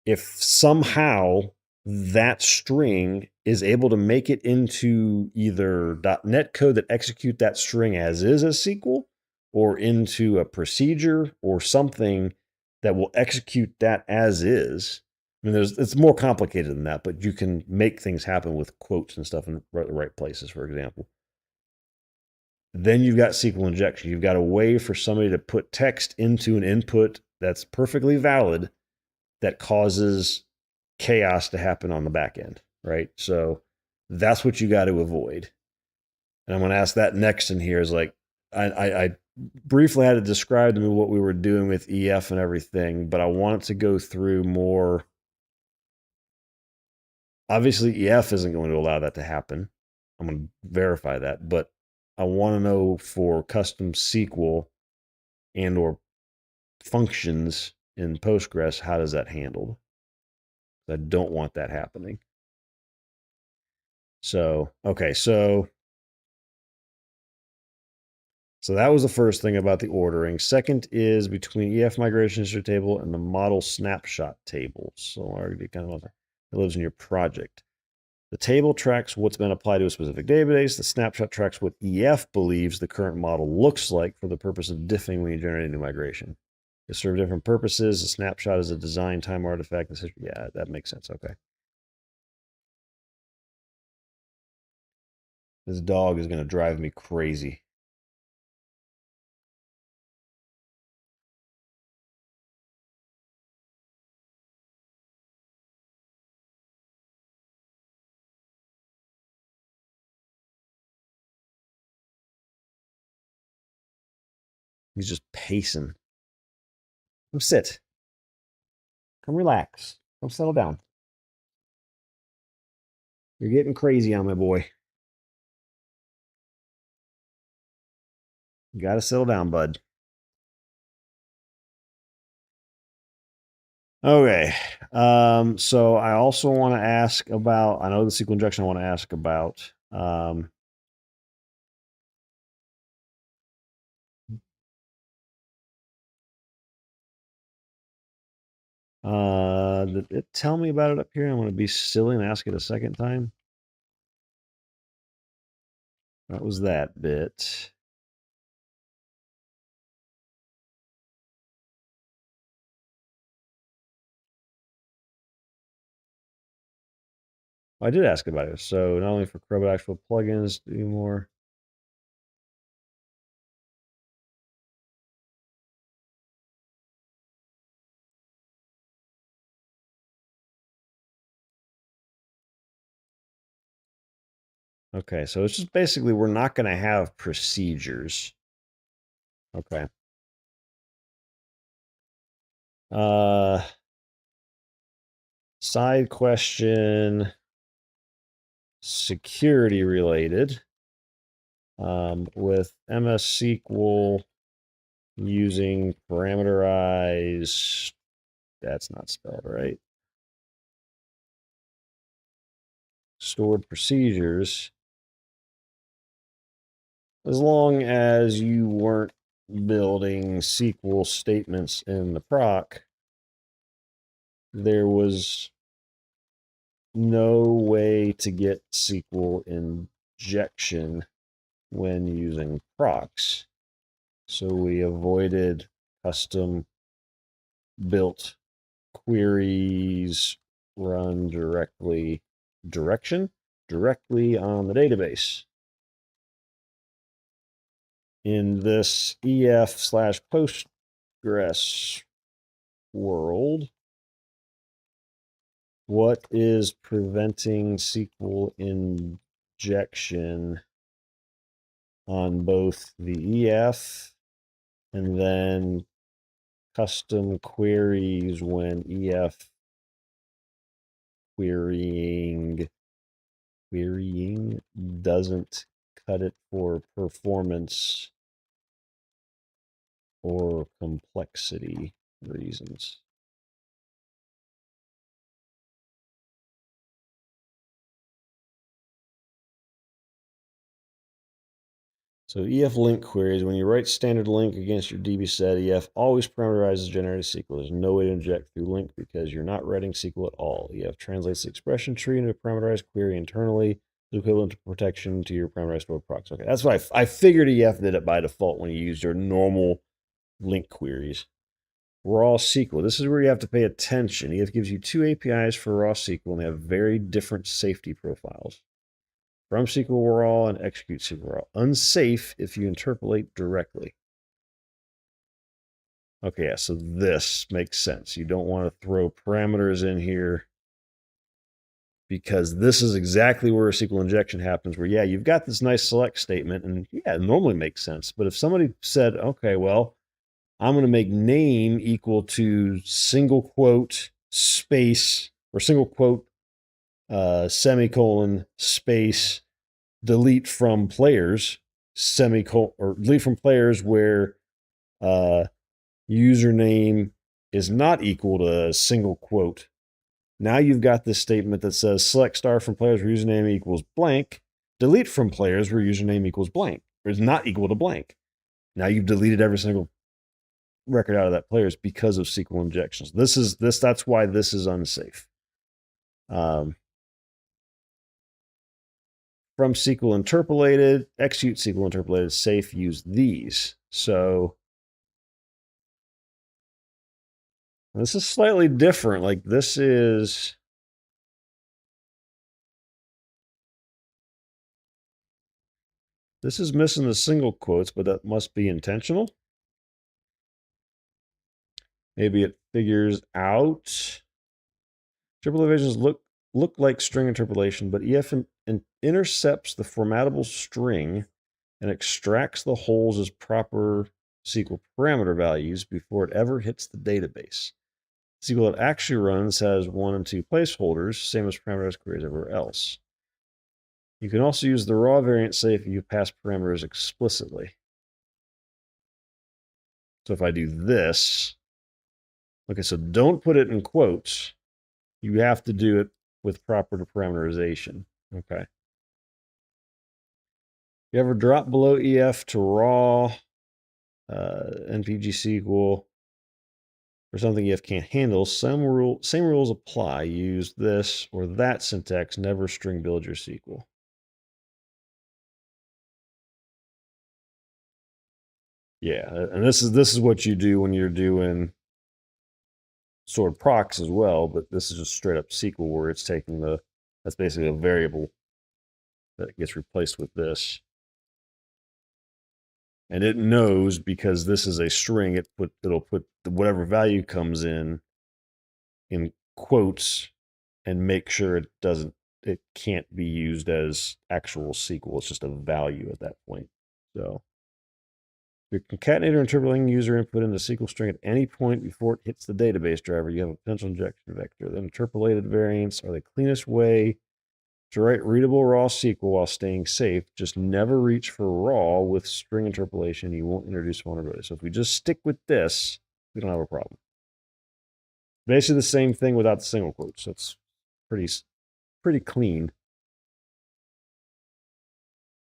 If somehow that string is able to make it into either .NET code that execute that string as is as SQL, or into a procedure or something that will execute that as is. I mean, it's more complicated than that, but you can make things happen with quotes and stuff in the right places, for example. Then you've got SQL injection. You've got a way for somebody to put text into an input that's perfectly valid that causes chaos to happen on the back end, right? So that's what you got to avoid. And I'm going to ask that next in here is like, I briefly had to describe to me what we were doing with EF and everything, but I wanted to go through more. Obviously, EF isn't going to allow that to happen. I'm going to verify that, but I want to know for custom SQL and or functions in Postgres, how does that handle? I don't want that happening. So, okay, so that was the first thing about the ordering. Second is between EF migration history table and the model snapshot table. So already kind of it lives in your project. The table tracks what's been applied to a specific database. The snapshot tracks what EF believes the current model looks like for the purpose of diffing when you generate a new migration. They serve different purposes. A snapshot is a design time artifact. Yeah, that makes sense. Okay. This dog is going to drive me crazy. He's just pacing. Come sit. Come relax. Come settle down. You're getting crazy on my boy. You got to settle down, bud. Okay. So I also want to ask about, I know the SQL injection I want to ask about. Did it tell me about it up here? I'm going to be silly and ask it a second time. That was that bit. I did ask about it. So not only for Crow, but actual plugins, do more. Okay, so it's just basically we're not going to have procedures. Okay. Side question, security related, with MS SQL using parameterized, that's not spelled right, stored procedures. As long as you weren't building SQL statements in the proc, there was no way to get SQL injection when using procs. So we avoided custom built queries run directly on the database. In this EF/Postgres world, what is preventing SQL injection on both the EF and then custom queries when EF querying doesn't cut it for performance or complexity reasons? So EF link queries, when you write standard link against your DB set, EF always parameterizes generated SQL. There's no way to inject through link because you're not writing SQL at all. EF translates the expression tree into a parameterized query internally, the equivalent to protection to your parameterized stored procs. Okay, that's what I figured EF did it by default when you used your normal link queries. Raw SQL. This is where you have to pay attention. EF gives you two APIs for raw SQL and they have very different safety profiles. From SQL raw and execute SQL raw. Unsafe if you interpolate directly. Okay, yeah, so this makes sense. You don't want to throw parameters in here because this is exactly where a SQL injection happens, where, yeah, you've got this nice select statement, and yeah, it normally makes sense. But if somebody said, okay, well, I'm going to make name equal to single quote space or single quote semicolon space delete from players semicolon or delete from players where username is not equal to a single quote. Now you've got this statement that says select star from players where username equals blank, delete from players where username equals blank, or is not equal to blank. Now you've deleted every single record out of that players because of SQL injections. That's why this is unsafe. From SQL interpolated, execute SQL interpolated, safe, use these. So this is slightly different. Like this is missing the single quotes, but that must be intentional. Maybe it figures out triple divisions look like string interpolation, but EF intercepts the formatable string and extracts the holes as proper SQL parameter values before it ever hits the database. SQL that actually runs has 1 and 2 placeholders, same as parameterized queries everywhere else. You can also use the raw variant, say, if you pass parameters explicitly. So if I do this, okay, so don't put it in quotes. You have to do it with proper parameterization. Okay. You ever drop below EF to raw, NPG equal, or something EF can't handle? Same rules apply. Use this or that syntax. Never string build your SQL. Yeah, and this is what you do when you're doing stored procs as well, but this is just straight up SQL where it's taking that's basically a variable that gets replaced with this. And it knows because this is a string, it'll put whatever value comes in quotes and make sure it can't be used as actual SQL. It's just a value at that point. So your concatenator interpolating user input into SQL string at any point before it hits the database driver, you have a potential injection vector. The interpolated variants are the cleanest way to write readable raw SQL while staying safe. Just never reach for raw with string interpolation. You won't introduce vulnerability. So if we just stick with this, we don't have a problem. Basically the same thing without the single quotes. So it's pretty clean.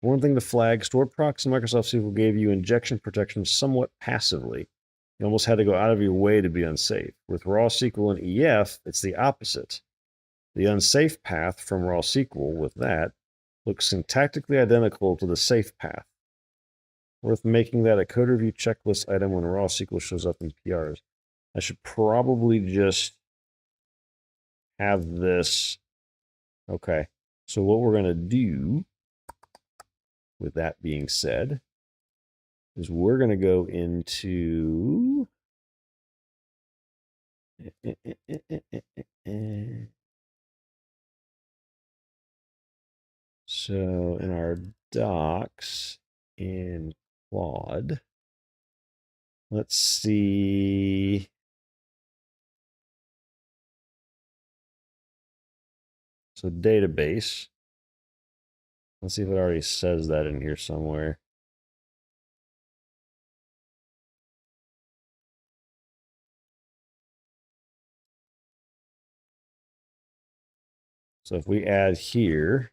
One thing to flag, stored procs in Microsoft SQL gave you injection protection somewhat passively. You almost had to go out of your way to be unsafe. With raw SQL and EF, it's the opposite. The unsafe path from raw SQL with that looks syntactically identical to the safe path. Worth making that a code review checklist item when raw SQL shows up in PRs. I should probably just have this. Okay, so what we're going to do, with that being said, is we're going to go into so in our docs in Claude, let's see. So database. Let's see if it already says that in here somewhere. So if we add here,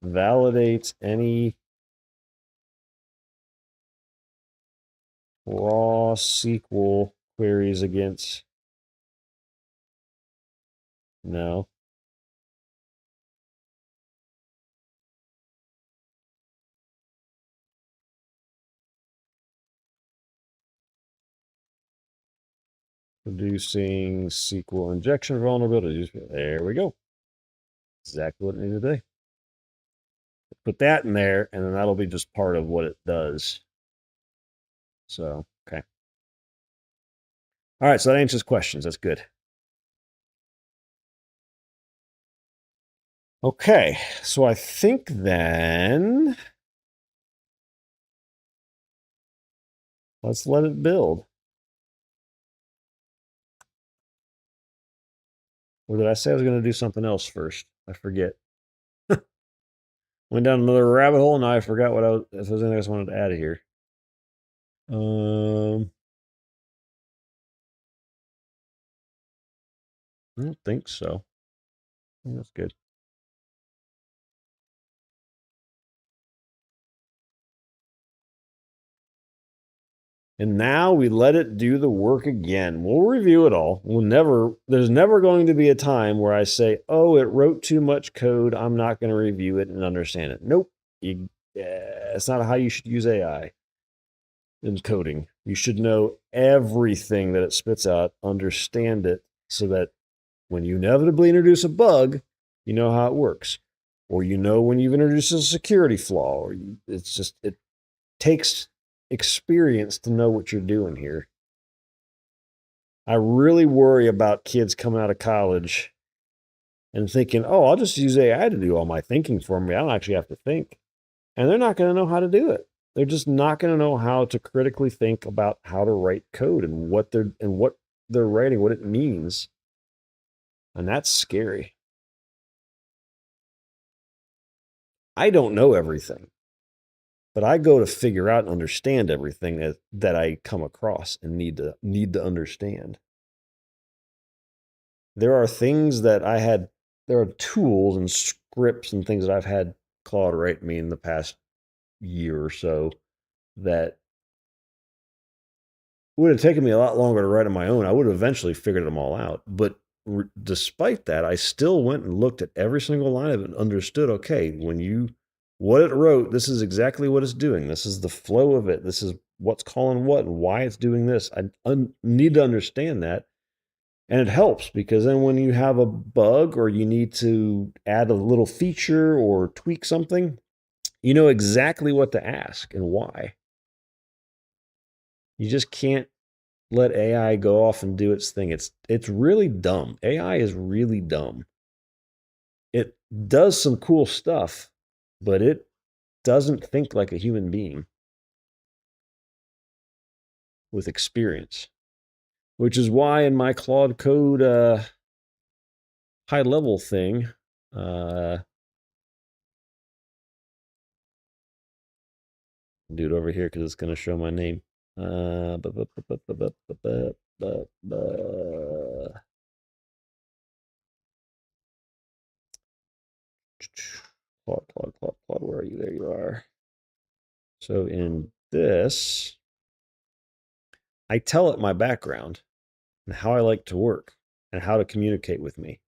validates any raw SQL queries against, no. Producing SQL injection vulnerabilities. There we go. Exactly what it needed to be. Put that in there, and then that'll be just part of what it does. So, okay. All right, so that answers questions. That's good. Okay, so I think then let's let it build. Or did I say I was going to do something else first? I forget. Went down another rabbit hole, and now I forgot if there's anything else I wanted to add here. I don't think so. I think that's good. And now we let it do the work again. We'll review it all. There's never going to be a time where I say, oh, it wrote too much code. I'm not going to review it and understand it. Nope. It's not how you should use AI in coding. You should know everything that it spits out, understand it, so that when you inevitably introduce a bug, you know how it works. Or you know when you've introduced a security flaw. It takes experience to know what you're doing here. I really worry about kids coming out of college and thinking, oh, I'll just use AI to do all my thinking for me. I don't actually have to think. and they're not going to know how to do it. They're just not going to know how to critically think about how to write code and what they're writing, what it means. And that's scary. I don't know everything, but I go to figure out and understand everything that I come across and need to understand. There are things that there are tools and scripts and things that I've had Claude write me in the past year or so that would have taken me a lot longer to write on my own. I would have eventually figured them all out. But despite that, I still went and looked at every single line of it and understood, okay, what it wrote, this is exactly what it's doing. This is the flow of it. This is what's calling what and why it's doing this. I need to understand that. And it helps because then when you have a bug or you need to add a little feature or tweak something, you know exactly what to ask and why. You just can't let AI go off and do its thing. It's really dumb. AI is really dumb. It does some cool stuff, but it doesn't think like a human being with experience. Which is why in my Claude Code high level thing, do it over here because it's going to show my name. Claude, where are you? There you are. So in this, I tell it my background and how I like to work and how to communicate with me.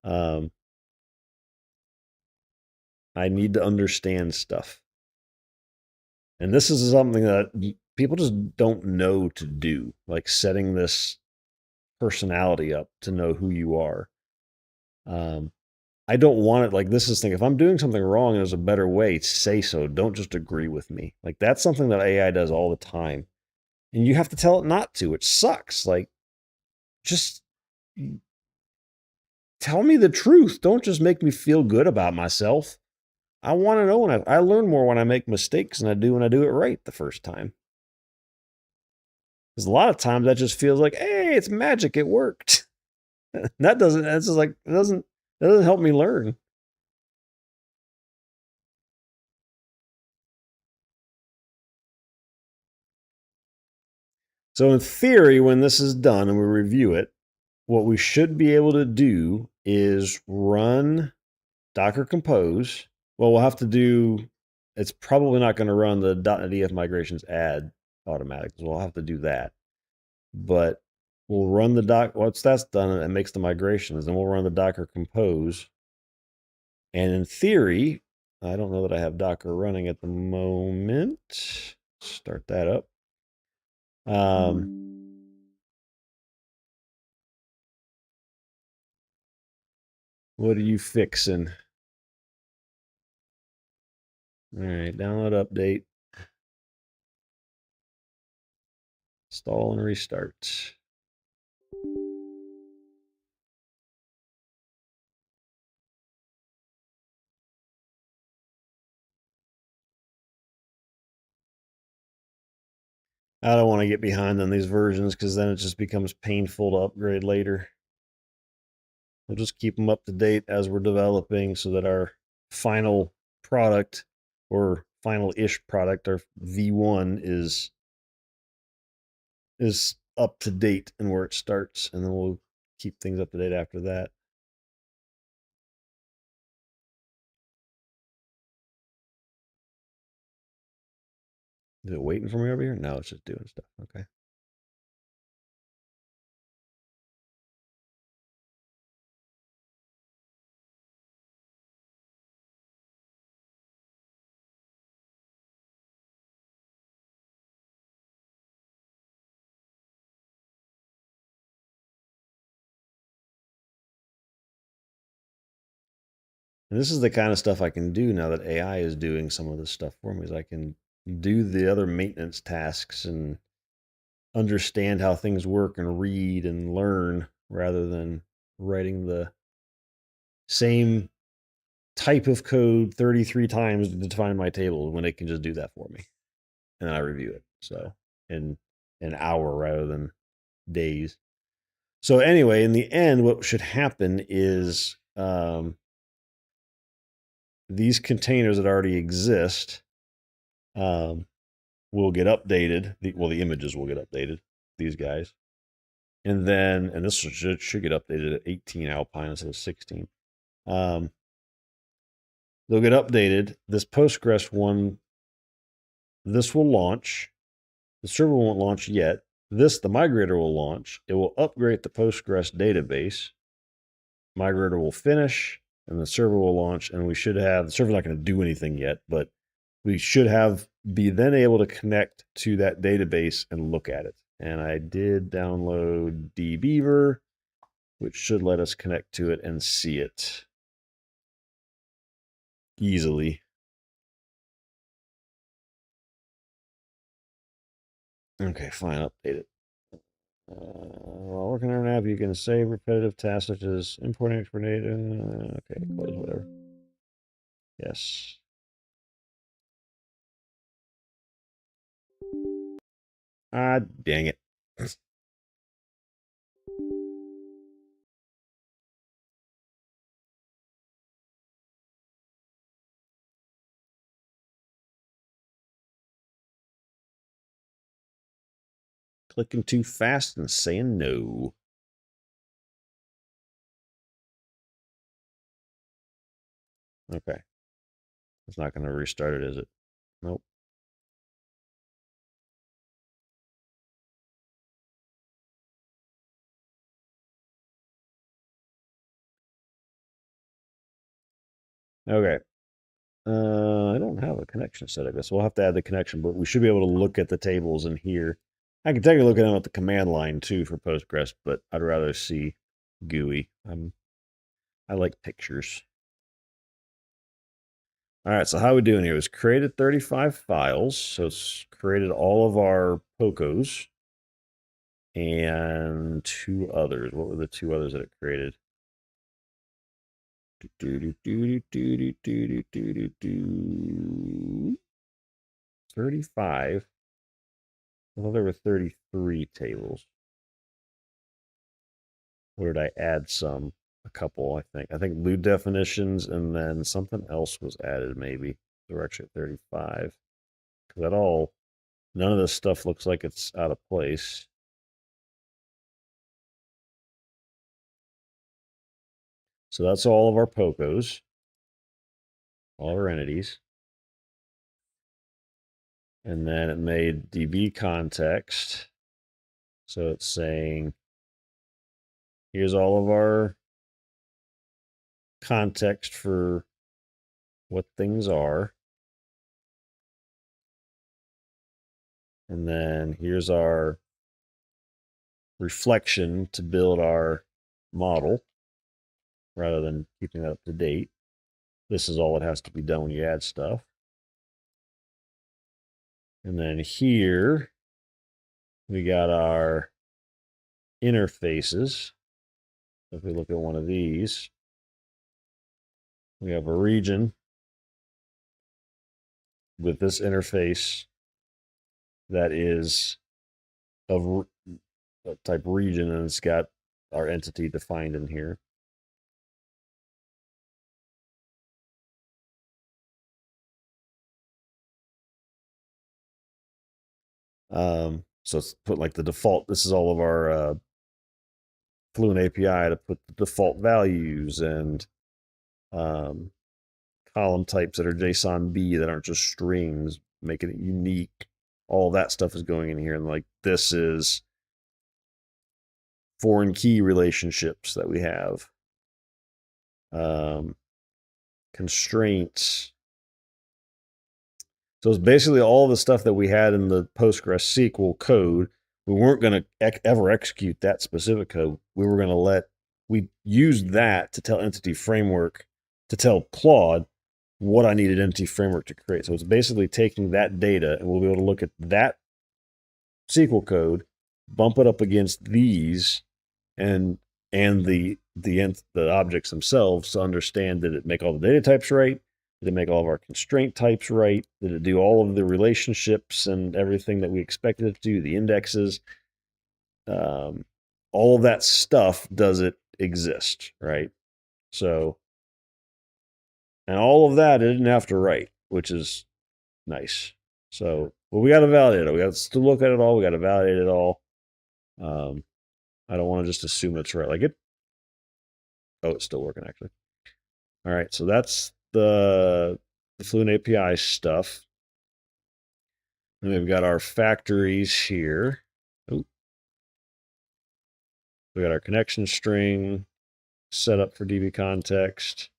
I need to understand stuff. And this is something that people just don't know to do, like setting this personality up to know who you are. I don't want it like this is thing. If I'm doing something wrong and there's a better way, say so. Don't just agree with me. Like that's something that AI does all the time. And you have to tell it not to. It sucks. Like just tell me the truth. Don't just make me feel good about myself. I want to know when I learn more when I make mistakes than I do when I do it right the first time. Because a lot of times that just feels like, hey, it's magic. It worked. That's just like, it doesn't help me learn. So in theory, when this is done and we review it, what we should be able to do is run Docker Compose. Well, we'll have to do, it's probably not going to run the .NET EF migrations add automatic. So we'll have to do that. But we'll run the once that's done and it makes the migrations, then we'll run the Docker Compose. And in theory, I don't know that I have Docker running at the moment. Start that up. What are you fixing? All right, download update. Install and restart. I don't want to get behind on these versions because then it just becomes painful to upgrade later. We'll just keep them up to date as we're developing so that our final product or final-ish product, our V1 is up to date and where it starts, and then we'll keep things up to date after that. Is it waiting for me over here? No, it's just doing stuff. Okay. And this is the kind of stuff I can do now that AI is doing some of this stuff for me. Is I can do the other maintenance tasks and understand how things work and read and learn rather than writing the same type of code 33 times to define my table when it can just do that for me. And then I review it. So in an hour rather than days. So anyway, in the end, what should happen is these containers that already exist will get updated. The images will get updated, these guys. And then, and this should get updated at 18 Alpine instead of 16. They'll get updated. This Postgres one, this will launch. The server won't launch yet. The migrator will launch. It will upgrade the Postgres database. Migrator will finish, and the server will launch, and we should have, the server's not going to do anything yet, but we should be then able to connect to that database and look at it. And I did download dbeaver, which should let us connect to it and see it easily. Okay, fine, update it. While working on an app, you can save repetitive tasks such as importing export data. Okay, close, whatever. Yes. Ah, dang it. Clicking too fast and saying no. Okay. It's not going to restart it, is it? Nope. Okay. I don't have a connection set, I guess. We'll have to add the connection, but we should be able to look at the tables in here. I can take a look at them at the command line too for Postgres, but I'd rather see GUI. I like pictures. All right, so how are we doing here? It's created 35 files, so it's created all of our POCOs and 2 others. What were the 2 others that it created? 35. I thought there were 33 tables. Or did I add some? A couple, I think. I think loop definitions and then something else was added, maybe. So we're actually at 35. Because none of this stuff looks like it's out of place. So that's all of our POCOs, all our entities. And then it made DB context. So it's saying, here's all of our context for what things are. And then here's our reflection to build our model rather than keeping that up to date. This is all that has to be done when you add stuff. And then here we got our interfaces. If we look at one of these, we have a region with this interface that is of a type region, and it's got our entity defined in here. So it's put like the default. This is all of our Fluent API to put the default values and column types that are JSON-B that aren't just strings, making it unique. All that stuff is going in here, and like this is foreign key relationships that we have. Constraints. So it's basically all the stuff that we had in the Postgres SQL code. We weren't going to ever execute that specific code. We used that to tell Entity Framework, to tell Claude what I needed Entity Framework to create. So it's basically taking that data, and we'll be able to look at that SQL code, bump it up against these, and and the objects themselves to understand, did it make all the data types right? Did it make all of our constraint types right? Did it do all of the relationships and everything that we expected it to do? The indexes, all of that stuff, does it exist, right? So, and all of that it didn't have to write, which is nice. So, well, we got to validate it. We got to look at it all. We got to validate it all. I don't want to just assume it's right. Like it. Oh, it's still working actually. All right, so that's the Fluent API stuff. And we've got our factories here. Oh, we got our connection string set up for DB context.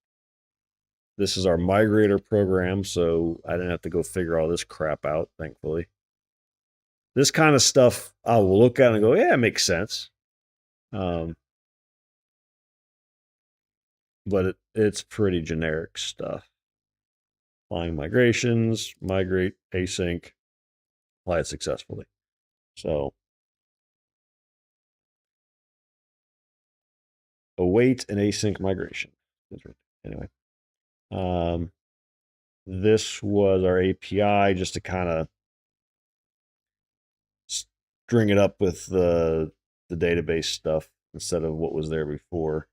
This is our migrator program, so I didn't have to go figure all this crap out, thankfully. This kind of stuff I will look at and go, yeah, it makes sense. But it's pretty generic stuff. Applying migrations, migrate async, apply it successfully. So await an async migration. Anyway, this was our API just to kind of string it up with the database stuff instead of what was there before.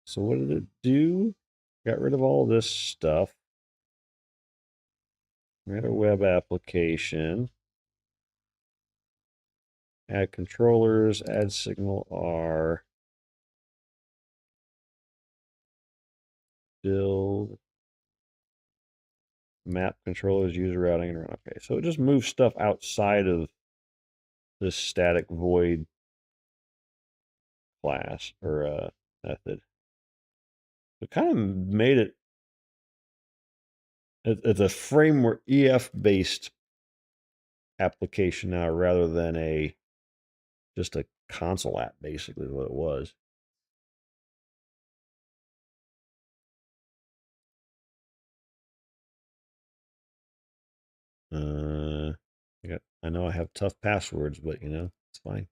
So what did it do? Got rid of all this stuff. We had a web application. Add controllers, add signal R. Build. Map controllers, user routing, and run. Okay, so it just moves stuff outside of this static void class or method. It kind of made it. It's a framework EF based application now rather than just a console app. Basically, is what it was. I know I have tough passwords, but it's fine.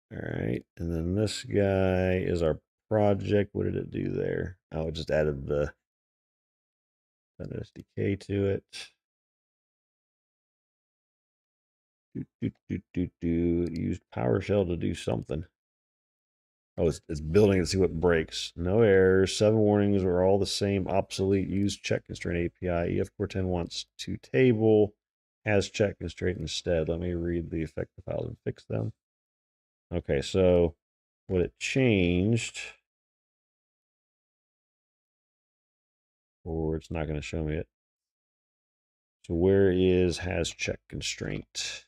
All right, and then this guy is our project. What did it do there? Oh, it just added the SDK to it. It used PowerShell to do something. Oh, it's building to see what breaks. No errors. 7 warnings are all the same. Obsolete. Use check constraint API. EF410 wants to table. Has check constraint instead. Let me read the effective files and fix them. Okay, so what it changed, or it's not going to show me it. So where is has check constraint?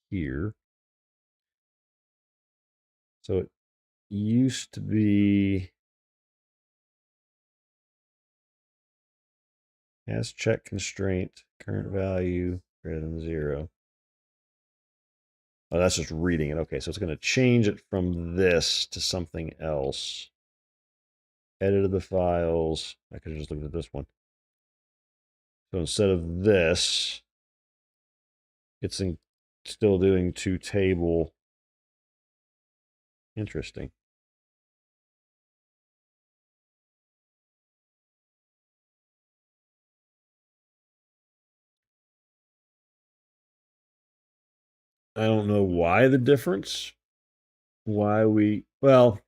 Here. So it used to be has check constraint, current value greater than 0. Oh, that's just reading it. Okay, so it's going to change it from this to something else. Edited the files. I could have just looked at this one. So instead of this, it's still doing to table. Interesting. I don't know why the difference. Well,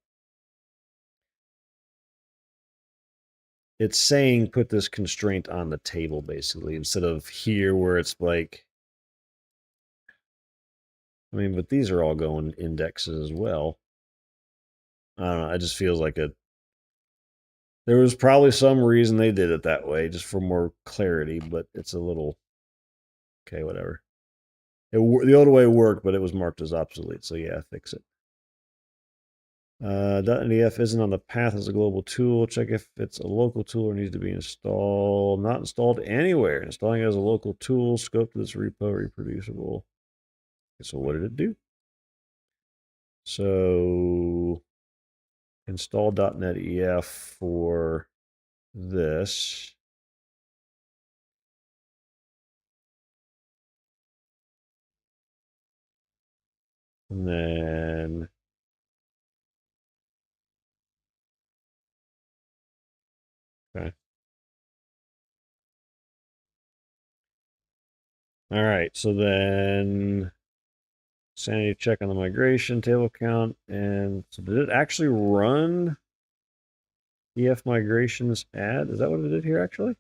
it's saying put this constraint on the table basically instead of here where it's like, I mean, but these are all going indexes as well. I don't know. It just feels like there was probably some reason they did it that way just for more clarity, but it's a little, okay, whatever. The old way worked, but it was marked as obsolete. So yeah, fix it. .NEF isn't on the path as a global tool. Check if it's a local tool or needs to be installed. Not installed anywhere. Installing it as a local tool. Scope to this repo reproducible. Okay, so what did it do? So install .NET EF for this. And then okay. All right, so then sanity check on the migration table count. And so did it actually run EF migrations add? Is that what it did here actually?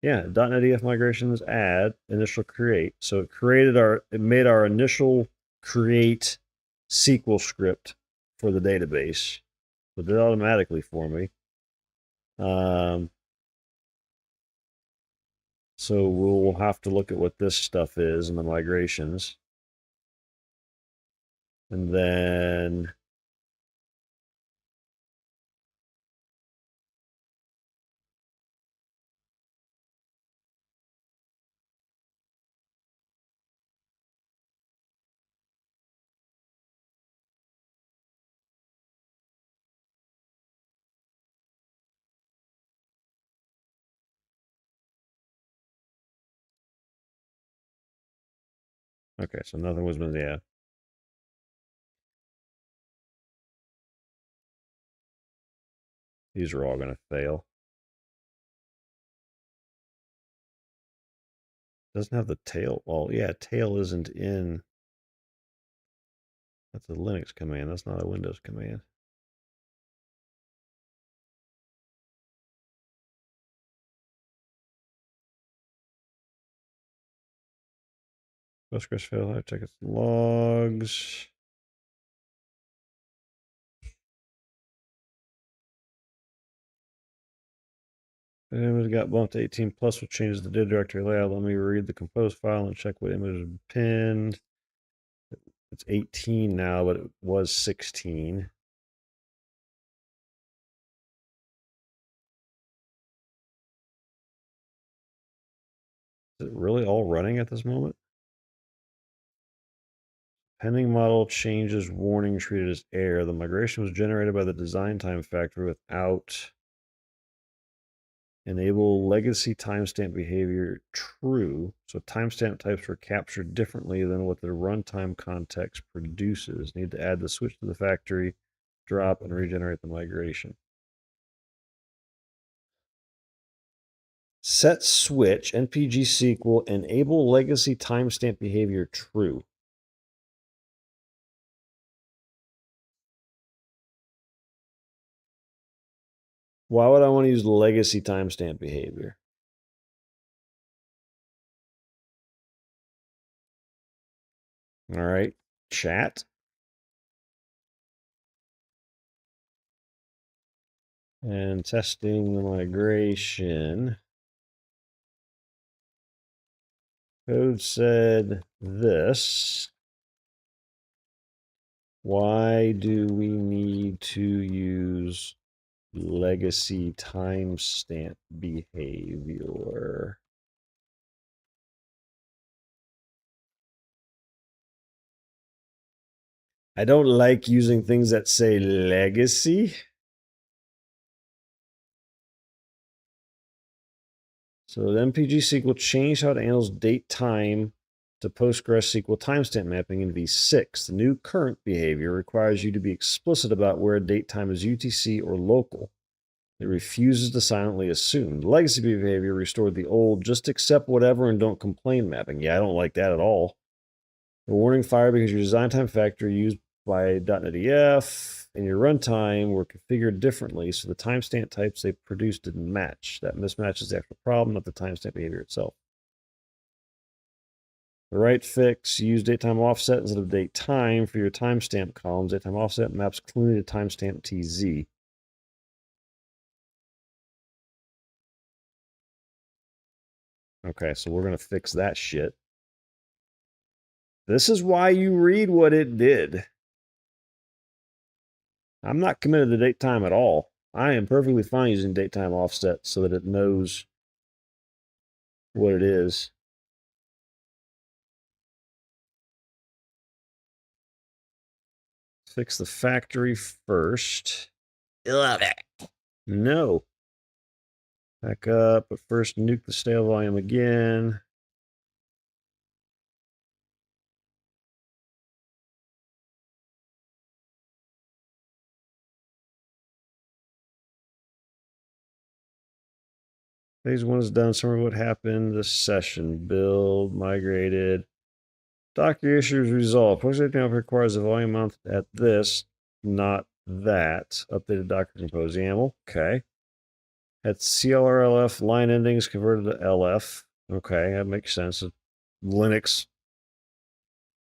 Yeah, .NET EF migrations add initial create. So it made our initial create SQL script for the database. So it did it automatically for me. So we'll have to look at what this stuff is in the migrations. And then okay, so nothing was missing. Yeah. These are all gonna fail. Doesn't have the tail. Well, yeah, tail isn't in. That's a Linux command. That's not a Windows command. Postgres fail. I check its logs. Image got bumped to 18 plus, which changes the data directory layout. Let me read the compose file and check what image is pinned. It's 18 now, but it was 16. Is it really all running at this moment? Pending model changes warning treated as error. The migration was generated by the design time factory without enable legacy timestamp behavior true. So timestamp types were captured differently than what the runtime context produces. Need to add the switch to the factory, drop, and regenerate the migration. Set switch npg SQL enable legacy timestamp behavior true. Why would I want to use legacy timestamp behavior? All right, chat. And testing the migration. Code said this. Why do we need to use legacy timestamp behavior? I don't like using things that say legacy. So the MPG SQL changed how it handles date time to PostgreSQL timestamp mapping in v6. The new current behavior requires you to be explicit about where a date time is UTC or local. It refuses to silently assume. The legacy behavior restored the old just accept whatever and don't complain mapping. Yeah, I don't like that at all. The warning fire because your design time factory used by .NET EF and your runtime were configured differently, so the timestamp types they produced didn't match. That mismatch is the actual problem, not the timestamp behavior itself. The right fix, use datetime offset instead of date time for your timestamp columns. Datetime offset maps cleanly to timestamp TZ. Okay, so we're going to fix that shit. This is why you read what it did. I'm not committed to date time at all. I am perfectly fine using date time offset so that it knows what it is. Fix the factory first. Love it. No. Back up, but first nuke the stale volume again. Phase 1 is done. Summary what happened this session. Build, migrated. Docker issues resolved. Push now requires a volume mount at this, not that. Updated Docker compose YAML. Okay. Had CLRLF line endings converted to LF. Okay, that makes sense. Linux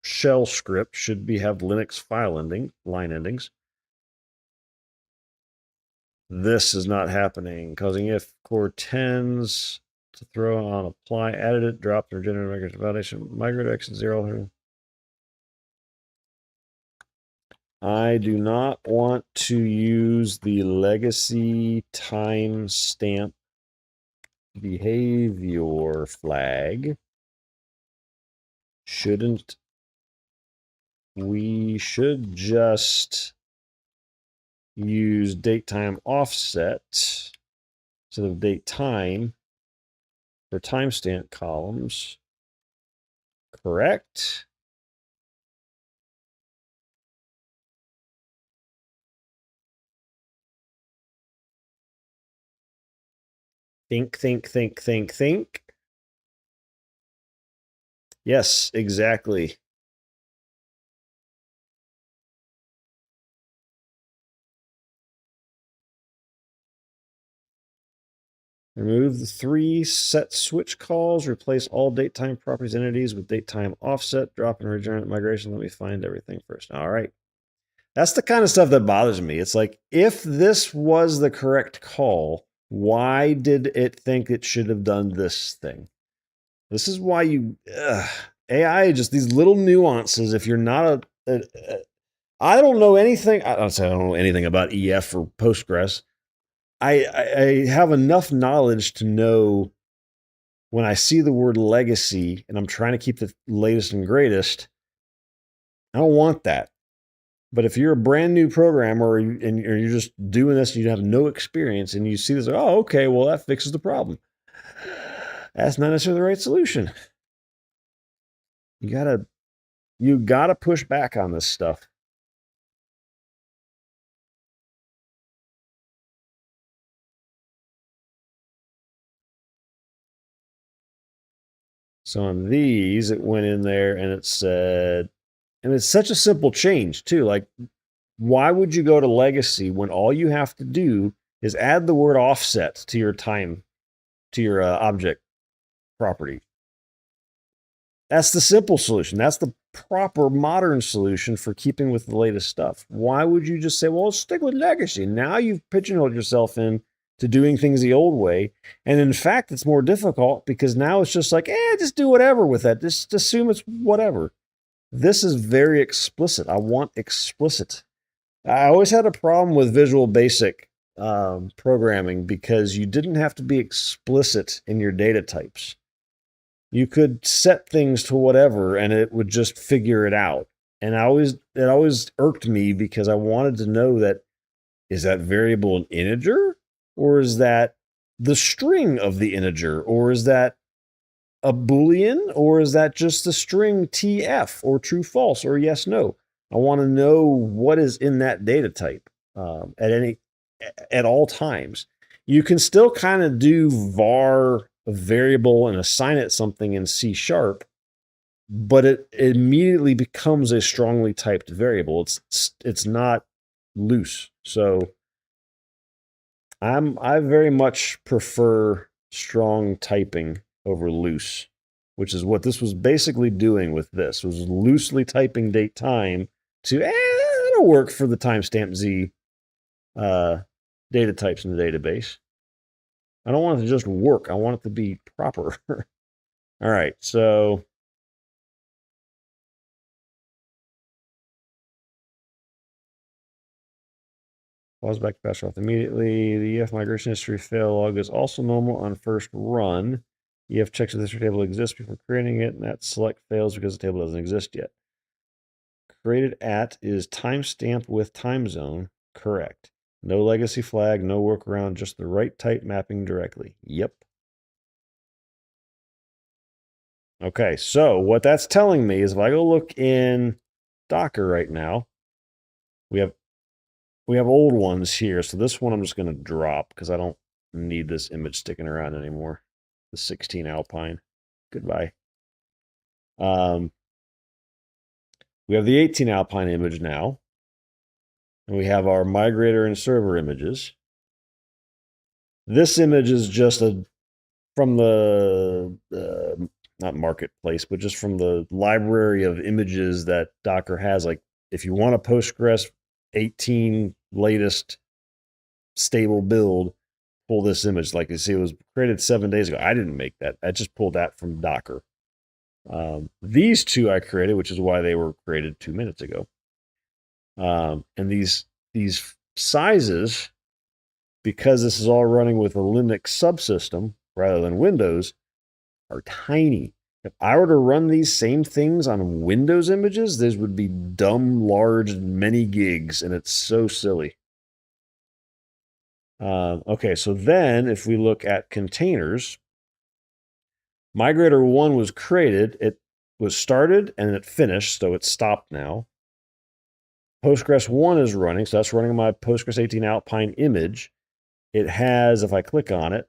shell script should have Linux line endings. This is not happening, causing if core 10s to throw on apply, added it, dropped, or generated migration validation, migrate X and 0. I do not want to use the legacy timestamp behavior flag. Shouldn't we should just use datetime offset instead of datetime for timestamp columns. Correct? Think. Yes, exactly. Remove the 3 set switch calls. Replace all datetime properties entities with datetime offset. Drop and regenerate migration. Let me find everything first. All right. That's the kind of stuff that bothers me. It's like, if this was the correct call, why did it think it should have done this thing? This is why AI, just these little nuances. If you're not I don't know anything. I don't know anything about EF or Postgres. I have enough knowledge to know when I see the word legacy and I'm trying to keep the latest and greatest, I don't want that. But if you're a brand new programmer and you're just doing this and you have no experience and you see this, like, oh, okay, well, that fixes the problem. That's not necessarily the right solution. You gotta push back on this stuff. So on these, it went in there and it said, and it's such a simple change too. Like, why would you go to legacy when all you have to do is add the word offset to your object property? That's the simple solution. That's the proper modern solution for keeping with the latest stuff. Why would you just say, well, let's stick with legacy? Now you've pigeonholed yourself in to doing things the old way. And in fact, it's more difficult because now it's just like, just do whatever with that. Just assume it's whatever. This is very explicit. I want explicit. I always had a problem with Visual Basic programming because you didn't have to be explicit in your data types. You could set things to whatever and it would just figure it out. And it always irked me because I wanted to know that, is that variable an integer, or is that the string of the integer, or is that a Boolean, or is that just the string TF or true false or yes no? I want to know what is in that data type at all times. You can still kind of do var a variable and assign it something in C#, but it immediately becomes a strongly typed variable. It's not loose. So I very much prefer strong typing over loose, which is what this was basically doing with this, was loosely typing date time to, it'll work for the timestamp Z data types in the database. I don't want it to just work. I want it to be proper. All right, so pause back to pass off immediately. The EF migration history fail log is also normal on first run. EF checks if this table exists before creating it, and that select fails because the table doesn't exist yet. Created at is timestamp with time zone. Correct. No legacy flag, no workaround, just the right type mapping directly. Yep. Okay, so what that's telling me is if I go look in Docker right now, we have old ones here. So this one I'm just going to drop because I don't need this image sticking around anymore. The 16 Alpine. Goodbye. We have the 18 Alpine image now. And we have our migrator and server images. This image is just from the not marketplace, but just from the library of images that Docker has. Like if you want a Postgres 18 latest stable build, pull this image. Like you see, it was created 7 days ago. I didn't make that. I just pulled that from Docker. These two I created, which is why they were created 2 minutes ago. And these sizes, because this is all running with a Linux subsystem rather than Windows, are tiny. If I were to run these same things on Windows images, these would be dumb, large, many gigs, and it's so silly. Okay, so then if we look at containers, Migrator 1 was created, it was started, and it finished, so it's stopped now. Postgres 1 is running, so that's running my Postgres 18 Alpine image. It has, if I click on it,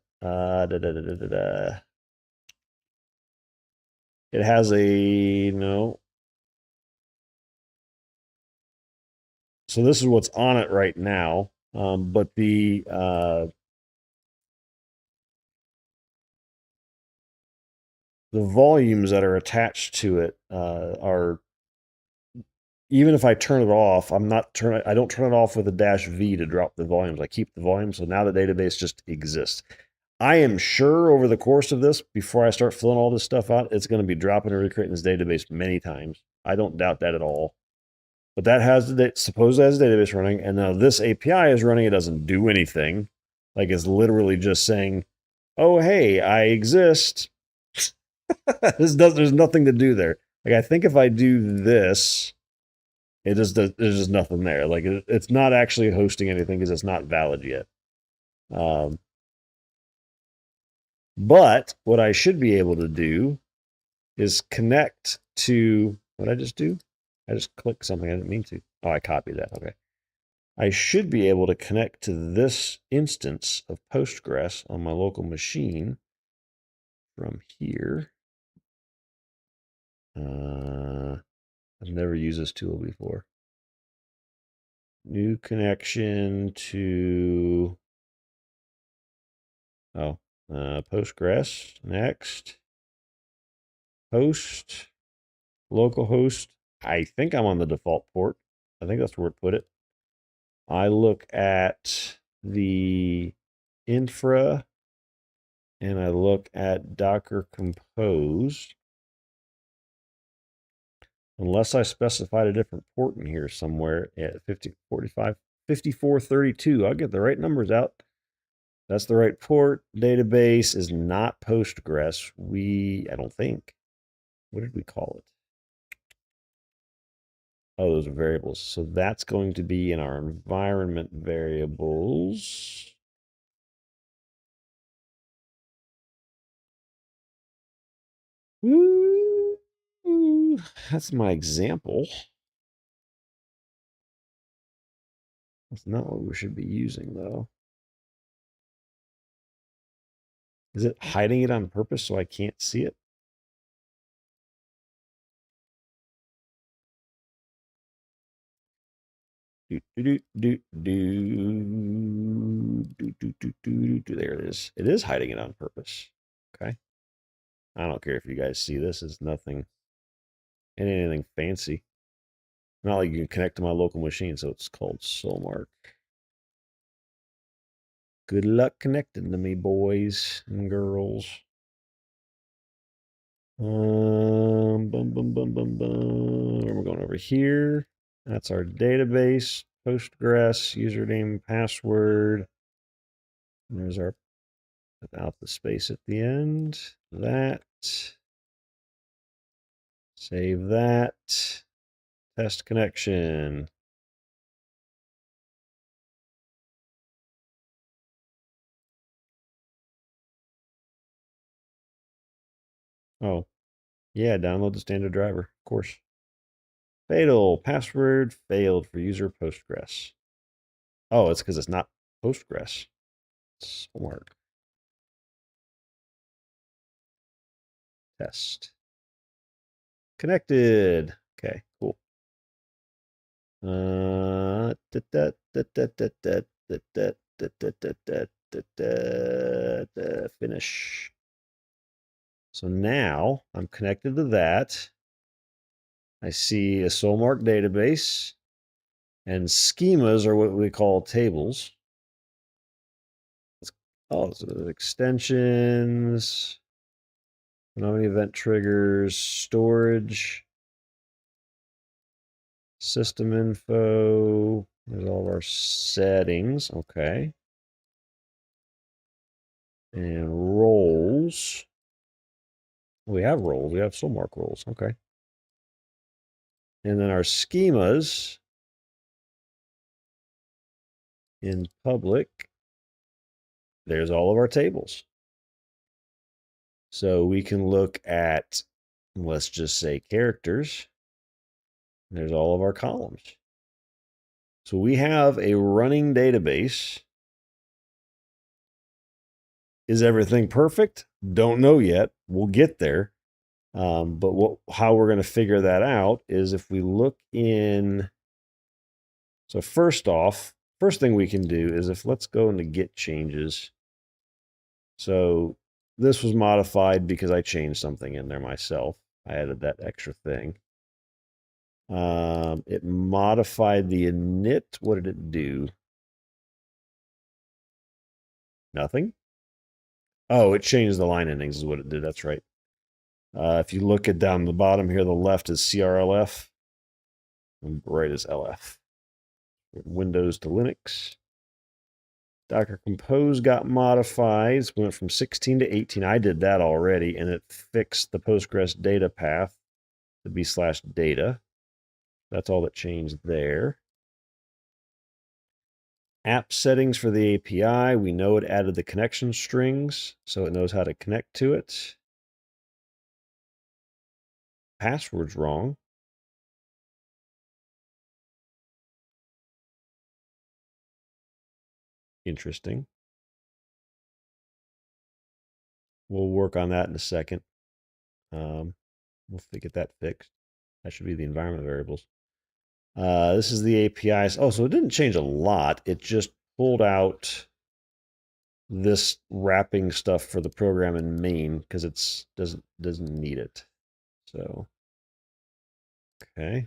it has a, no. So this is what's on it right now. But the volumes that are attached to it are, even if I turn it off, I don't turn it off with a -V to drop the volumes. I keep the volumes. So now the database just exists. I am sure over the course of this, before I start filling all this stuff out, it's going to be dropping and recreating this database many times. I don't doubt that at all. But that has supposedly has a database running, and now this API is running. It doesn't do anything. Like it's literally just saying, "Oh, hey, I exist." There's nothing to do there. Like I think if I do this, there's just nothing there. Like it's not actually hosting anything because it's not valid yet. But what I should be able to do is connect to, what did I just do? I just clicked something I didn't mean to. Oh, I copied that. Okay. I should be able to connect to this instance of Postgres on my local machine from here. I've never used this tool before. New connection to, Postgres. Next. Host. Localhost. I think I'm on the default port. I think that's where it put it. I look at the infra and I look at Docker Compose. Unless I specified a different port in here somewhere at 5432. I'll get the right numbers out. That's the right port. Database is not Postgres. I don't think. What did we call it? Oh, those are variables. So that's going to be in our environment variables. Ooh, that's my example. That's not what we should be using, though. Is it hiding it on purpose so I can't see it? There it is. It is hiding it on purpose. Okay. I don't care if you guys see this. It's nothing, anything fancy. Not like you can connect to my local machine, so it's called Solmark. Good luck connecting to me, boys and girls. We're going over here. That's our database, Postgres, username, password. And there's our, without the space at the end. That. Save that. Test connection. Oh, yeah, download the standard driver, of course. Fatal. Password failed for user Postgres. Oh, it's because it's not Postgres. It's Solmark. Test. Connected. Okay, cool. Finish. So now I'm connected to that. I see a SolMark database, and schemas are what we call tables. Oh, so extensions, how many event triggers, storage, system info. There's all of our settings. Okay. And roles. We have roles. We have SolMark roles. Okay. And then our schemas in public. There's all of our tables. So we can look at, let's just say, characters. There's all of our columns. So we have a running database. Is everything perfect? Don't know yet. We'll get there. But how we're going to figure that out is if we look in. So first off, first thing we can do is let's go into Git changes. So this was modified because I changed something in there myself. I added that extra thing. It modified the init. What did it do? Nothing. Oh, it changed the line endings is what it did. That's right. If you look at down the bottom here, the left is CRLF, and right is LF. Windows to Linux. Docker Compose got modified. It went from 16 to 18. I did that already, and it fixed the Postgres data path to b/data. That's all that changed there. App settings for the API. We know it added the connection strings, so it knows how to connect to it. Password's wrong. Interesting. We'll work on that in a second. We'll get that fixed. That should be the environment variables. This is the APIs. Oh, so it didn't change a lot. It just pulled out this wrapping stuff for the program in main because it doesn't need it. So, okay.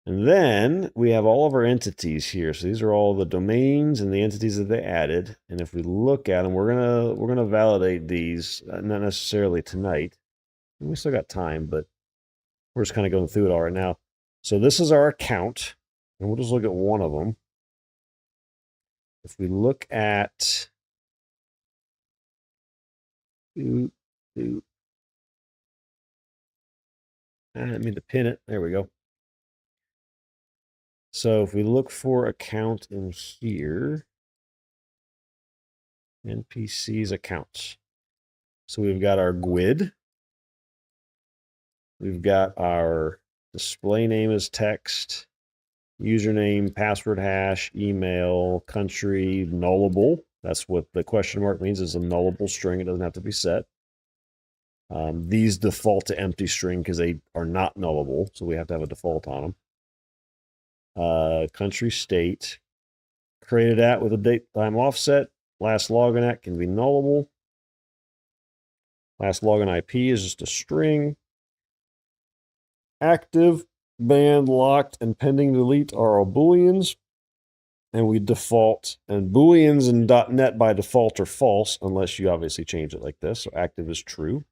And then we have all of our entities here. So these are all the domains and the entities that they added. And if we look at them, we're gonna validate these, not necessarily tonight. We still got time, but we're just kind of going through it all right now. So this is our account, and we'll just look at one of them. If we look at I didn't mean to pin it. There we go. So if we look for account in here, NPC's accounts. So we've got our GUID. We've got our display name as text, username, password hash, email, country, nullable. That's what the question mark means, is a nullable string. It doesn't have to be set. These default to empty string because they are not nullable, so we have to have a default on them. Country, state, created at with a date time offset. Last login at can be nullable. Last login IP is just a string. Active, banned, locked, and pending delete are all booleans. And we default, and booleans in .NET by default are false unless you obviously change it like this. So active is true.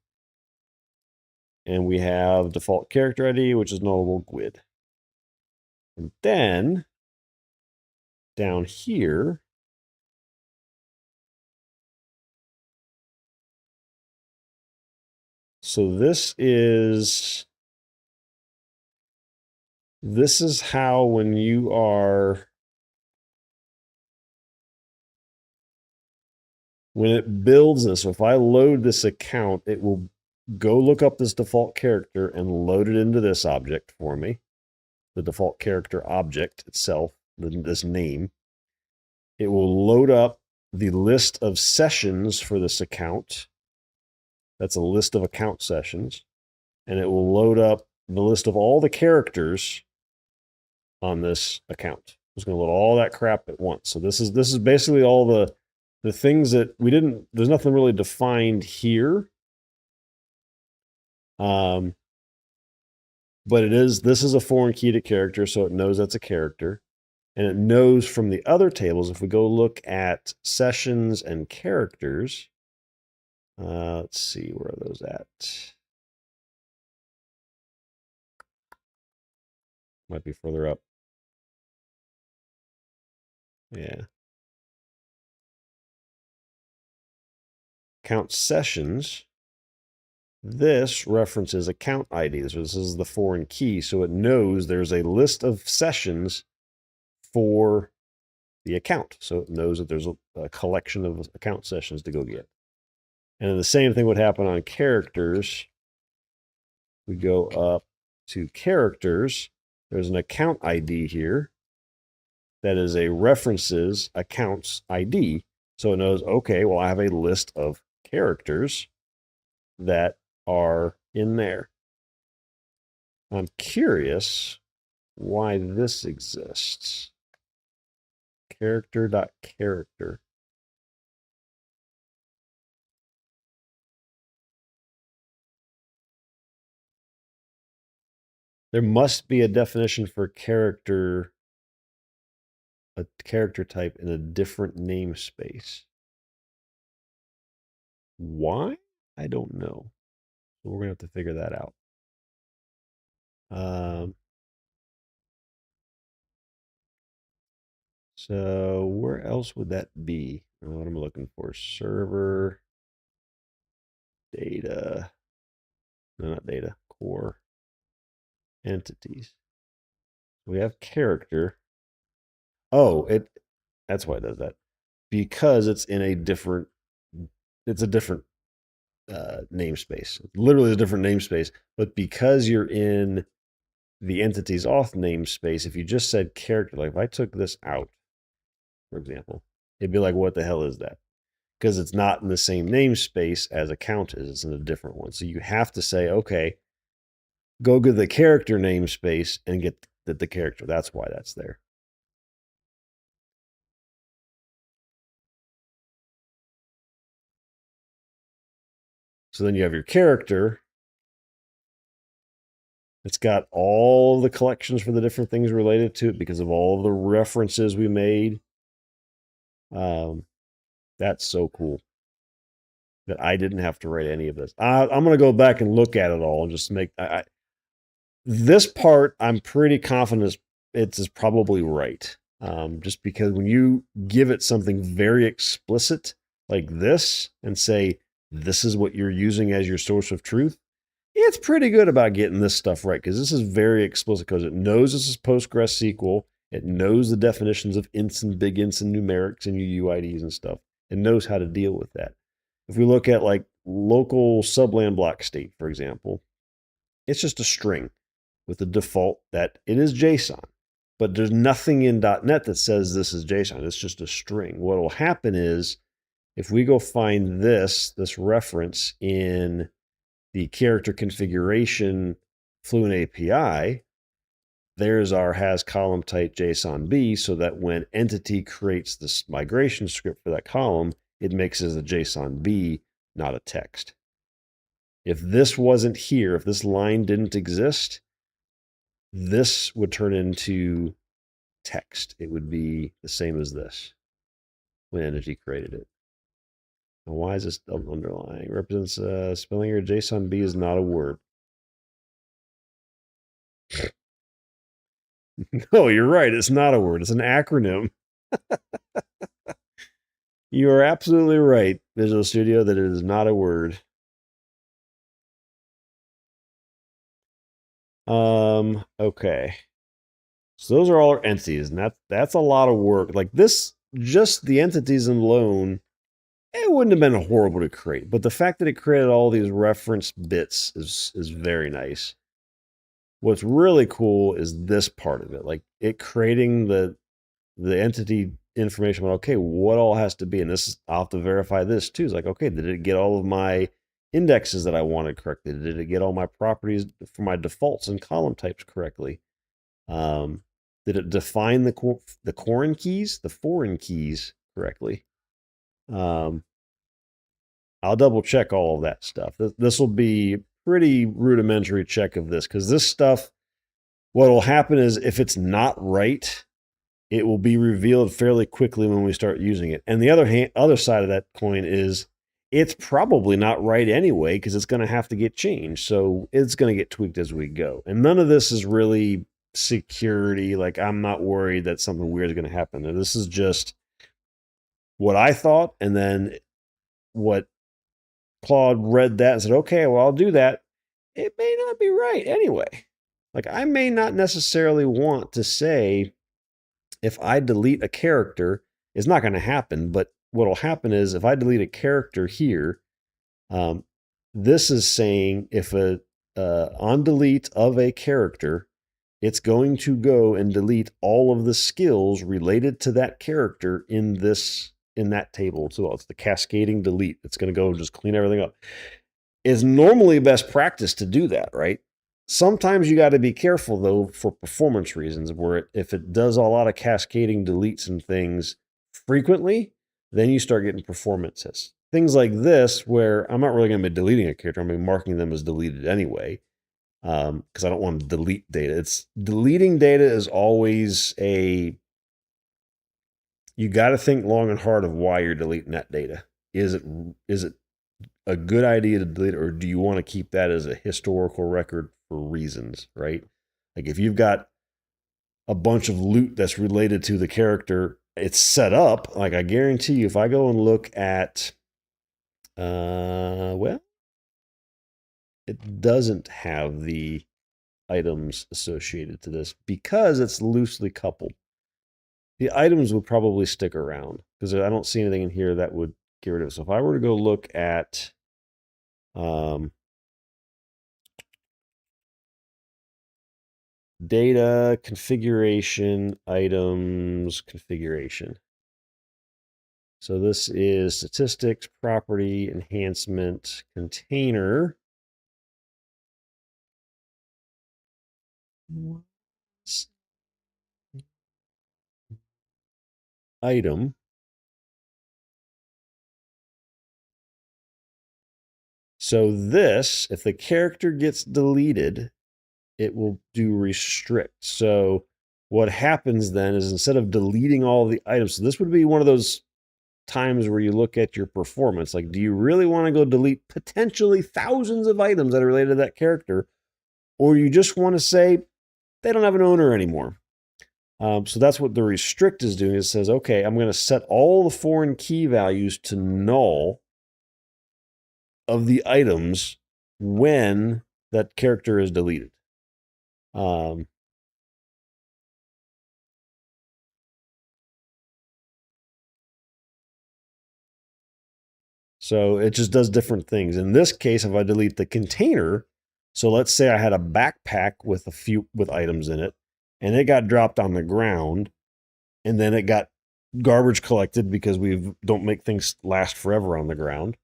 And we have default character ID, which is nullable GUID. And then down here, so this is how when you are, when it builds this, so if I load this account, it will go look up this default character and load it into this object for me. The default character object itself, this name. It will load up the list of sessions for this account. That's a list of account sessions, and it will load up the list of all the characters on this account. It's going to load all that crap at once. So this is basically all the things that we didn't. There's nothing really defined here. But this is a foreign key to character, so it knows that's a character. And it knows from the other tables, if we go look at sessions and characters, let's see, where are those at? Might be further up. Yeah. Count sessions. This references account IDs. So this is the foreign key, so it knows there's a list of sessions for the account. So it knows that there's a collection of account sessions to go get. And then the same thing would happen on characters. We go up to characters. There's an account ID here that is a references accounts ID. So it knows, okay, well, I have a list of characters that are in there. I'm curious why this exists. Character.character. There must be a definition for character, a character type in a different namespace. Why? I don't know. So we're going to have to figure that out. So where else would that be? What am I looking for? Server, data, no, not data, core, entities. We have character. Oh, that's why it does that. Because it's in a different, it's a different namespace. Literally a different namespace. But because you're in the entities auth namespace, if you just said character, like if I took this out, for example, it'd be like, what the hell is that? Because it's not in the same namespace as account is. It's in a different one. So you have to say, okay, go get the character namespace and get the character. That's why that's there. So then you have your character. It's got all the collections for the different things related to it because of all the references we made. That's so cool that I didn't have to write any of this. I'm going to go back and look at it all and just make this part. I'm pretty confident it's probably right. Just because when you give it something very explicit like this and say, this is what you're using as your source of truth, it's pretty good about getting this stuff right because this is very explicit because it knows this is PostgreSQL. It knows the definitions of ints and big ints and numerics and UUIDs and stuff. It knows how to deal with that. If we look at like local subland block state, for example, it's just a string with the default that it is JSON. But there's nothing in .NET that says this is JSON. It's just a string. What will happen is if we go find this reference in the character configuration Fluent API, there's our has column type JSON B, so that when entity creates this migration script for that column, it makes it as a JSON B, not a text. If this wasn't here, if this line didn't exist, this would turn into text. It would be the same as this when entity created it. Now, why is this underlying? Represents spelling error. JSON B is not a word. No, you're right. It's not a word. It's an acronym. You are absolutely right, Visual Studio, that it is not a word. Okay. So those are all our entities, and that's a lot of work. Like this, just the entities alone, it wouldn't have been horrible to create. But the fact that it created all these reference bits is very nice. What's really cool is this part of it, like it creating the entity information. Okay, what all has to be, and this I'll have to verify this too. It's like, okay, did it get all of my indexes that I wanted correctly? Did it get all my properties for my defaults and column types correctly? Did it define the foreign keys correctly? I'll double check all of that stuff. This will be pretty rudimentary check of this, because this stuff, what will happen is if it's not right, it will be revealed fairly quickly when we start using it. And the other side of that coin is it's probably not right anyway, because it's going to have to get changed. So it's going to get tweaked as we go. And none of this is really security. Like, I'm not worried that something weird is going to happen. This is just what I thought, and then what Claude read that and said, okay, well, I'll do that. It may not be right anyway. Like, I may not necessarily want to say, if I delete a character, it's not going to happen, but what will happen is if I delete a character here, this is saying if on delete of a character, it's going to go and delete all of the skills related to that character in that table. So it's the cascading delete. It's going to go and just clean everything up. It's normally best practice to do that, right? Sometimes you got to be careful, though, for performance reasons, where if it does a lot of cascading deletes and things frequently, then you start getting performances. Things like this, where I'm not really going to be deleting a character, I'm going to be marking them as deleted anyway, because I don't want to delete data. Deleting data is always you got to think long and hard of why you're deleting that data. Is it a good idea to delete it, or do you want to keep that as a historical record for reasons, right? Like, if you've got a bunch of loot that's related to the character, it's set up, like, I guarantee you, if I go and look at, well, it doesn't have the items associated to this because it's loosely coupled. The items would probably stick around because I don't see anything in here that would get rid of it. So if I were to go look at data, configuration, items, configuration. So this is statistics, property, enhancement, container. Item. So this, if the character gets deleted, it will do restrict. So what happens then is, instead of deleting all the items, so this would be one of those times where you look at your performance. Like, do you really want to go delete potentially thousands of items that are related to that character? Or you just want to say they don't have an owner anymore? So that's what the restrict is doing. It says, okay, I'm going to set all the foreign key values to null of the items when that character is deleted. So it just does different things. In this case, if I delete the container, so let's say I had a backpack with items in it, and it got dropped on the ground, and then it got garbage collected because we don't make things last forever on the ground.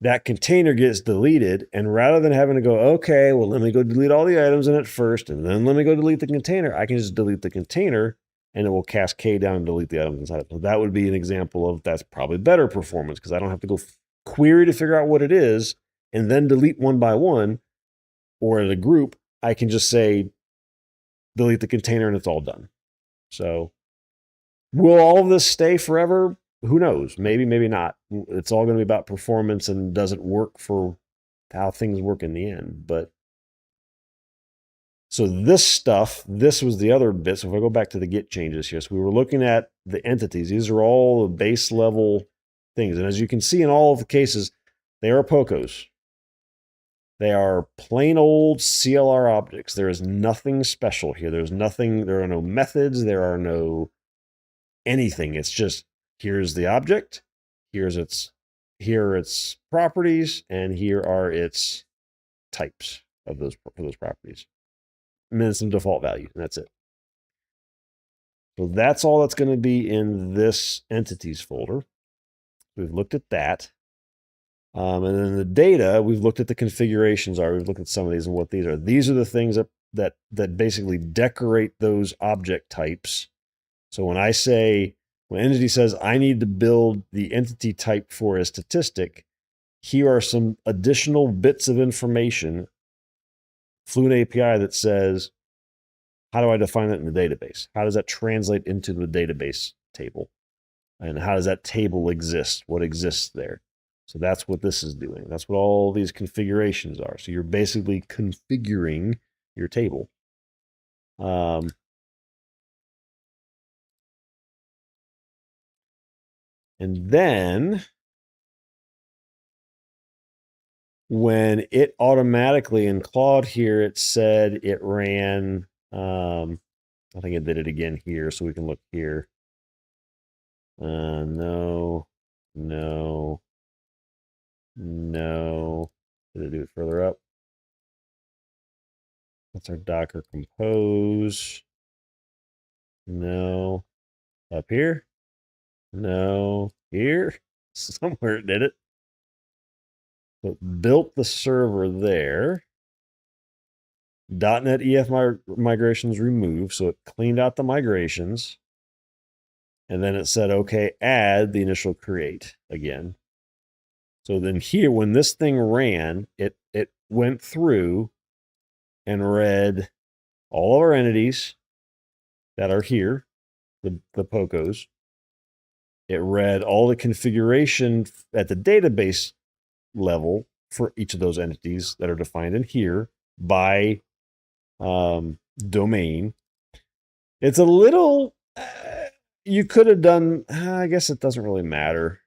That container gets deleted, and rather than having to go, okay, well, let me go delete all the items in it first, and then let me go delete the container, I can just delete the container, and it will cascade down and delete the items inside. So that would be an example of, that's probably better performance, because I don't have to go query to figure out what it is and then delete one by one, or in a group. I can just say delete the container and it's all done. So will all of this stay forever? Who knows? Maybe, maybe not. It's all going to be about performance, and does it work for how things work in the end. But so this was the other bit. So if I go back to the Git changes here, so we were looking at the entities. These are all the base level things. And as you can see in all of the cases, they are POCOs. They are plain old CLR objects. There is nothing special here. There are no methods. There are no anything. It's just, here's the object, here are its properties, and here are its types of those properties. And then some default value, and that's it. So that's all that's going to be in this entities folder. We've looked at that. And then the data, we've looked at the configurations we've looked at some of these and what these are. These are the things that basically decorate those object types. So when entity says, I need to build the entity type for a statistic, here are some additional bits of information, Fluent API that says, how do I define that in the database? How does that translate into the database table? And how does that table exist? What exists there? So that's what this is doing. That's what all these configurations are. So you're basically configuring your table. And then when it automatically in Claude here, it said it ran, I think it did it again here, so we can look here. No. Did it do it further up? That's our Docker compose. No. Up here? No. Here? Somewhere it did it. So it built the server there. .NET EF migrations removed, so it cleaned out the migrations. And then it said, okay, add the initial create again. So then here, when this thing ran, it went through and read all of our entities that are here, the POCOs. It read all the configuration at the database level for each of those entities that are defined in here by domain. It's a little, you could have done, I guess it doesn't really matter.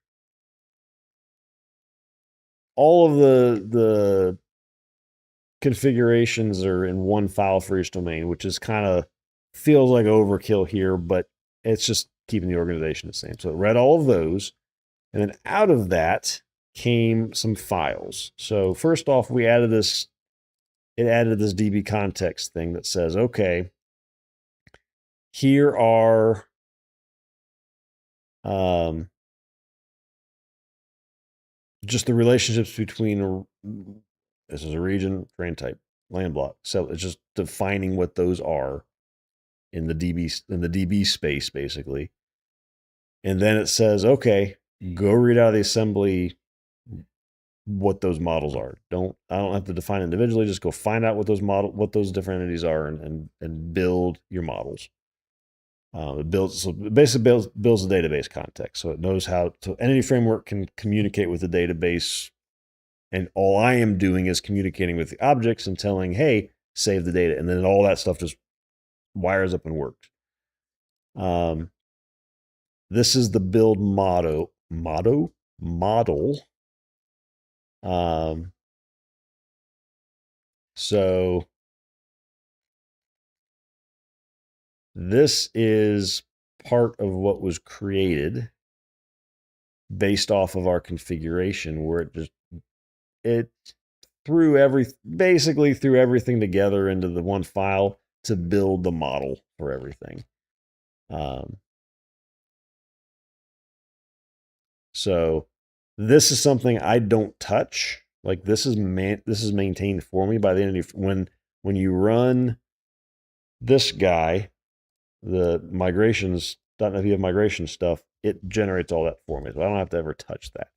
All of the configurations are in one file for each domain, which is kind of feels like overkill here, but it's just keeping the organization the same. So it read all of those, and then out of that came some files. So first off, it added this DB context thing that says, okay, here are just the relationships between, this is a region, terrain type, land block. So it's just defining what those are in the DB space, basically. And then it says, okay, go read out of the assembly what those models are. I don't have to define individually, just go find out what those different entities are and build your models. It basically builds the database context. So it knows how to, entity framework can communicate with the database. And all I am doing is communicating with the objects and telling, hey, save the data. And then all that stuff just wires up and works. This is the build model. So this is part of what was created based off of our configuration, where it basically threw everything together into the one file to build the model for everything. So this is something I don't touch. Like this is maintained for me by the entity. When you run this guy, the migrations, .NET VF migration stuff, it generates all that for me. So I don't have to ever touch that.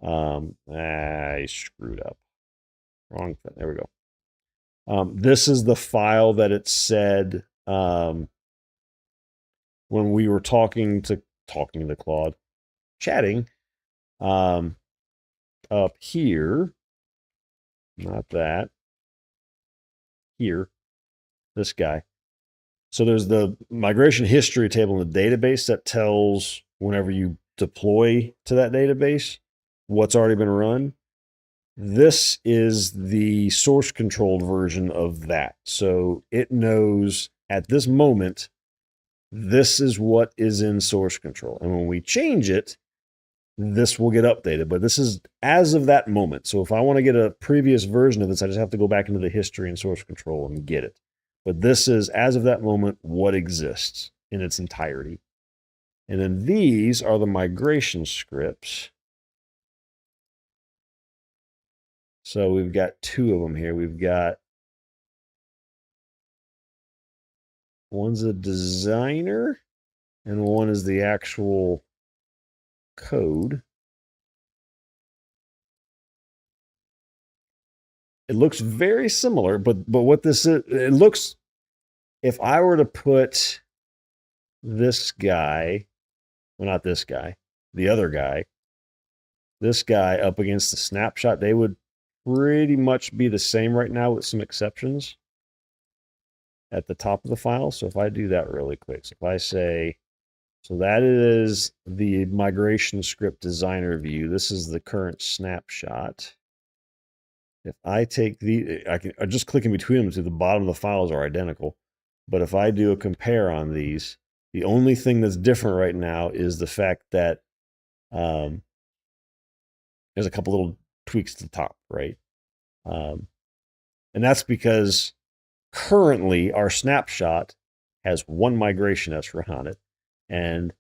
I screwed up. Wrong thing. There we go. This is the file that it said when we were talking to Claude, chatting up here, not that, here, this guy. So there's the migration history table in the database that tells whenever you deploy to that database what's already been run. This is the source controlled version of that. So it knows at this moment, this is what is in source control. And when we change it, this will get updated. But this is as of that moment. So if I want to get a previous version of this, I just have to go back into the history and source control and get it. But this is, as of that moment, what exists in its entirety. And then these are the migration scripts So we've got two of them here. We've got one's a designer and one is the actual code. It looks very similar, but what this is, it looks, if I were to put this guy, well, not this guy, the other guy, this guy up against the snapshot, they would pretty much be the same right now with some exceptions at the top of the file. So if I do that really quick, so if I say, so that is the migration script designer view. This is the current snapshot. If I take I just click in between them to the bottom of the files are identical. But if I do a compare on these, the only thing that's different right now is the fact that there's a couple little tweaks to the top, right? And that's because currently our snapshot has one migration S run on it, and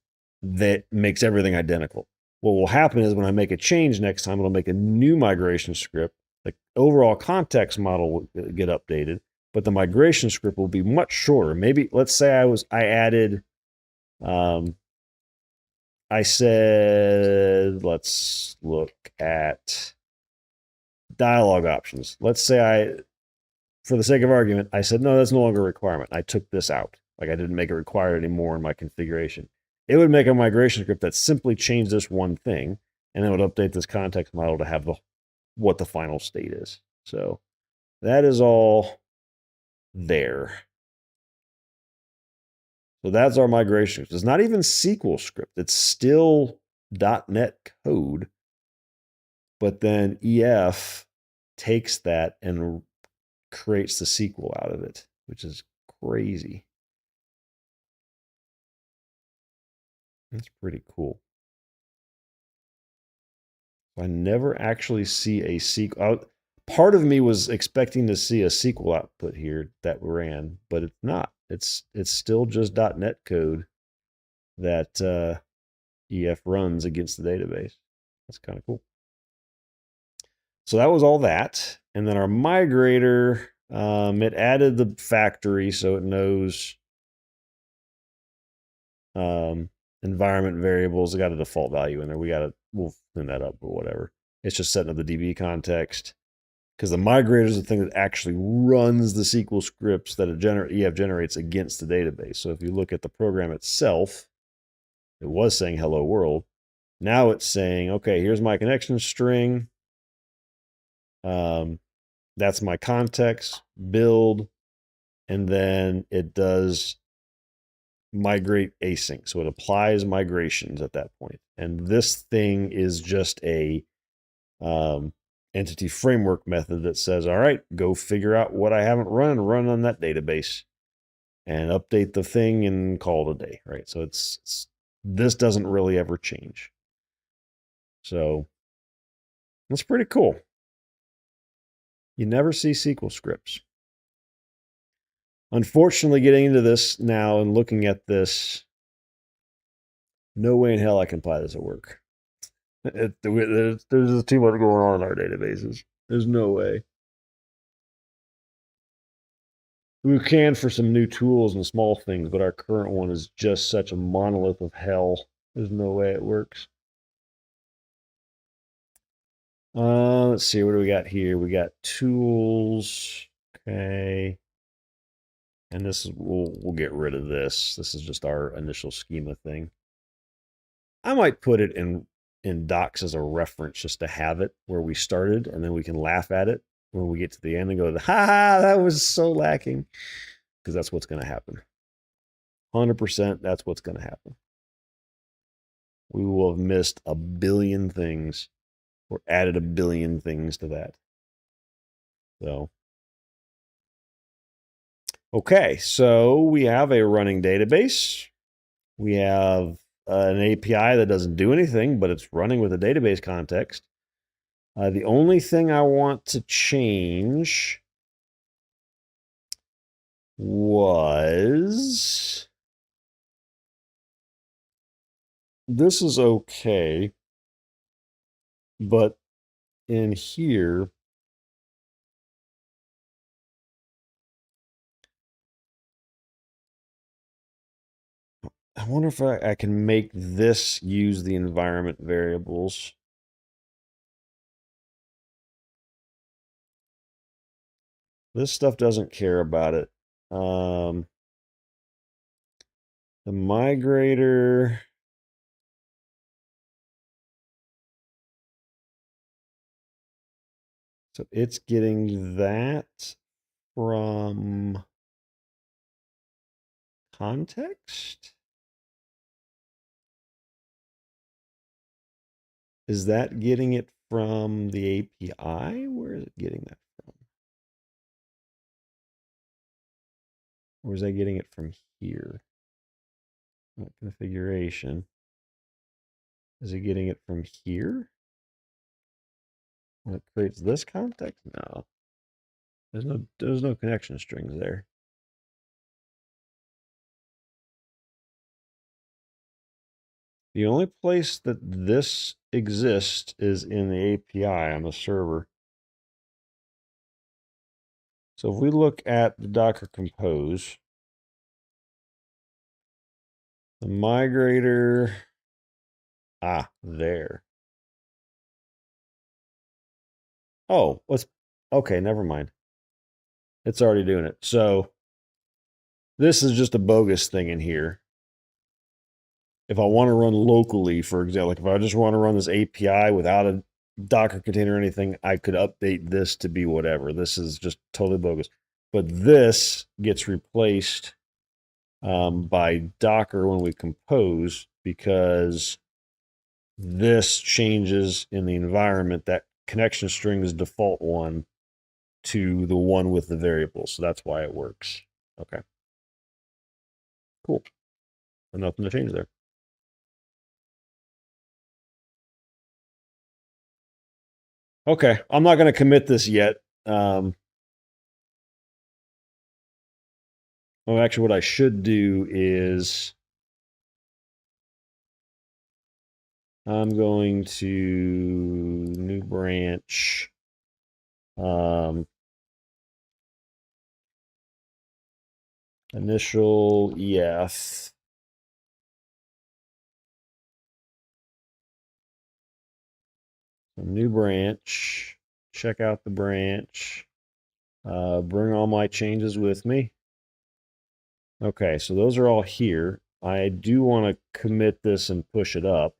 that makes everything identical. What will happen is when I make a change next time, it'll make a new migration script. The overall context model will get updated, but the migration script will be much shorter. Maybe let's say I added, I said, let's look at dialog options. Let's say for the sake of argument, I said, no, that's no longer a requirement. I took this out. Like I didn't make it required anymore in my configuration. It would make a migration script that simply changed this one thing, and it would update this context model to have what the final state is. So that is all there. So that's our migration. It's not even SQL script. It's still .NET code, but then EF takes that and creates the SQL out of it, which is crazy. That's pretty cool. I never actually see a SQL. Part of me was expecting to see a SQL output here that ran, but it's not. It's still just .NET code that EF runs against the database. That's kind of cool. So that was all that. And then our migrator, it added the factory so it knows environment variables. It got a default value in there. We'll clean that up or whatever. It's just setting up the DB context because the migrator is the thing that actually runs the SQL scripts that EF generates against the database. So if you look at the program itself, it was saying hello world. Now it's saying, okay, here's my connection string. That's my context, build, and then it does migrate async. So it applies migrations at that point. And this thing is just a entity framework method that says, all right, go figure out what I haven't run on that database and update the thing and call it a day, right? So this doesn't really ever change. So that's pretty cool. You never see SQL scripts. Unfortunately, getting into this now and looking at this, no way in hell I can apply this at work. There's just too much going on in our databases. There's no way. We can for some new tools and small things, but our current one is just such a monolith of hell. There's no way it works. Let's see, what do we got here? We got tools. Okay. And this is we'll get rid of this. This is just our initial schema thing. I might put it in docs as a reference just to have it where we started, and then we can laugh at it when we get to the end and go, ha, that was so lacking. Because that's what's going to happen. 100% that's what's going to happen. We will have missed a billion things or added a billion things to that. So, okay, so we have a running database. We have an API that doesn't do anything, but it's running with a database context. The only thing I want to change was this is okay, but in here I wonder if I can make this use the environment variables. This stuff doesn't care about it. The migrator. So it's getting that from context? Is that getting it from the API? Where is it getting that from? Or is that getting it from here? Configuration. Is it getting it from here? And it creates this context? No. There's no connection strings there. The only place that this exists is in the API on the server. So if we look at the Docker Compose, the migrator, there. Oh, okay, never mind. It's already doing it. So this is just a bogus thing in here. If I want to run locally, for example, like if I just want to run this API without a Docker container or anything, I could update this to be whatever. This is just totally bogus. But this gets replaced by Docker when we compose because this changes in the environment. That connection string is default one to the one with the variable. So that's why it works. Okay. Cool. And nothing to change there. Okay. I'm not going to commit this yet. Well, actually, what I should do is I'm going to new branch. Initial EF. So new branch. Check out the branch. Bring all my changes with me. Okay, so those are all here. I do want to commit this and push it up.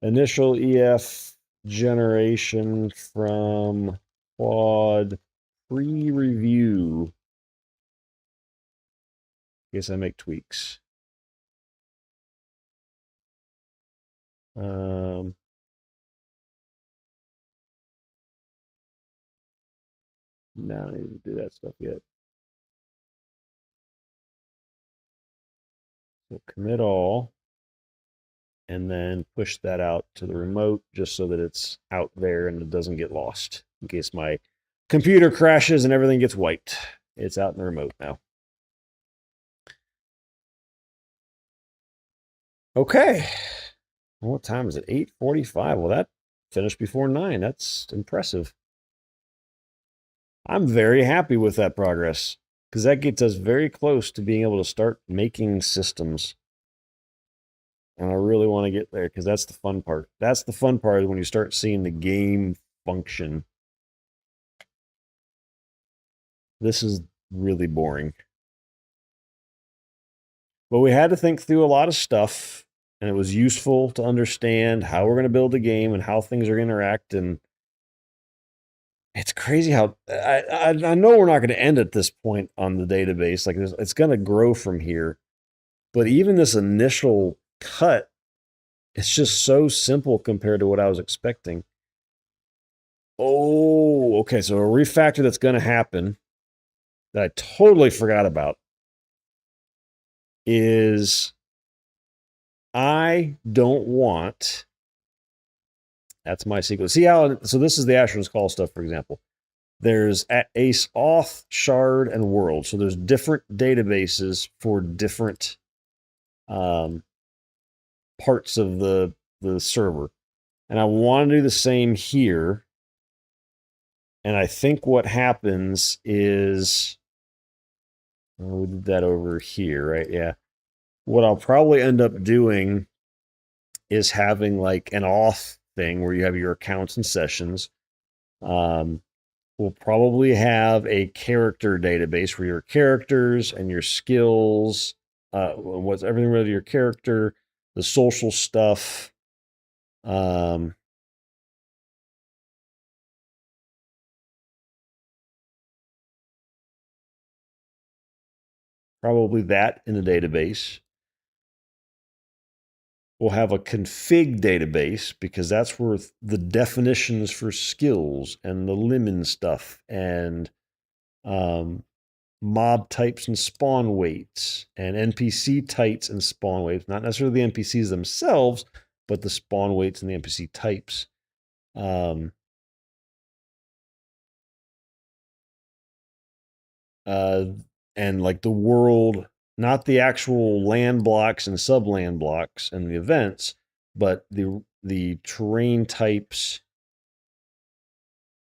Initial EF generation from quad pre-review. Guess I make tweaks. No, I don't need to do that stuff yet. So commit all, and then push that out to the remote just so that it's out there and it doesn't get lost in case my computer crashes and everything gets wiped. It's out in the remote now. Okay. What time is it? 8:45. Well, that finished before 9. That's impressive. I'm very happy with that progress because that gets us very close to being able to start making systems. And I really want to get there because that's the fun part. That's the fun part when you start seeing the game function. This is really boring. But we had to think through a lot of stuff, and it was useful to understand how we're going to build a game and how things are going to interact. And it's crazy how I know we're not going to end at this point on the database. Like it's going to grow from here. But even this initial cut, it's just so simple compared to what I was expecting. Oh, okay. So a refactor that's going to happen that I totally forgot about is I don't want. That's my sequence. See how? So this is the Asheron's Call stuff, for example. There's Ace Auth, Shard, and World. So there's different databases for different parts of the server. And I want to do the same here. And I think what happens is We did that over here, right? Yeah. What I'll probably end up doing is having like an auth thing where you have your accounts and sessions. Um, we'll probably have a character database where your characters and your skills, what's everything related to your character, the social stuff, um, probably that in the database. We'll have a config database because that's where the definitions for skills and the Limen stuff and um, mob types and spawn weights and NPC types and spawn weights, not necessarily the NPCs themselves, but the spawn weights and the NPC types. Um, uh, and like the world, not the actual land blocks and sub land blocks and the events, but the terrain types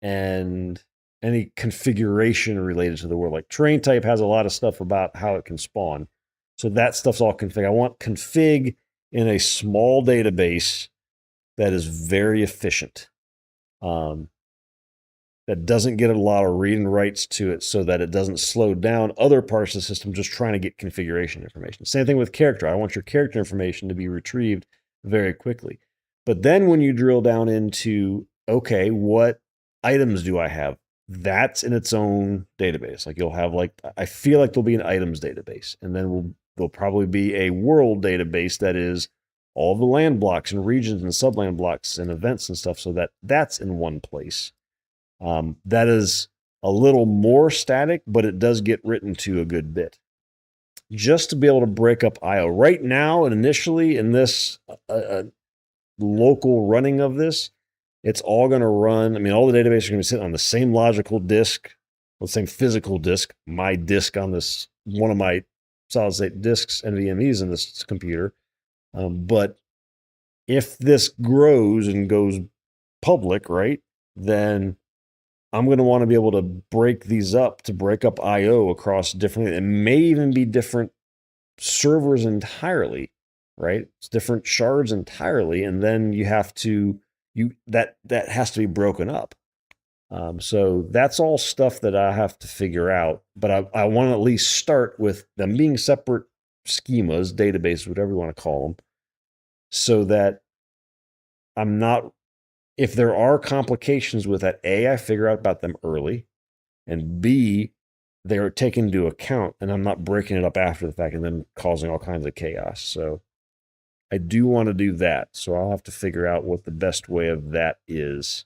and any configuration related to the world. Like terrain type has a lot of stuff about how it can spawn. So that stuff's all config. I want config in a small database that is very efficient. That doesn't get a lot of read and writes to it so that it doesn't slow down other parts of the system just trying to get configuration information. Same thing with character. I want your character information to be retrieved very quickly. But then when you drill down into, okay, what items do I have? That's in its own database. Like you'll have like, I feel like there'll be an items database, and then there'll probably be a world database that is all the land blocks and regions and subland blocks and events and stuff, so that that's in one place. That is a little more static, but it does get written to a good bit. Just to be able to break up IO right now and initially in this local running of this, it's all going to run. I mean, all the databases are going to be sitting on the same logical disk, the same physical disk. My disk on this, one of my solid state disks, NVMEs in this computer. But if this grows and goes public, right, then I'm going to want to be able to break these up to break up IO across different, it may even be different servers entirely, right? It's different shards entirely. And then you have to, that has to be broken up. So that's all stuff that I have to figure out, but I want to at least start with them being separate schemas, databases, whatever you want to call them, so that I'm not, if there are complications with that, A, I figure out about them early, and B, they're taken into account, and I'm not breaking it up after the fact and then causing all kinds of chaos. So I do want to do that. So I'll have to figure out what the best way of that is.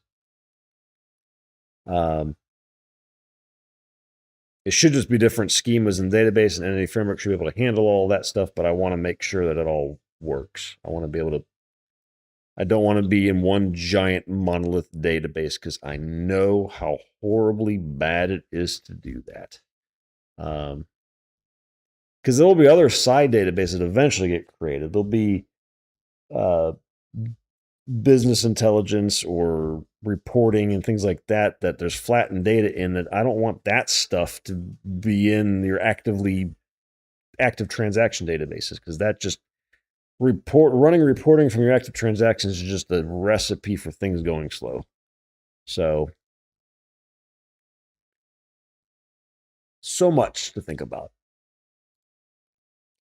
It should just be different schemas and database, and Entity Framework should be able to handle all that stuff, but I want to make sure that it all works. I want to be able to, I don't want to be in one giant monolith database because I know how horribly bad it is to do that. Because there'll be other side databases that eventually get created. There'll be uh, business intelligence or reporting and things like that there's flattened data in, that I don't want that stuff to be in your active transaction databases, because that just running reporting from your active transactions is just a recipe for things going slow. So much to think about.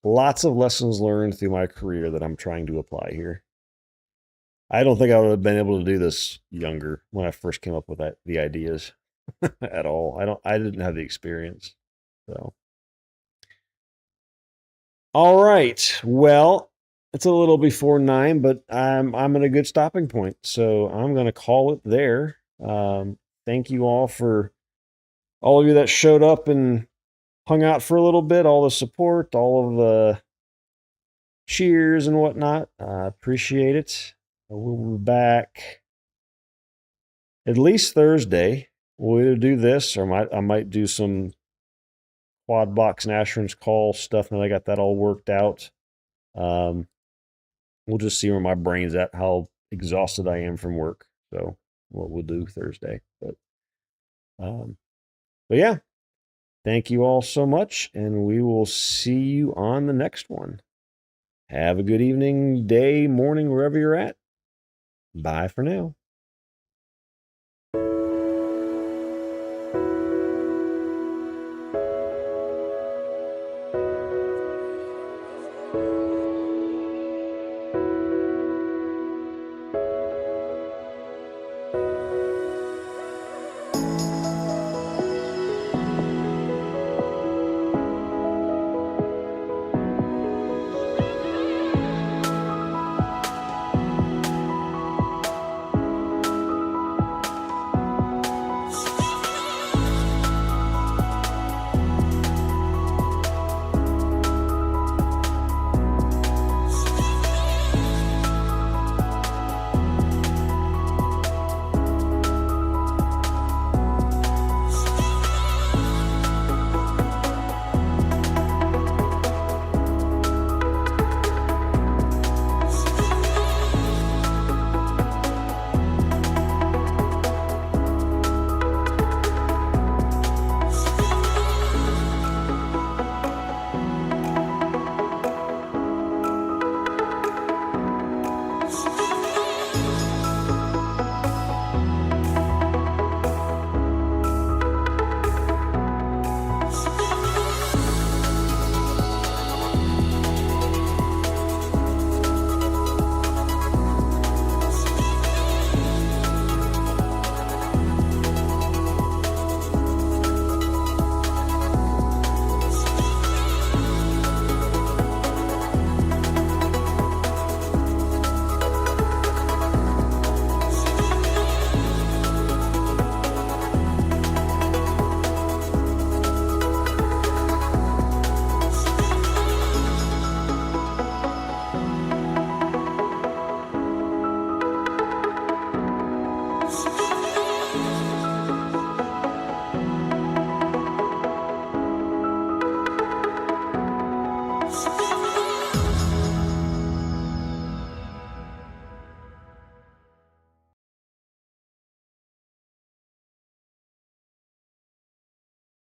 Lots of lessons learned through my career that I'm trying to apply here. I don't think I would have been able to do this younger when I first came up with the ideas at all. I didn't have the experience. So, all right. Well, it's a little before 9, but I'm at a good stopping point. So I'm going to call it there. Thank you all for all of you that showed up and hung out for a little bit, all the support, all of the cheers and whatnot. Appreciate it. We'll be back at least Thursday. We'll either do this, or I might do some quad box and Asheron's call stuff. Now I got that all worked out. We'll just see where my brain's at, how exhausted I am from work. So what we'll do Thursday. But yeah, Thank you all so much, and we will see you on the next one. Have a good evening, day, morning, wherever you're at. Bye for now.